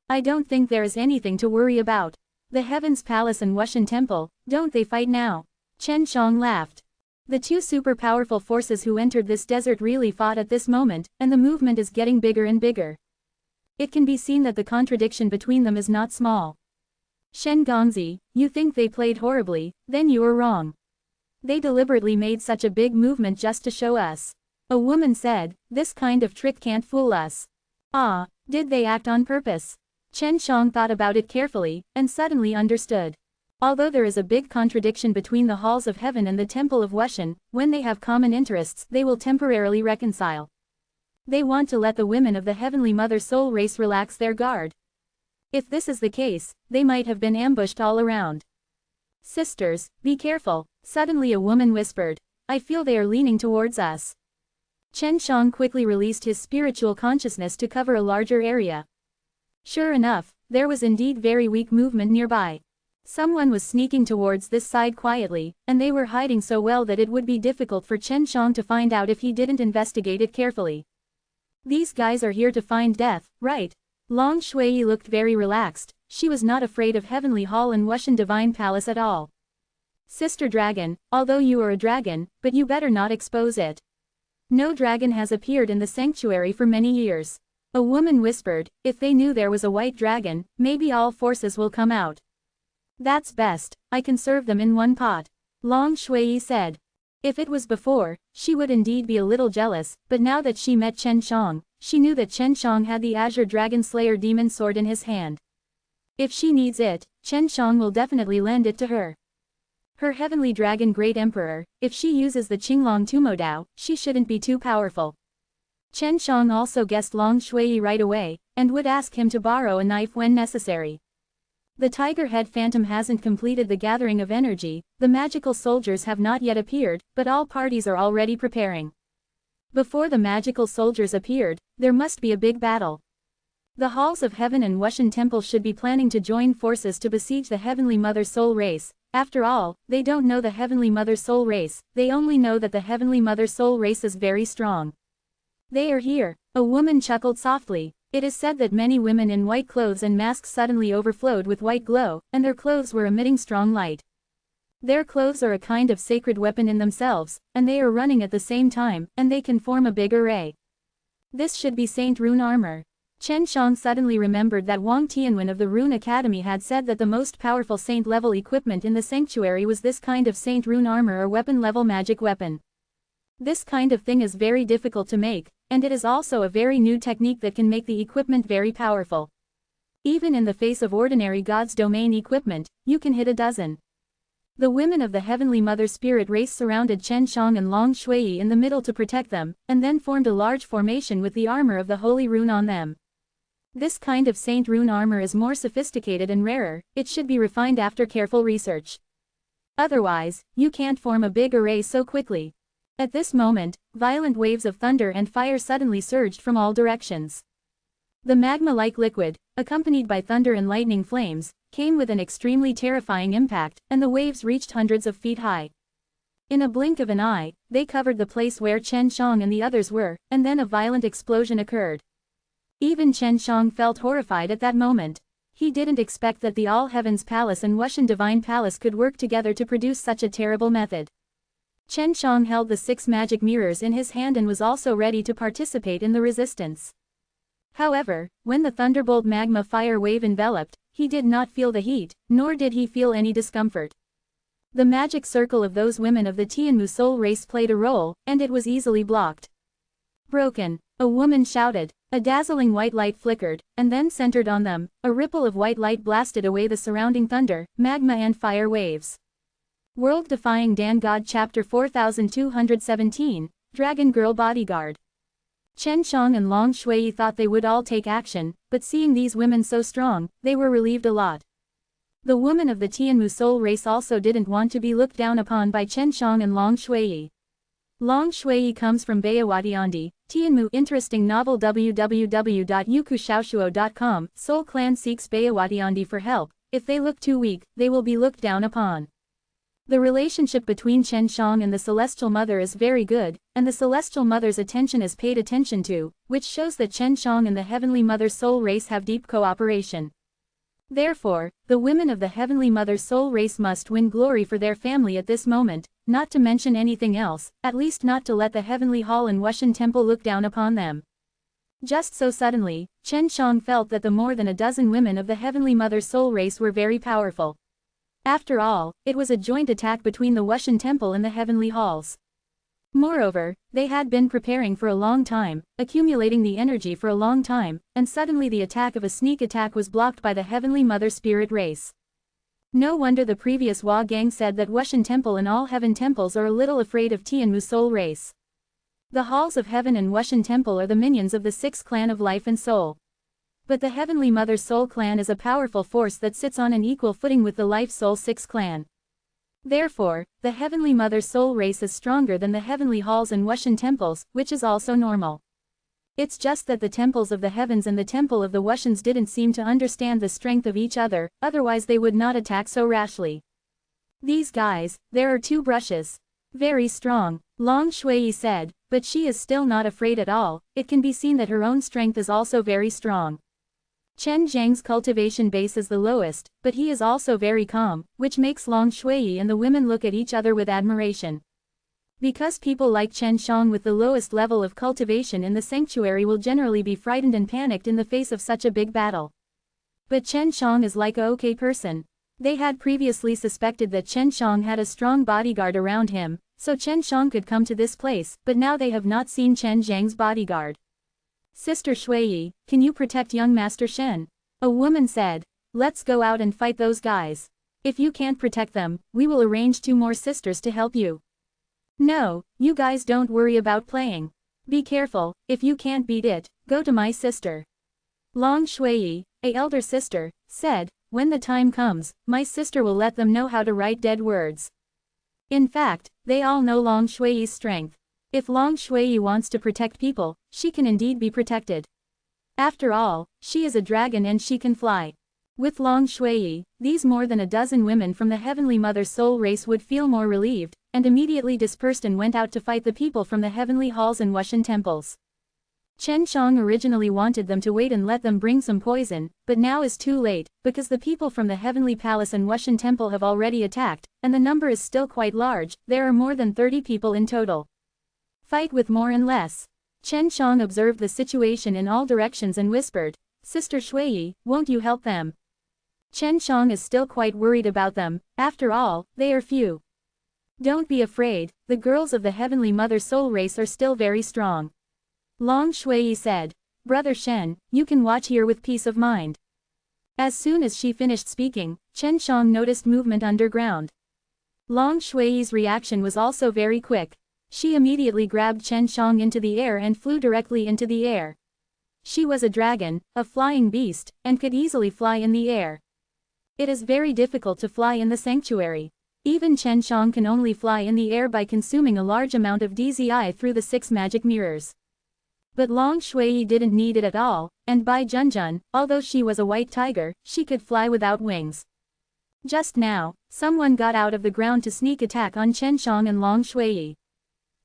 I don't think there is anything to worry about. The Heaven's Palace and Wushan Temple, don't they fight now? Chen Shang laughed. The two super powerful forces who entered this desert really fought at this moment, and the movement is getting bigger and bigger. It can be seen that the contradiction between them is not small. Shen Gongzi, you think they played horribly, then you are wrong. They deliberately made such a big movement just to show us. A woman said, this kind of trick can't fool us. Ah, did they act on purpose? Chen Shang thought about it carefully, and suddenly understood. Although there is a big contradiction between the halls of heaven and the temple of Wushan, when they have common interests, they will temporarily reconcile. They want to let the women of the Heavenly Mother soul race relax their guard. If this is the case, they might have been ambushed all around. Sisters, be careful, suddenly a woman whispered. I feel they are leaning towards us. Chen Shang quickly released his spiritual consciousness to cover a larger area. Sure enough, there was indeed very weak movement nearby. Someone was sneaking towards this side quietly, and they were hiding so well that it would be difficult for Chen Shang to find out if he didn't investigate it carefully. These guys are here to find death, right? Long Shui looked very relaxed. She was not afraid of Heavenly Hall and Wushan Divine Palace at all. Sister Dragon, although you are a dragon, but you better not expose it. No dragon has appeared in the sanctuary for many years. A woman whispered, if they knew there was a white dragon, maybe all forces will come out. That's best, I can serve them in one pot. Long Shui said. If it was before, she would indeed be a little jealous, but now that she met Chen Shang, she knew that Chen Shang had the Azure Dragon Slayer demon sword in his hand. If she needs it, Chen Shang will definitely lend it to her. Her Heavenly Dragon Great Emperor, if she uses the Qinglong Tumodao, she shouldn't be too powerful. Chen Shang also guessed Long Shui right away, and would ask him to borrow a knife when necessary. The Tiger Head Phantom hasn't completed the gathering of energy, the magical soldiers have not yet appeared, but all parties are already preparing. Before the magical soldiers appeared, there must be a big battle. The Halls of Heaven and Wushan Temple should be planning to join forces to besiege the Heavenly Mother Soul Race. After all, they don't know the Heavenly Mother Soul Race, they only know that the Heavenly Mother Soul Race is very strong. They are here, a woman chuckled softly. It is said that many women in white clothes and masks suddenly overflowed with white glow, and their clothes were emitting strong light. Their clothes are a kind of sacred weapon in themselves, and they are running at the same time, and they can form a big array. This should be Saint Rune armor. Chen Shang suddenly remembered that Wang Tianwen of the Rune Academy had said that the most powerful saint-level equipment in the sanctuary was this kind of Saint Rune armor or weapon-level magic weapon. This kind of thing is very difficult to make, and it is also a very new technique that can make the equipment very powerful. Even in the face of ordinary God's domain equipment, you can hit a dozen. The women of the Heavenly Mother Spirit race surrounded Chen Shang and Long Shui in the middle to protect them, and then formed a large formation with the armor of the Holy Rune on them. This kind of Saint Rune armor is more sophisticated and rarer, it should be refined after careful research. Otherwise, you can't form a big array so quickly. At this moment, violent waves of thunder and fire suddenly surged from all directions. The magma-like liquid, accompanied by thunder and lightning flames, came with an extremely terrifying impact, and the waves reached hundreds of feet high. In a blink of an eye, they covered the place where Chen Shang and the others were, and then a violent explosion occurred. Even Chen Shang felt horrified at that moment. He didn't expect that the All Heavens Palace and Wushan Divine Palace could work together to produce such a terrible method. Chen Shang held the 6 magic mirrors in his hand and was also ready to participate in the resistance. However, when the thunderbolt magma fire wave enveloped, he did not feel the heat, nor did he feel any discomfort. The magic circle of those women of the Tianmu soul race played a role, and it was easily blocked. Broken, a woman shouted. A dazzling white light flickered, and then centered on them, a ripple of white light blasted away the surrounding thunder, magma and fire waves. World Defying Dan God Chapter 4217, Dragon Girl Bodyguard. Chen Shang and Long Shui thought they would all take action, but seeing these women so strong, they were relieved a lot. The woman of the Tianmu soul race also didn't want to be looked down upon by Chen Shang and Long Shui. Long Shui comes from Bayawatiandi, Tianmu. Interesting novel. www.yukushaoshuo.com. Soul Clan seeks Bayawatiandi for help. If they look too weak, they will be looked down upon. The relationship between Chen Shang and the Celestial Mother is very good, and the Celestial Mother's attention is paid attention to, which shows that Chen Shang and the Heavenly Mother soul race have deep cooperation. Therefore, the women of the Heavenly Mother soul race must win glory for their family at this moment, not to mention anything else, at least not to let the Heavenly Hall and Wushan Temple look down upon them. Just so suddenly, Chen Shang felt that the more than a dozen women of the Heavenly Mother soul race were very powerful. After all, it was a joint attack between the Wushan Temple and the Heavenly Halls. Moreover, they had been preparing for a long time, accumulating the energy for a long time, and suddenly the attack of a sneak attack was blocked by the Heavenly Mother Spirit race. No wonder the previous Hua Gang said that Wushan Temple and all Heaven Temples are a little afraid of Tianmu soul race. The Halls of Heaven and Wushan Temple are the minions of the 6th clan of Life and Soul. But the Heavenly Mother Soul Clan is a powerful force that sits on an equal footing with the Life Soul 6th clan. Therefore, the Heavenly Mother soul race is stronger than the Heavenly Halls and Wushan Temples, which is also normal. It's just that the temples of the heavens and the temple of the Wushans didn't seem to understand the strength of each other, otherwise they would not attack so rashly. These guys, there are 2 brushes. Very strong, Long Shui said, but she is still not afraid at all. It can be seen that her own strength is also very strong. Chen Zhang's cultivation base is the lowest, but he is also very calm, which makes Long Shui and the women look at each other with admiration. Because people like Chen Shang with the lowest level of cultivation in the sanctuary will generally be frightened and panicked in the face of such a big battle. But Chen Shang is like a okay person. They had previously suspected that Chen Shang had a strong bodyguard around him, so Chen Shang could come to this place, but now they have not seen Chen Zhang's bodyguard. Sister Shui, can you protect young Master Shen? A woman said. Let's go out and fight those guys. If you can't protect them, we will arrange 2 more sisters to help you. No, you guys don't worry about playing. Be careful, if you can't beat it, go to my sister. Long Shui, a elder sister, said, when the time comes, my sister will let them know how to write dead words. In fact, they all know Long Shui's strength. If Long Shui wants to protect people, she can indeed be protected. After all, she is a dragon and she can fly. With Long Shui, these more than a dozen women from the Heavenly Mother soul race would feel more relieved, and immediately dispersed and went out to fight the people from the Heavenly Halls and Wushan Temples. Chen Shang originally wanted them to wait and let them bring some poison, but now is too late, because the people from the Heavenly Palace and Wushan Temple have already attacked, and the number is still quite large. There are more than 30 people in total. Fight with more and less. Chen Shang observed the situation in all directions and whispered, Sister Shuiyi, won't you help them? Chen Shang is still quite worried about them, after all, they are few. Don't be afraid, the girls of the Heavenly Mother Soul race are still very strong. Long Shuiyi said, Brother Shen, you can watch here with peace of mind. As soon as she finished speaking, Chen Shang noticed movement underground. Long Shuiyi's reaction was also very quick. She immediately grabbed Chen Shang into the air and flew directly into the air. She was a dragon, a flying beast, and could easily fly in the air. It is very difficult to fly in the sanctuary. Even Chen Shang can only fly in the air by consuming a large amount of DZI through the 6 magic mirrors. But Long Shuiyi didn't need it at all, and Bai Junjun, although she was a white tiger, she could fly without wings. Just now, someone got out of the ground to sneak attack on Chen Shang and Long Shuiyi.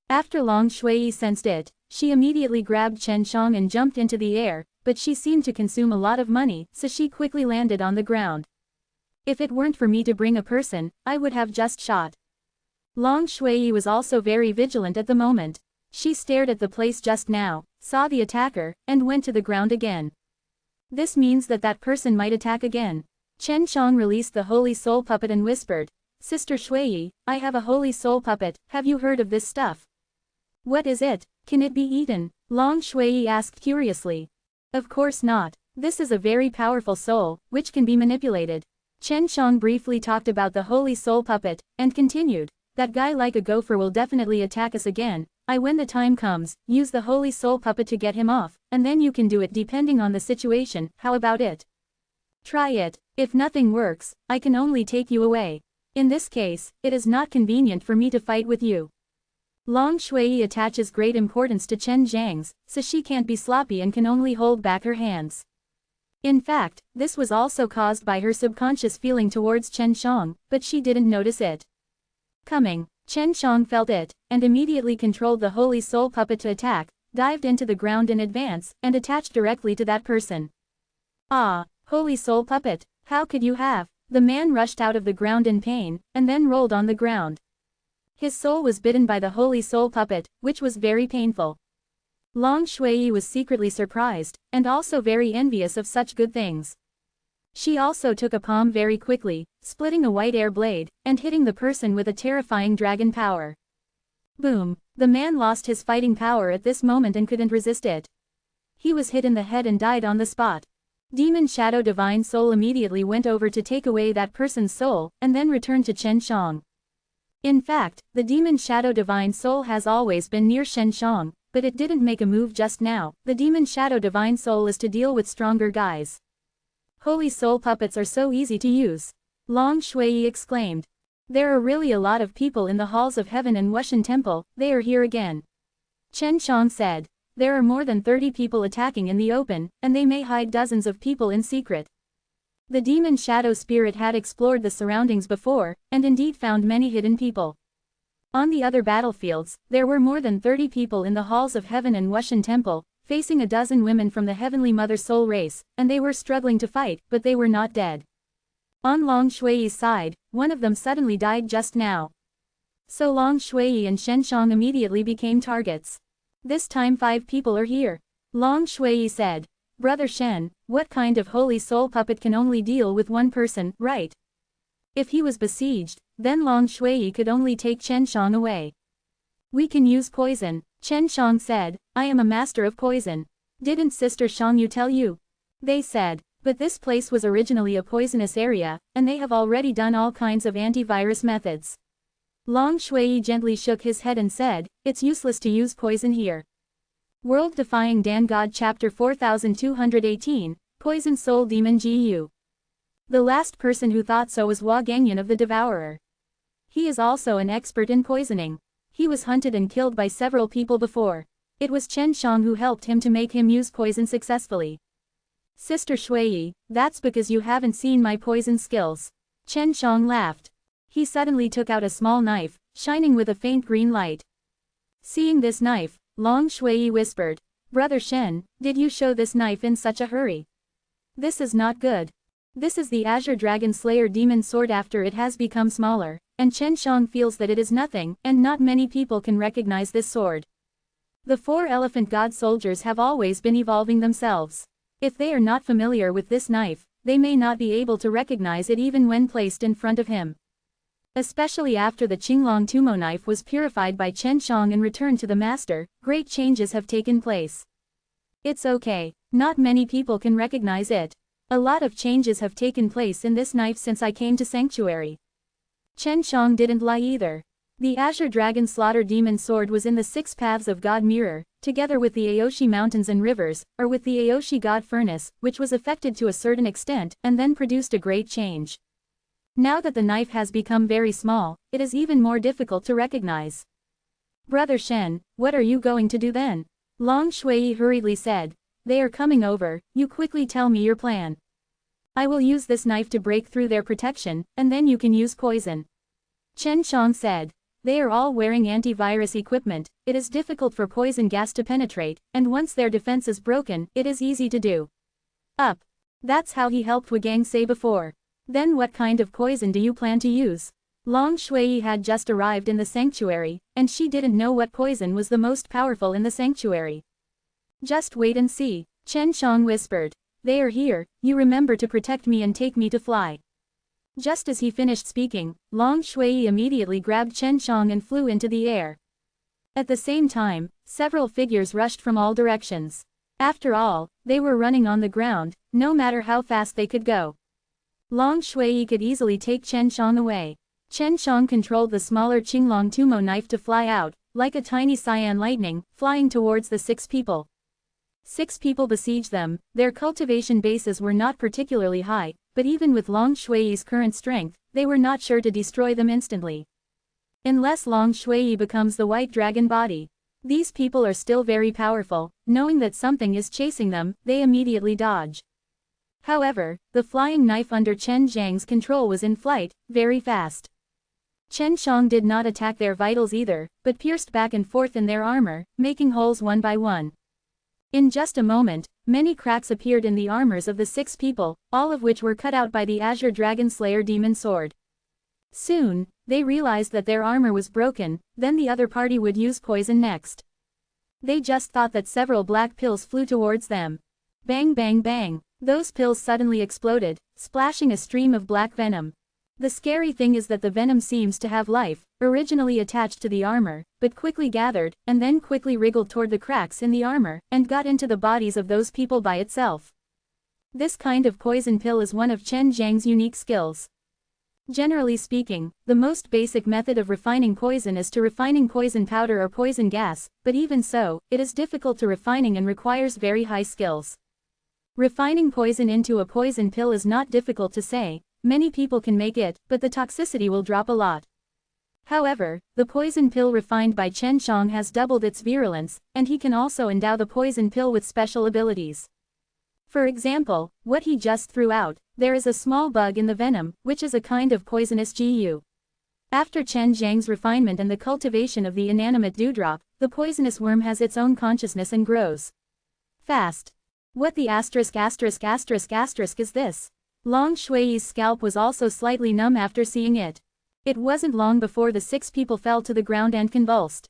After Long Shuiyi sensed it, she immediately grabbed Chen Shang and jumped into the air, but she seemed to consume a lot of money, so she quickly landed on the ground. If it weren't for me to bring a person, I would have just shot. Long Shuiyi was also very vigilant at the moment. She stared at the place just now, saw the attacker, and went to the ground again. This means that that person might attack again. Chen Shang released the Holy Soul Puppet and whispered, Sister Shuiyi, I have a Holy Soul Puppet, have you heard of this stuff? What is it? Can it be eaten? Long Shuiyi asked curiously. Of course not. This is a very powerful soul, which can be manipulated. Chen Shang briefly talked about the Holy Soul Puppet, and continued, that guy like a gopher will definitely attack us again. When the time comes, use the Holy Soul Puppet to get him off, and then you can do it depending on the situation. How about it? Try it. If nothing works, I can only take you away. In this case, it is not convenient for me to fight with you. Long Shuiyi attaches great importance to Chen Zhang's, so she can't be sloppy and can only hold back her hands. In fact, this was also caused by her subconscious feeling towards Chen Shang, but she didn't notice it coming. Chen Shang felt it, and immediately controlled the Holy Soul Puppet to attack, dived into the ground in advance, and attached directly to that person. Ah, Holy Soul Puppet, how could you have? The man rushed out of the ground in pain, and then rolled on the ground. His soul was bitten by the Holy Soul Puppet, which was very painful. Long Shuiyi was secretly surprised, and also very envious of such good things. She also took a palm very quickly, splitting a white air blade, and hitting the person with a terrifying dragon power. Boom! The man lost his fighting power at this moment and couldn't resist it. He was hit in the head and died on the spot. Demon Shadow Divine Soul immediately went over to take away that person's soul, and then returned to Chen Shang. In fact, the Demon Shadow Divine Soul has always been near Chen Shang, but it didn't make a move just now. The Demon Shadow Divine Soul is to deal with stronger guys. Holy Soul Puppets are so easy to use. Long Shuiyi exclaimed. There are really a lot of people in the halls of heaven and Wushan Temple, they are here again. Chen Shang said. There are more than 30 people attacking in the open, and they may hide dozens of people in secret. The demon shadow spirit had explored the surroundings before, and indeed found many hidden people. On the other battlefields, there were more than 30 people in the halls of heaven and Wushan Temple, facing a dozen women from the Heavenly Mother Soul race, and they were struggling to fight, but they were not dead. On Long Shuiyi's side, one of them suddenly died just now. So Long Shuiyi and Shen Shang immediately became targets. This time 5 people are here. Long Shuiyi said. Brother Shen, what kind of Holy Soul Puppet can only deal with one person, right? If he was besieged, then Long Shuiyi could only take Chen Shang away. We can use poison, Chen Shang said. I am a master of poison. Didn't Sister Shang Yu tell you? They said. But this place was originally a poisonous area, and they have already done all kinds of antivirus methods. Long Shuiyi gently shook his head and said, it's useless to use poison here. World Defying Dan God Chapter 4218, Poison Soul Demon Gu. The last person who thought so was Hua Gangyan of the Devourer. He is also an expert in poisoning. He was hunted and killed by several people before. It was Chen Shang who helped him to make him use poison successfully. Sister Shuiyi, that's because you haven't seen my poison skills. Chen Shang laughed. He suddenly took out a small knife, shining with a faint green light. Seeing this knife, Long Shuiyi whispered, Brother Shen, did you show this knife in such a hurry? This is not good. This is the Azure Dragon Slayer demon sword after it has become smaller, and Chen Shang feels that it is nothing, and not many people can recognize this sword. The 4 elephant god soldiers have always been evolving themselves. If they are not familiar with this knife, they may not be able to recognize it even when placed in front of him. Especially after the Qinglong Tumo knife was purified by Chen Shang and returned to the master, great changes have taken place. It's okay, not many people can recognize it. A lot of changes have taken place in this knife since I came to Sanctuary. Chen Shang didn't lie either. The Azure Dragon Slaughter Demon Sword was in the 6 paths of God Mirror, together with the Aoshi Mountains and Rivers, or with the Aoshi God Furnace, which was affected to a certain extent, and then produced a great change. Now that the knife has become very small, it is even more difficult to recognize. Brother Shen, what are you going to do then? Long Shui hurriedly said. They are coming over, you quickly tell me your plan. I will use this knife to break through their protection, and then you can use poison. Chen Shang said. They are all wearing antivirus equipment, it is difficult for poison gas to penetrate, and once their defense is broken, it is easy to do. Up. That's how he helped Wagang say before. Then what kind of poison do you plan to use? Long Shui had just arrived in the sanctuary, and she didn't know what poison was the most powerful in the sanctuary. Just wait and see, Chen Shang whispered. They are here, you remember to protect me and take me to fly. Just as he finished speaking, Long Shui immediately grabbed Chen Shang and flew into the air. At the same time, several figures rushed from all directions. After all, they were running on the ground, no matter how fast they could go. Long Shui could easily take Chen Shang away. Chen Shang controlled the smaller Qinglong Tumo knife to fly out, like a tiny cyan lightning, flying towards the 6 people. 6 people besieged them, their cultivation bases were not particularly high, but even with Long Shui's current strength, they were not sure to destroy them instantly. Unless Long Shui becomes the white dragon body. These people are still very powerful, knowing that something is chasing them, they immediately dodge. However, the flying knife under Chen Zhang's control was in flight, very fast. Chen Shang did not attack their vitals either, but pierced back and forth in their armor, making holes one by one. In just a moment, many cracks appeared in the armors of the 6 people, all of which were cut out by the Azure Dragon Slayer Demon Sword. Soon, they realized that their armor was broken, then the other party would use poison next. They just thought that several black pills flew towards them. Bang bang bang. Those pills suddenly exploded, splashing a stream of black venom. The scary thing is that the venom seems to have life, originally attached to the armor, but quickly gathered, and then quickly wriggled toward the cracks in the armor, and got into the bodies of those people by itself. This kind of poison pill is one of Chen Zhang's unique skills. Generally speaking, the most basic method of refining poison is to refining poison powder or poison gas, but even so, it is difficult to refining and requires very high skills. Refining poison into a poison pill is not difficult to say, many people can make it, but the toxicity will drop a lot. However, the poison pill refined by Chen Shang has doubled its virulence, and he can also endow the poison pill with special abilities. For example, what he just threw out, there is a small bug in the venom, which is a kind of poisonous GU. After Chen Zhang's refinement and the cultivation of the inanimate dewdrop, the poisonous worm has its own consciousness and grows fast. What the asterisk is this? Long Shui's scalp was also slightly numb after seeing it. It wasn't long before the 6 people fell to the ground and convulsed.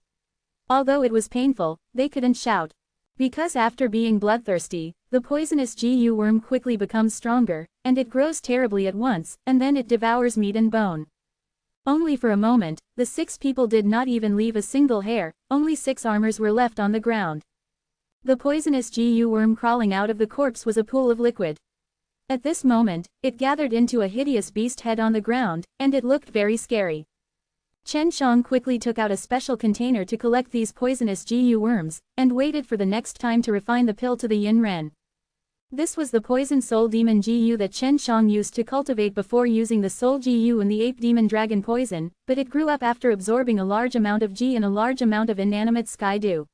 Although it was painful, they couldn't shout. Because after being bloodthirsty, the poisonous GU worm quickly becomes stronger, and it grows terribly at once, and then it devours meat and bone. Only for a moment, the 6 people did not even leave a single hair, only 6 armors were left on the ground. The poisonous GU worm crawling out of the corpse was a pool of liquid. At this moment, it gathered into a hideous beast head on the ground, and it looked very scary. Chen Shang quickly took out a special container to collect these poisonous GU worms, and waited for the next time to refine the pill to the Yin Ren. This was the poison soul demon GU that Chen Shang used to cultivate before using the soul GU and the ape demon dragon poison, but it grew up after absorbing a large amount of G and a large amount of inanimate sky dew.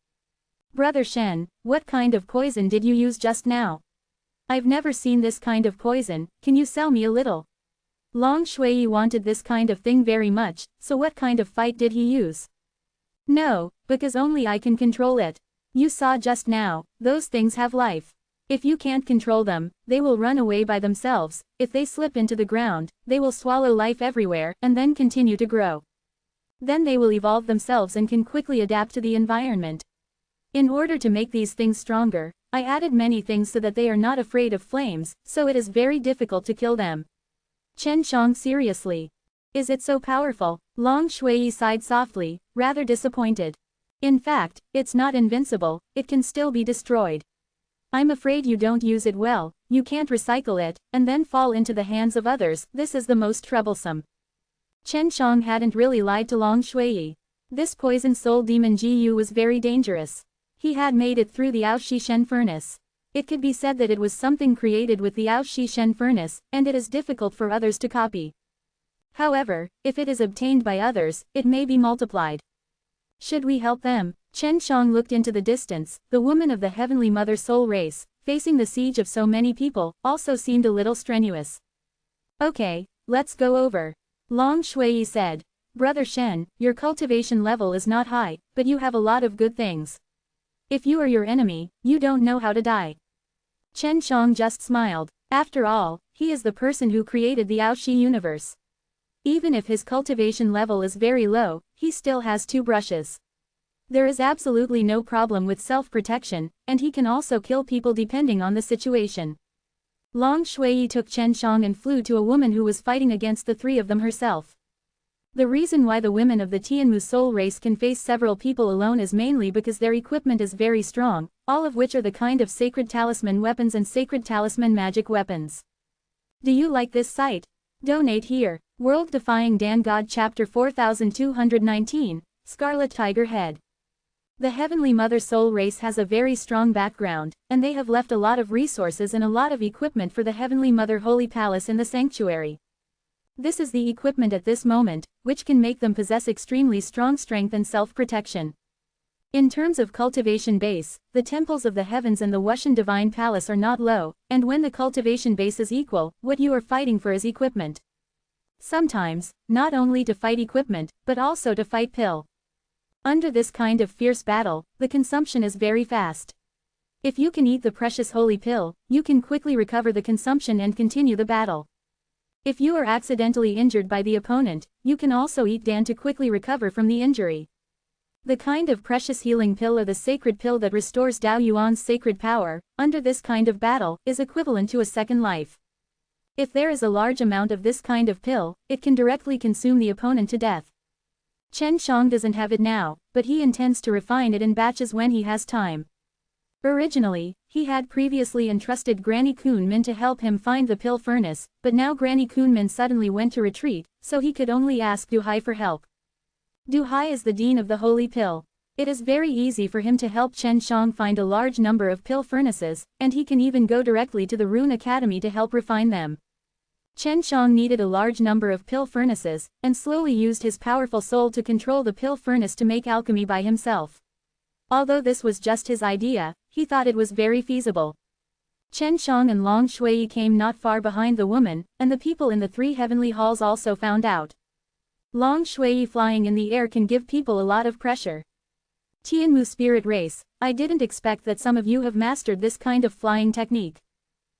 Brother Shen, what kind of poison did you use just now? I've never seen this kind of poison, can you sell me a little? Long Shui wanted this kind of thing very much, so what kind of fight did he use? No, because only I can control it. You saw just now, those things have life. If you can't control them, they will run away by themselves. If they slip into the ground, they will swallow life everywhere, and then continue to grow. Then they will evolve themselves and can quickly adapt to the environment. In order to make these things stronger, I added many things so that they are not afraid of flames, so it is very difficult to kill them. Chen Shang seriously. Is it so powerful? Long Shui sighed softly, rather disappointed. In fact, it's not invincible, it can still be destroyed. I'm afraid you don't use it well, you can't recycle it, and then fall into the hands of others, this is the most troublesome. Chen Shang hadn't really lied to Long Shui. This poison soul demon Jiyu was very dangerous. He had made it through the Aoshi furnace. It could be said that it was something created with the Aoshi furnace, and it is difficult for others to copy. However, if it is obtained by others, it may be multiplied. Should we help them? Chen Shang looked into the distance. The woman of the Heavenly Mother Soul race, facing the siege of so many people, also seemed a little strenuous. Okay, let's go over. Long Shui said. Brother Shen, your cultivation level is not high, but you have a lot of good things. If you are your enemy, you don't know how to die. Chen Shang just smiled. After all, he is the person who created the Aoshi universe. Even if his cultivation level is very low, he still has 2 brushes. There is absolutely no problem with self-protection, and he can also kill people depending on the situation. Long Shui took Chen Shang and flew to a woman who was fighting against the 3 of them herself. The reason why the women of the Tianmu soul race can face several people alone is mainly because their equipment is very strong, all of which are the kind of sacred talisman weapons and sacred talisman magic weapons. Do you like this site? Donate here. World Defying Dan God Chapter 4219, Scarlet Tiger Head. The Heavenly Mother Soul race has a very strong background, and they have left a lot of resources and a lot of equipment for the Heavenly Mother Holy Palace in the sanctuary. This is the equipment at this moment, which can make them possess extremely strong strength and self-protection. In terms of cultivation base, the temples of the heavens and the Wushan Divine Palace are not low, and when the cultivation base is equal, what you are fighting for is equipment. Sometimes, not only to fight equipment, but also to fight pill. Under this kind of fierce battle, the consumption is very fast. If you can eat the precious holy pill, you can quickly recover the consumption and continue the battle. If you are accidentally injured by the opponent, you can also eat Dan to quickly recover from the injury. The kind of precious healing pill or the sacred pill that restores Dao Yuan's sacred power, under this kind of battle, is equivalent to a second life. If there is a large amount of this kind of pill, it can directly consume the opponent to death. Chen Shang doesn't have it now, but he intends to refine it in batches when he has time. Originally, he had previously entrusted Granny Kunmin to help him find the pill furnace, but now Granny Kunmin suddenly went to retreat, so he could only ask Du Hai for help. Du Hai is the dean of the holy pill. It is very easy for him to help Chen Shang find a large number of pill furnaces, and he can even go directly to the Rune Academy to help refine them. Chen Shang needed a large number of pill furnaces, and slowly used his powerful soul to control the pill furnace to make alchemy by himself. Although this was just his idea, he thought it was very feasible. Chen Shang and Long Shui came not far behind the woman, and the people in the 3 heavenly halls also found out. Long Shui flying in the air can give people a lot of pressure. Tianmu spirit race, I didn't expect that some of you have mastered this kind of flying technique.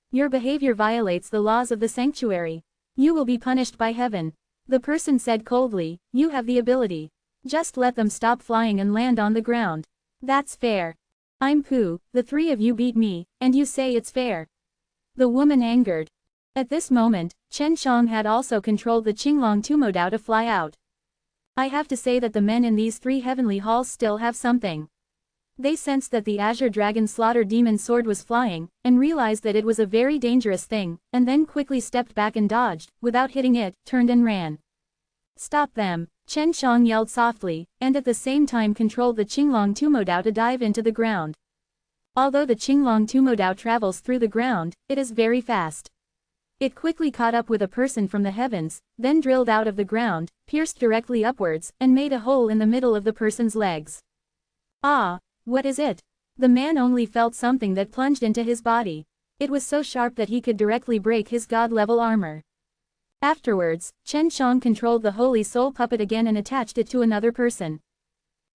Your behavior violates the laws of the sanctuary. You will be punished by heaven. The person said coldly, you have the ability. Just let them stop flying and land on the ground. That's fair. I'm Pooh, the 3 of you beat me, and you say it's fair. The woman angered. At this moment, Chen Shang had also controlled the Qinglong Tumodao to fly out. I have to say that the men in these 3 heavenly halls still have something. They sensed that the Azure Dragon Slaughter Demon Sword was flying, and realized that it was a very dangerous thing, and then quickly stepped back and dodged, without hitting it, turned and ran. Stop them, Chen Shang yelled softly, and at the same time controlled the Qinglong Tumodao to dive into the ground. Although the Qinglong Tumodao travels through the ground, it is very fast. It quickly caught up with a person from the heavens, then drilled out of the ground, pierced directly upwards, and made a hole in the middle of the person's legs. Ah! What is it? The man only felt something that plunged into his body. It was so sharp that he could directly break his god-level armor. Afterwards, Chen Shang controlled the holy soul puppet again and attached it to another person.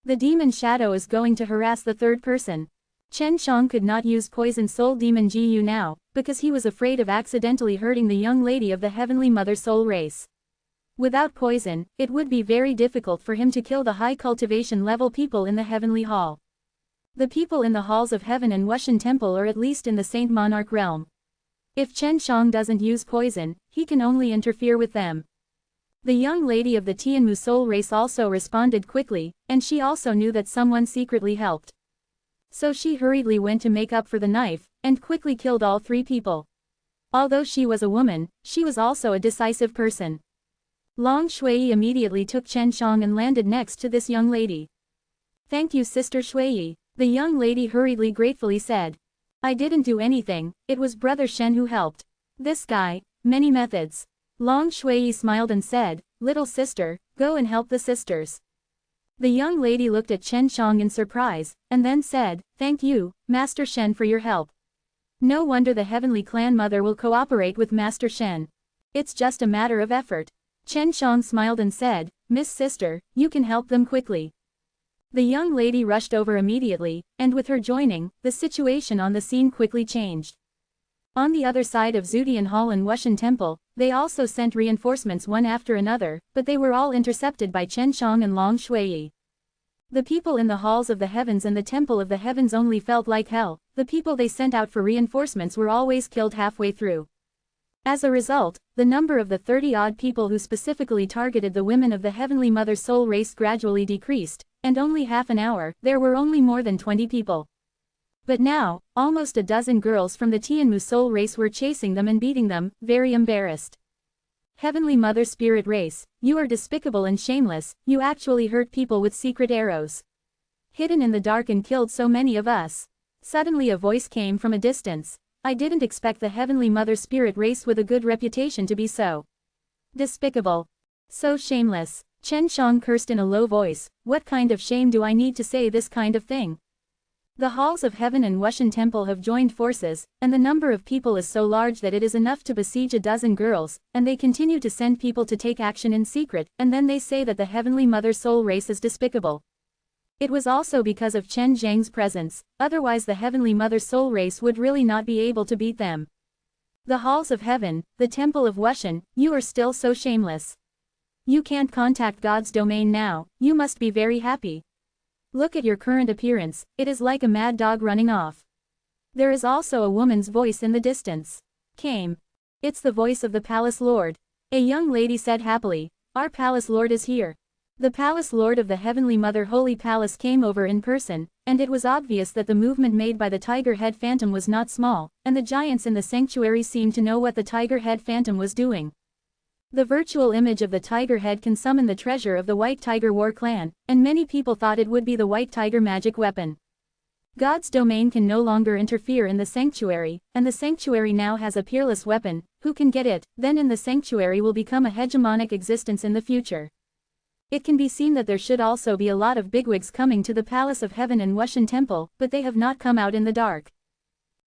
The demon shadow is going to harass the 3rd person. Chen Shang could not use Poison Soul Demon Gu now, because he was afraid of accidentally hurting the young lady of the Heavenly Mother Soul race. Without poison, it would be very difficult for him to kill the high cultivation level people in the Heavenly Hall. The people in the halls of heaven and Wushan Temple are at least in the Saint Monarch realm. If Chen Shang doesn't use poison, he can only interfere with them. The young lady of the Tianmu soul race also responded quickly, and she also knew that someone secretly helped. So she hurriedly went to make up for the knife, and quickly killed all 3 people. Although she was a woman, she was also a decisive person. Long Shui immediately took Chen Shang and landed next to this young lady. "Thank you, Sister Shui," the young lady hurriedly gratefully said. "I didn't do anything, it was Brother Shen who helped. This guy, many methods." Long Shui smiled and said, "Little sister, go and help the sisters." The young lady looked at Chen Shang in surprise, and then said, "Thank you, Master Shen, for your help. No wonder the Heavenly Clan Mother will cooperate with Master Shen. It's just a matter of effort." Chen Shang smiled and said, "Miss Sister, you can help them quickly." The young lady rushed over immediately, and with her joining, the situation on the scene quickly changed. On the other side of Zudian Hall and Wushan Temple, they also sent reinforcements one after another, but they were all intercepted by Chen Shang and Long Shui. The people in the halls of the heavens and the temple of the heavens only felt like hell. The people they sent out for reinforcements were always killed halfway through. As a result, the number of the 30-odd people who specifically targeted the women of the Heavenly Mother Soul race gradually decreased, and only half an hour, there were only more than 20 people. But now, almost a dozen girls from the Tianmu Soul race were chasing them and beating them, very embarrassed. "Heavenly Mother Spirit race, you are despicable and shameless, you actually hurt people with secret arrows. Hidden in the dark and killed so many of us." Suddenly a voice came from a distance. "I didn't expect the Heavenly Mother Spirit race with a good reputation to be so despicable. So shameless." Chen Shang cursed in a low voice, "What kind of shame do I need to say this kind of thing? The halls of heaven and Wushan Temple have joined forces, and the number of people is so large that it is enough to besiege a dozen girls, and they continue to send people to take action in secret, and then they say that the Heavenly Mother Soul race is despicable. It was also because of Chen Zhang's presence, otherwise the Heavenly Mother Soul race would really not be able to beat them. The halls of heaven, the temple of Wushan, you are still so shameless. You can't contact God's domain now, you must be very happy. Look at your current appearance, it is like a mad dog running off." There is also a woman's voice in the distance. Came. "It's the voice of the Palace Lord," a young lady said happily. "Our Palace Lord is here." The Palace Lord of the Heavenly Mother Holy Palace came over in person, and it was obvious that the movement made by the Tiger Head Phantom was not small, and the giants in the sanctuary seemed to know what the Tiger Head Phantom was doing. The virtual image of the Tiger Head can summon the treasure of the White Tiger War Clan, and many people thought it would be the White Tiger magic weapon. God's domain can no longer interfere in the sanctuary, and the sanctuary now has a peerless weapon. Who can get it, then in the sanctuary will become a hegemonic existence in the future. It can be seen that there should also be a lot of bigwigs coming to the Palace of Heaven and Wushan Temple, but they have not come out in the dark.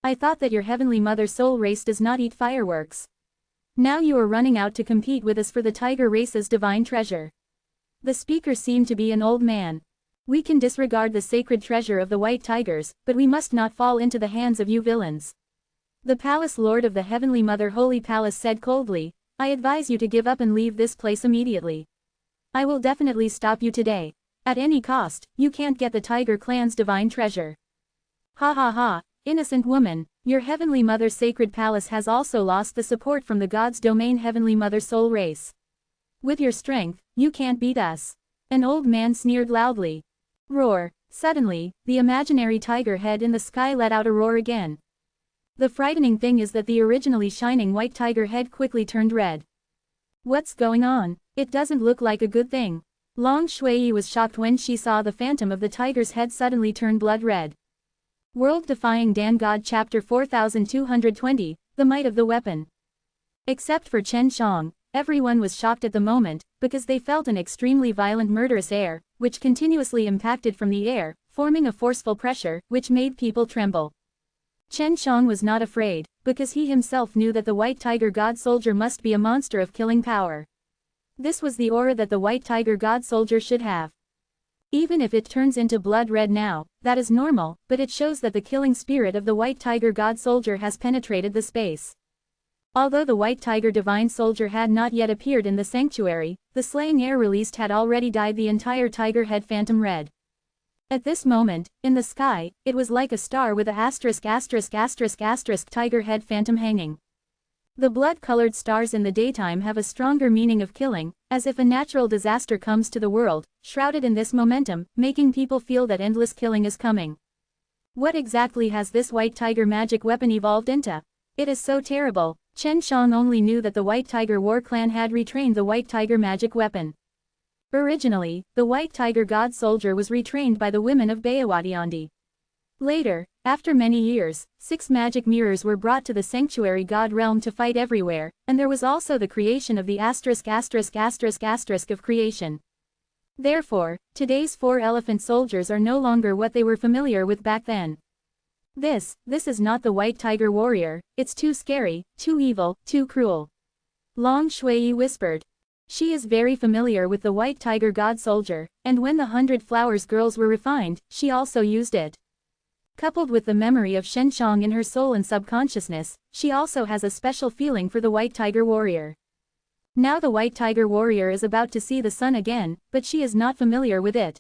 I thought that your Heavenly Mother Soul race does not eat fireworks. Now you are running out to compete with us for the Tiger race's divine treasure. The speaker seemed to be an old man. We can disregard the sacred treasure of the White Tigers, but we must not fall into the hands of you villains. The Palace Lord of the Heavenly Mother Holy Palace said coldly, I advise you to give up and leave this place immediately. I will definitely stop you today. At any cost, you can't get the Tiger Clan's divine treasure. Ha ha ha, innocent woman, your Heavenly Mother Sacred Palace has also lost the support from the God's Domain Heavenly Mother Soul race. With your strength, you can't beat us. An old man sneered loudly. Roar. Suddenly, the imaginary tiger head in the sky let out a roar again. The frightening thing is that the originally shining white tiger head quickly turned red. What's going on? It doesn't look like a good thing. Long Shui was shocked when she saw the phantom of the tiger's head suddenly turn blood red. World Defying Dan God Chapter 4220, The Might of the Weapon. Except for Chen Shang, everyone was shocked at the moment, because they felt an extremely violent murderous air, which continuously impacted from the air, forming a forceful pressure, which made people tremble. Chen Shang was not afraid, because he himself knew that the White Tiger God Soldier must be a monster of killing power. This was the aura that the White Tiger God Soldier should have. Even if it turns into blood red now, that is normal, but it shows that the killing spirit of the white tiger god soldier has penetrated the space. Although the white tiger divine soldier had not yet appeared in the sanctuary, the slaying air released had already dyed the entire tiger head phantom red. At this moment, in the sky, it was like a star with a ****** tiger head phantom hanging. The blood-colored stars in the daytime have a stronger meaning of killing, as if a natural disaster comes to the world, shrouded in this momentum, making people feel that endless killing is coming. What exactly has this white tiger magic weapon evolved into? It is so terrible. Chen Shang only knew that the White Tiger War Clan had retrained the White Tiger magic weapon. Originally, the White Tiger God Soldier was retrained by the women of Bayawadiandi. Later, after many years, 6 magic mirrors were brought to the sanctuary god realm to fight everywhere, and there was also the creation of the ***** of creation. Therefore, today's 4 elephant soldiers are no longer what they were familiar with back then. This is not the White Tiger Warrior, it's too scary, too evil, too cruel. Long Shui whispered. She is very familiar with the White Tiger God Soldier, and when the 100 Flowers girls were refined, she also used it. Coupled with the memory of Shen Shang in her soul and subconsciousness, she also has a special feeling for the White Tiger Warrior. Now the White Tiger Warrior is about to see the sun again, but she is not familiar with it.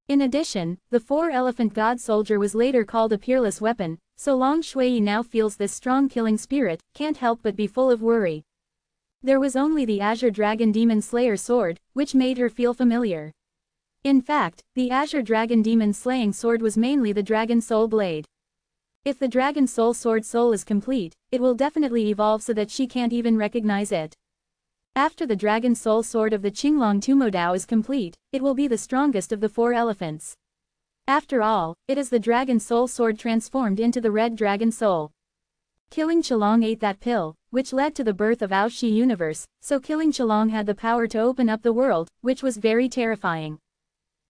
In addition, the 4-elephant god soldier was later called a peerless weapon, so Long Shui now feels this strong killing spirit, can't help but be full of worry. There was only the Azure Dragon Demon Slayer sword, which made her feel familiar. In fact, the Azure Dragon Demon Slaying Sword was mainly the Dragon Soul Blade. If the Dragon Soul Sword Soul is complete, it will definitely evolve so that she can't even recognize it. After the Dragon Soul Sword of the Qinglong Tumodao is complete, it will be the strongest of the 4 elephants. After all, it is the Dragon Soul Sword transformed into the Red Dragon Soul. Killing Qilong ate that pill, which led to the birth of Aoshi Universe, so killing Qilong had the power to open up the world, which was very terrifying.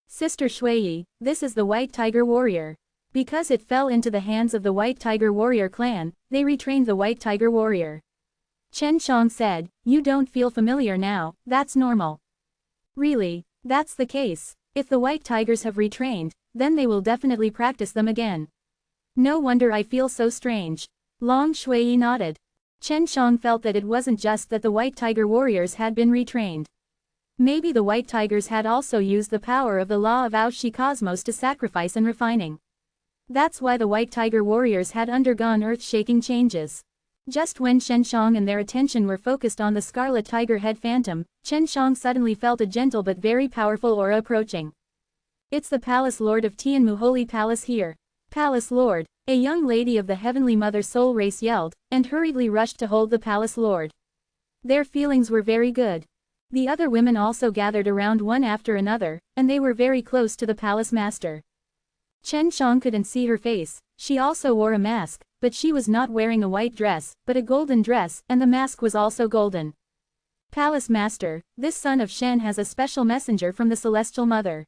Sister Shui, this is the White Tiger Warrior. Because it fell into the hands of the White Tiger Warrior clan, they retrained the White Tiger Warrior. Chen Shang said, "You don't feel familiar now, that's normal." Really, that's the case. If the White Tigers have retrained, then they will definitely practice them again. No wonder I feel so strange. Long Shui nodded. Chen Shang felt that it wasn't just that the White Tiger Warriors had been retrained. Maybe the White Tigers had also used the power of the law of Aoshi Cosmos to sacrifice and refining. That's why the White Tiger Warriors had undergone earth-shaking changes. Just when Chen Shang and their attention were focused on the Scarlet Tiger Head Phantom, Chen Shang suddenly felt a gentle but very powerful aura approaching. It's the Palace Lord of Tianmu Holy Palace here. Palace Lord, a young lady of the Heavenly Mother Soul race yelled, and hurriedly rushed to hold the Palace Lord. Their feelings were very good. The other women also gathered around one after another, and they were very close to the Palace Master. Chen Shang couldn't see her face, she also wore a mask, but she was not wearing a white dress, but a golden dress, and the mask was also golden. Palace Master, this son of Shen has a special messenger from the Celestial Mother,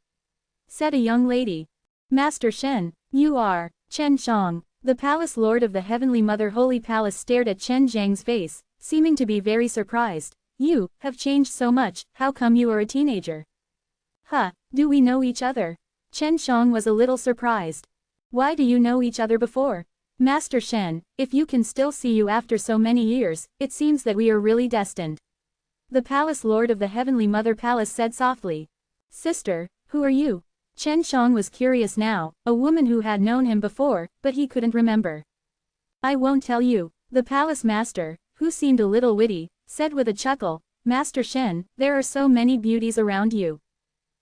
said a young lady. Master Shen, you are Chen Shang. The Palace Lord of the Heavenly Mother Holy Palace stared at Chen Zhang's face, seeming to be very surprised. You have changed so much, how come you are a teenager? Huh, do we know each other? Chen Shang was a little surprised. Why do you know each other before? Master Shen, if you can still see you after so many years, it seems that we are really destined. The Palace Lord of the Heavenly Mother Palace said softly. Sister, who are you? Chen Shang was curious now, a woman who had known him before, but he couldn't remember. I won't tell you. The Palace Master, who seemed a little witty, said with a chuckle, Master Shen, there are so many beauties around you.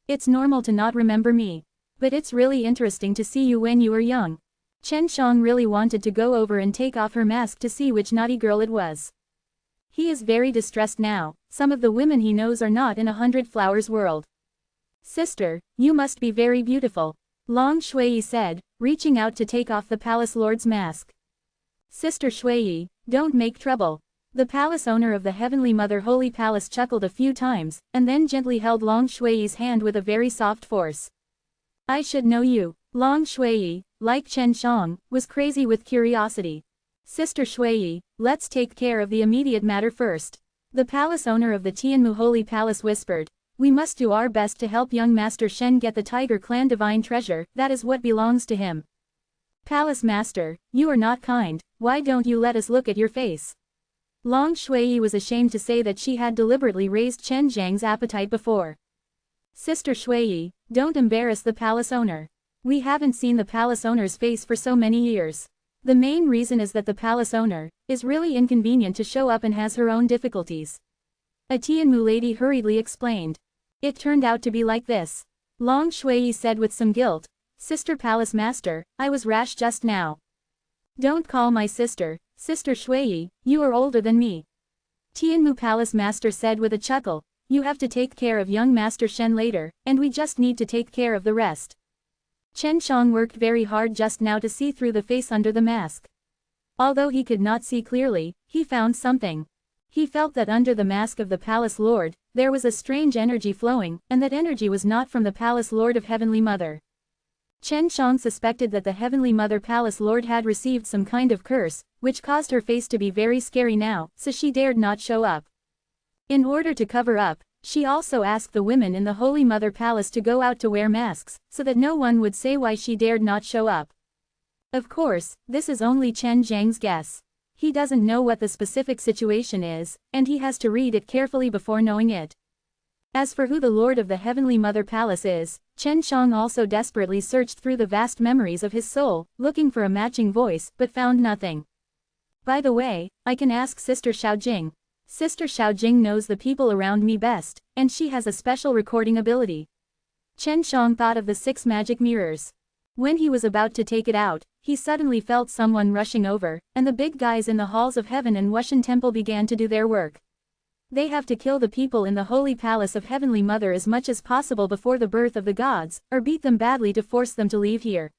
It's normal to not remember me. But it's really interesting to see you when you were young. Chen Shang really wanted to go over and take off her mask to see which naughty girl it was. He is very distressed now, some of the women he knows are not in 100 Flowers world. Sister, you must be very beautiful, Long Shui said, reaching out to take off the Palace Lord's mask. Sister Shui, don't make trouble. The palace owner of the Heavenly Mother Holy Palace chuckled a few times, and then gently held Long Shui's hand with a very soft force. I should know you. Long Shui, like Chen Shang, was crazy with curiosity. Sister Shui, let's take care of the immediate matter first. The palace owner of the Tianmu Holy Palace whispered. We must do our best to help young Master Shen get the Tiger Clan divine treasure, that is what belongs to him. Palace Master, you are not kind, why don't you let us look at your face? Long Shui was ashamed to say that she had deliberately raised Chen Zhang's appetite before. Sister Shui, don't embarrass the palace owner. We haven't seen the palace owner's face for so many years. The main reason is that the palace owner is really inconvenient to show up and has her own difficulties. A Tianmu lady hurriedly explained. It turned out to be like this. Long Shui said with some guilt, Sister Palace Master, I was rash just now. Don't call my sister, Sister Shui, you are older than me. Tianmu Palace Master said with a chuckle, you have to take care of young Master Shen later, and we just need to take care of the rest. Chen Shang worked very hard just now to see through the face under the mask. Although he could not see clearly, he found something. He felt that under the mask of the Palace Lord, there was a strange energy flowing, and that energy was not from the Palace Lord of Heavenly Mother. Chen Shang suspected that the Heavenly Mother Palace Lord had received some kind of curse, which caused her face to be very scary now, so she dared not show up. In order to cover up, she also asked the women in the Holy Mother Palace to go out to wear masks, so that no one would say why she dared not show up. Of course, this is only Chen Zhang's guess. He doesn't know what the specific situation is, and he has to read it carefully before knowing it. As for who the Lord of the Heavenly Mother Palace is, Chen Shang also desperately searched through the vast memories of his soul, looking for a matching voice, but found nothing. By the way, I can ask Sister Xiaojing. Sister Xiaojing knows the people around me best, and she has a special recording ability. Chen Shang thought of the 6 magic mirrors. When he was about to take it out, he suddenly felt someone rushing over, and the big guys in the halls of heaven and Wushan Temple began to do their work. They have to kill the people in the Holy Palace of Heavenly Mother as much as possible before the birth of the gods, or beat them badly to force them to leave here.